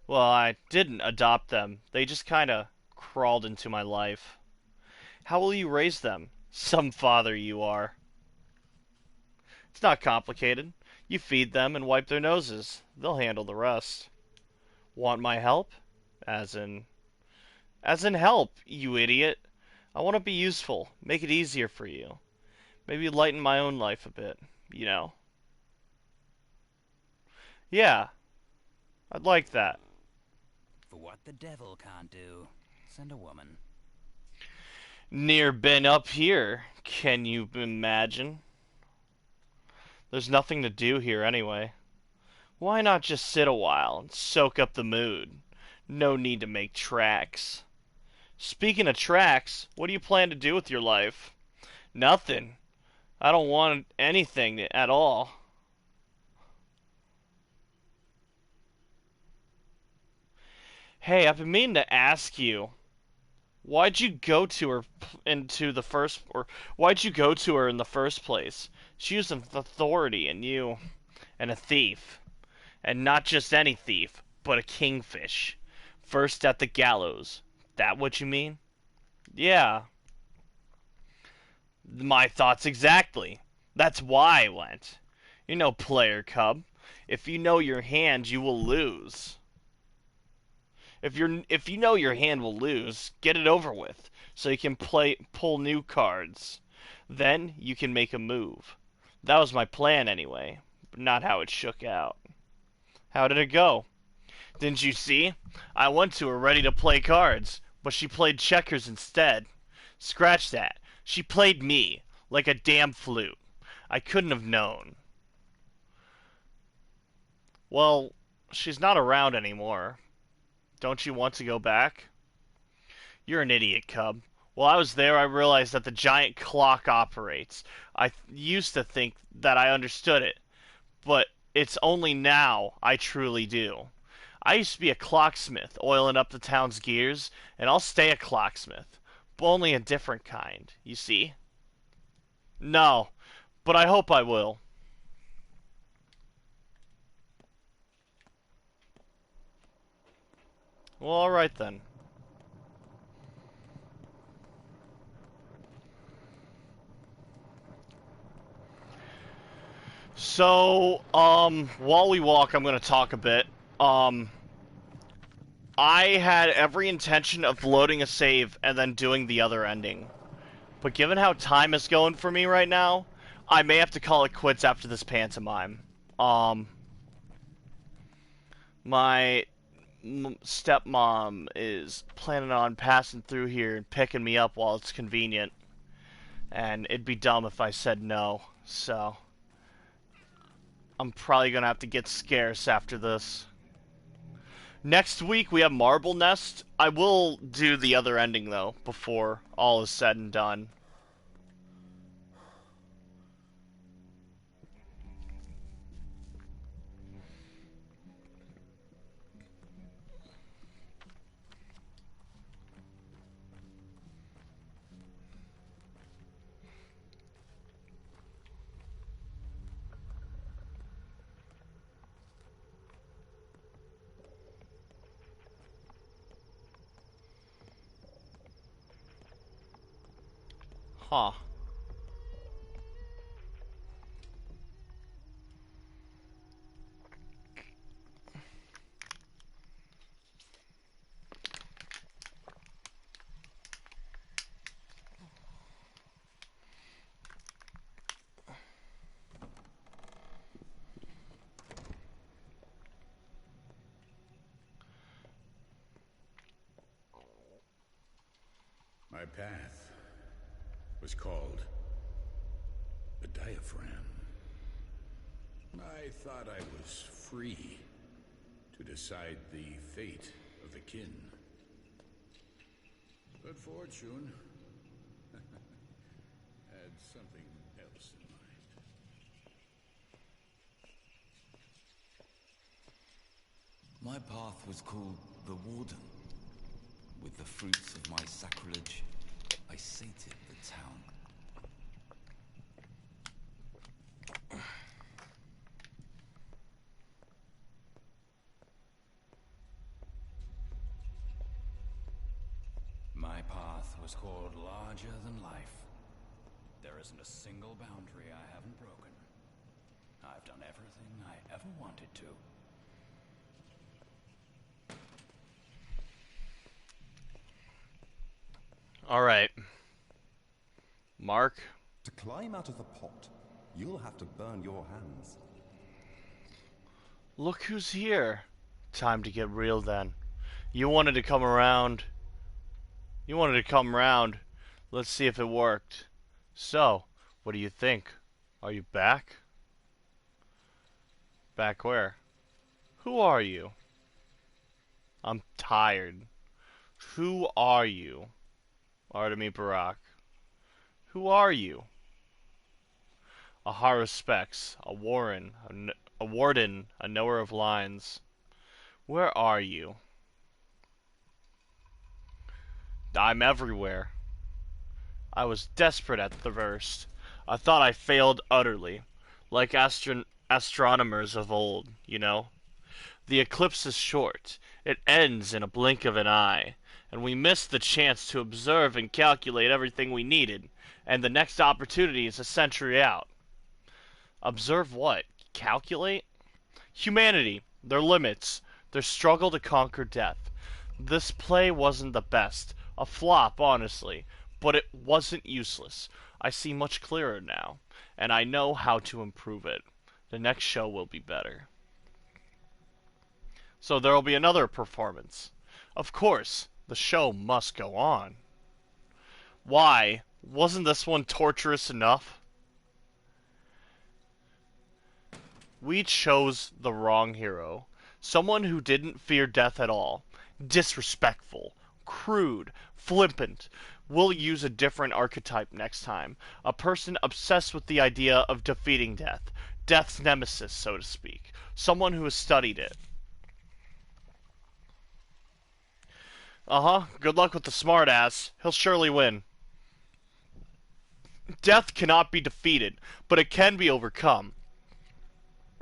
Well, I didn't adopt them. They just kinda crawled into my life. How will you raise them? Some father you are. It's not complicated. You feed them and wipe their noses. They'll handle the rest. Want my help? As in... As in help, you idiot. I want to be useful. Make it easier for you. Maybe lighten my own life a bit. You know. Yeah, I'd like that. For what the devil can't do, send a woman. Near been up here, can you imagine? There's nothing to do here anyway. Why not just sit a while and soak up the mood? No need to make tracks. Speaking of tracks, what do you plan to do with your life? Nothing. I don't want anything at all. Hey, I've been meaning to ask you. Why'd you go to her why'd you go to her in the first place? She was an authority and you, and a thief. And not just any thief, but a kingfish. First at the gallows. That what you mean? Yeah. My thoughts exactly. That's why I went. You're no player, cub. If you know your hand, you will lose. If you know your hand will lose, get it over with, so you can pull new cards. Then you can make a move. That was my plan anyway, but not how it shook out. How did it go? Didn't you see? I went to her ready to play cards, but she played checkers instead. Scratch that. She played me, like a damn flute. I couldn't have known. Well, she's not around anymore. Don't you want to go back? You're an idiot, cub. While I was there, I realized that the giant clock operates. I used to think that I understood it, but it's only now I truly do. I used to be a clocksmith, oiling up the town's gears, and I'll stay a clocksmith, but only a different kind, you see? No, but I hope I will. Well, alright then. So, while we walk, I'm gonna talk a bit. I had every intention of loading a save and then doing the other ending. But given how time is going for me right now, I may have to call it quits after this pantomime. My stepmom is planning on passing through here and picking me up while it's convenient. And it'd be dumb if I said no, so I'm probably gonna have to get scarce after this. Next week we have Marble Nest. I will do the other ending though, before all is said and done. Huh. My path was called the diaphragm. I thought I was free to decide the fate of the kin. But fortune had something else in mind. My path was called the Warden. With the fruits of my sacrilege, I sated the town. My path was called larger than life. There isn't a single boundary I haven't broken. I've done everything I ever wanted to. Alright. Mark? To climb out of the pot, you'll have to burn your hands. Look who's here. Time to get real then. You wanted to come around. Let's see if it worked. So, what do you think? Are you back? Back where? Who are you? I'm tired. Who are you? Artemy Barak. Who are you? A Haruspex, a warden, a knower of lines. Where are you? I'm everywhere. I was desperate at the first. I thought I failed utterly, like astronomers of old, you know. The eclipse is short. It ends in a blink of an eye, and we missed the chance to observe and calculate everything we needed, and the next opportunity is a century out. Observe what? Calculate? Humanity, their limits, their struggle to conquer death. This play wasn't the best. A flop, honestly. But it wasn't useless. I see much clearer now, and I know how to improve it. The next show will be better. So there will be another performance. Of course, the show must go on. Why? Wasn't this one torturous enough? We chose the wrong hero. Someone who didn't fear death at all. Disrespectful. Crude. Flippant. We'll use a different archetype next time. A person obsessed with the idea of defeating death. Death's nemesis, so to speak. Someone who has studied it. Good luck with the smartass. He'll surely win. Death cannot be defeated, but it can be overcome.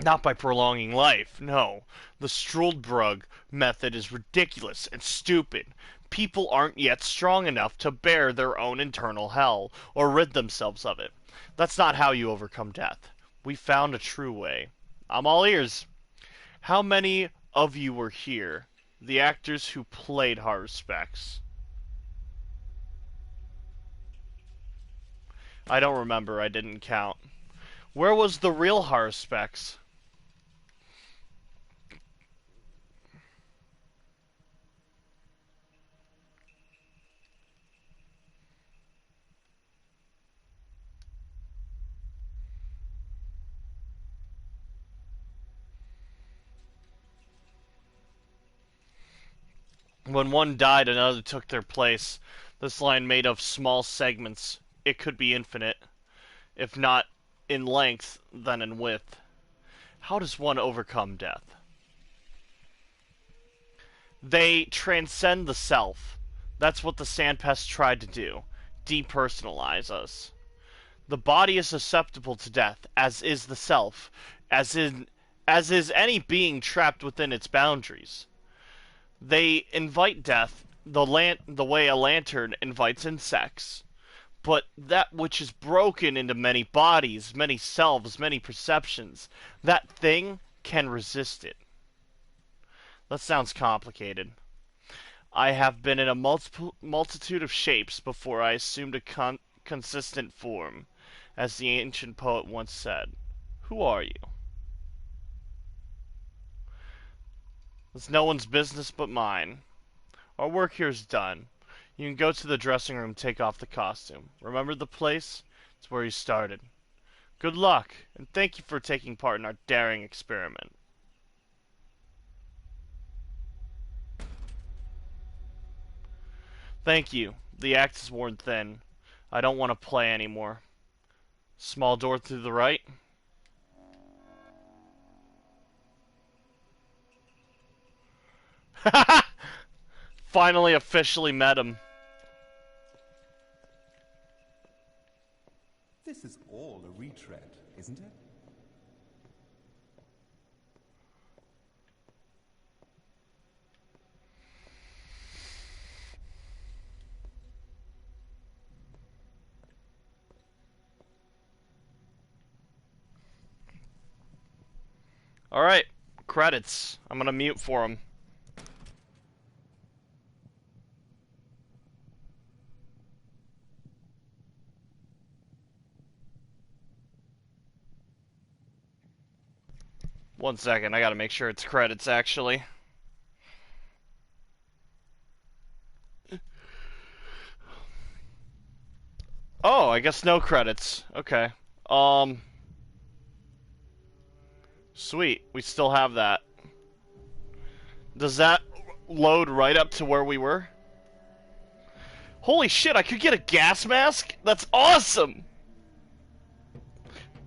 Not by prolonging life, no. The Struldbrug method is ridiculous and stupid. People aren't yet strong enough to bear their own internal hell, or rid themselves of it. That's not how you overcome death. We found a true way. I'm all ears. How many of you were here? The actors who played Haruspex. I don't remember, I didn't count. Where was the real Haruspex? When one died, another took their place. This line made of small segments. It could be infinite. If not in length, then in width. How does one overcome death? They transcend the self. That's what the Sandpest tried to do. Depersonalize us. The body is susceptible to death, as is the self, as is any being trapped within its boundaries. They invite death the way a lantern invites insects. But that which is broken into many bodies, many selves, many perceptions, that thing can resist it. That sounds complicated. I have been in a multitude of shapes before I assumed a consistent form, as the ancient poet once said. Who are you? It's no one's business but mine. Our work here is done. You can go to the dressing room and take off the costume. Remember the place? It's where you started. Good luck, and thank you for taking part in our daring experiment. Thank you. The act is worn thin. I don't want to play anymore. Small door to the right. finally officially met him. This is all a retread, isn't it? Alright, credits. I'm gonna mute for him. One second, I gotta make sure it's credits, actually. Oh, I guess no credits. Okay. Sweet. We still have that. Does that load right up to where we were? Holy shit, I could get a gas mask? That's awesome!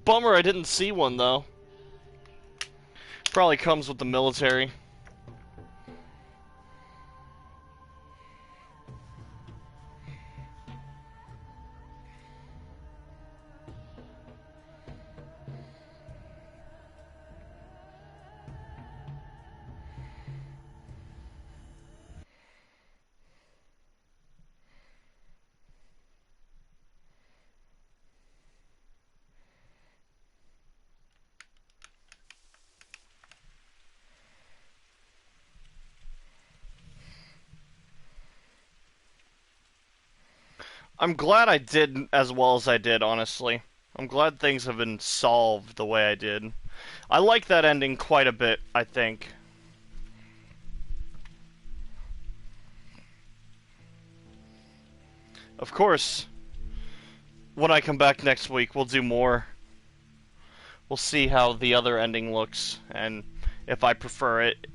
Bummer I didn't see one, though. Probably comes with the military. I'm glad I did as well as I did, honestly. I'm glad things have been solved the way I did. I like that ending quite a bit, I think. Of course, when I come back next week, we'll do more. We'll see how the other ending looks, and if I prefer it.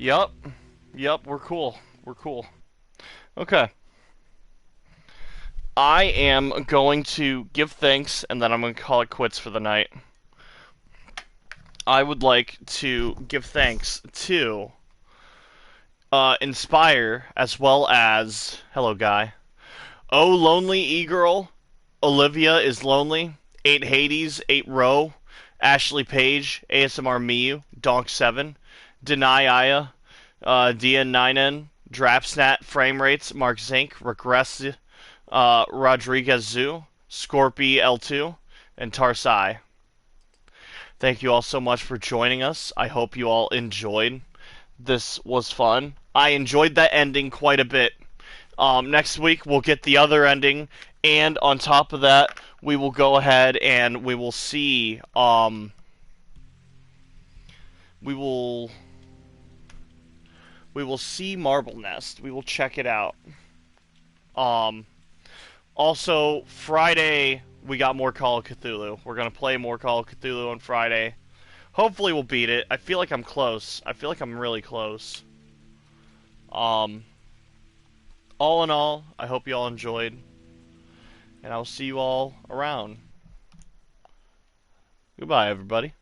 Yup. Yup, we're cool. We're cool. Okay. I am going to give thanks, and then I'm going to call it quits for the night. I would like to give thanks to Inspire, as well as... Hello, Guy. Oh, Lonely E-Girl. Olivia is Lonely. 8 Hades, 8 Row. Ashley Page, ASMR Miyu, Donk7, Deny Aya, Dia9N, Drapsnat, Frame Rates, Mark Zink, Regress, Rodriguez Zoo, Scorpy L2, and Tarsai. Thank you all so much for joining us. I hope you all enjoyed. This was fun. I enjoyed that ending quite a bit. Next week we'll get the other ending, and on top of that, we will go ahead and we will see. We will see Marble Nest. We will check it out. Also, Friday, we got more Call of Cthulhu. We're going to play more Call of Cthulhu on Friday. Hopefully we'll beat it. I feel like I'm close. I feel like I'm really close. All in all, I hope you all enjoyed. And I'll see you all around. Goodbye, everybody.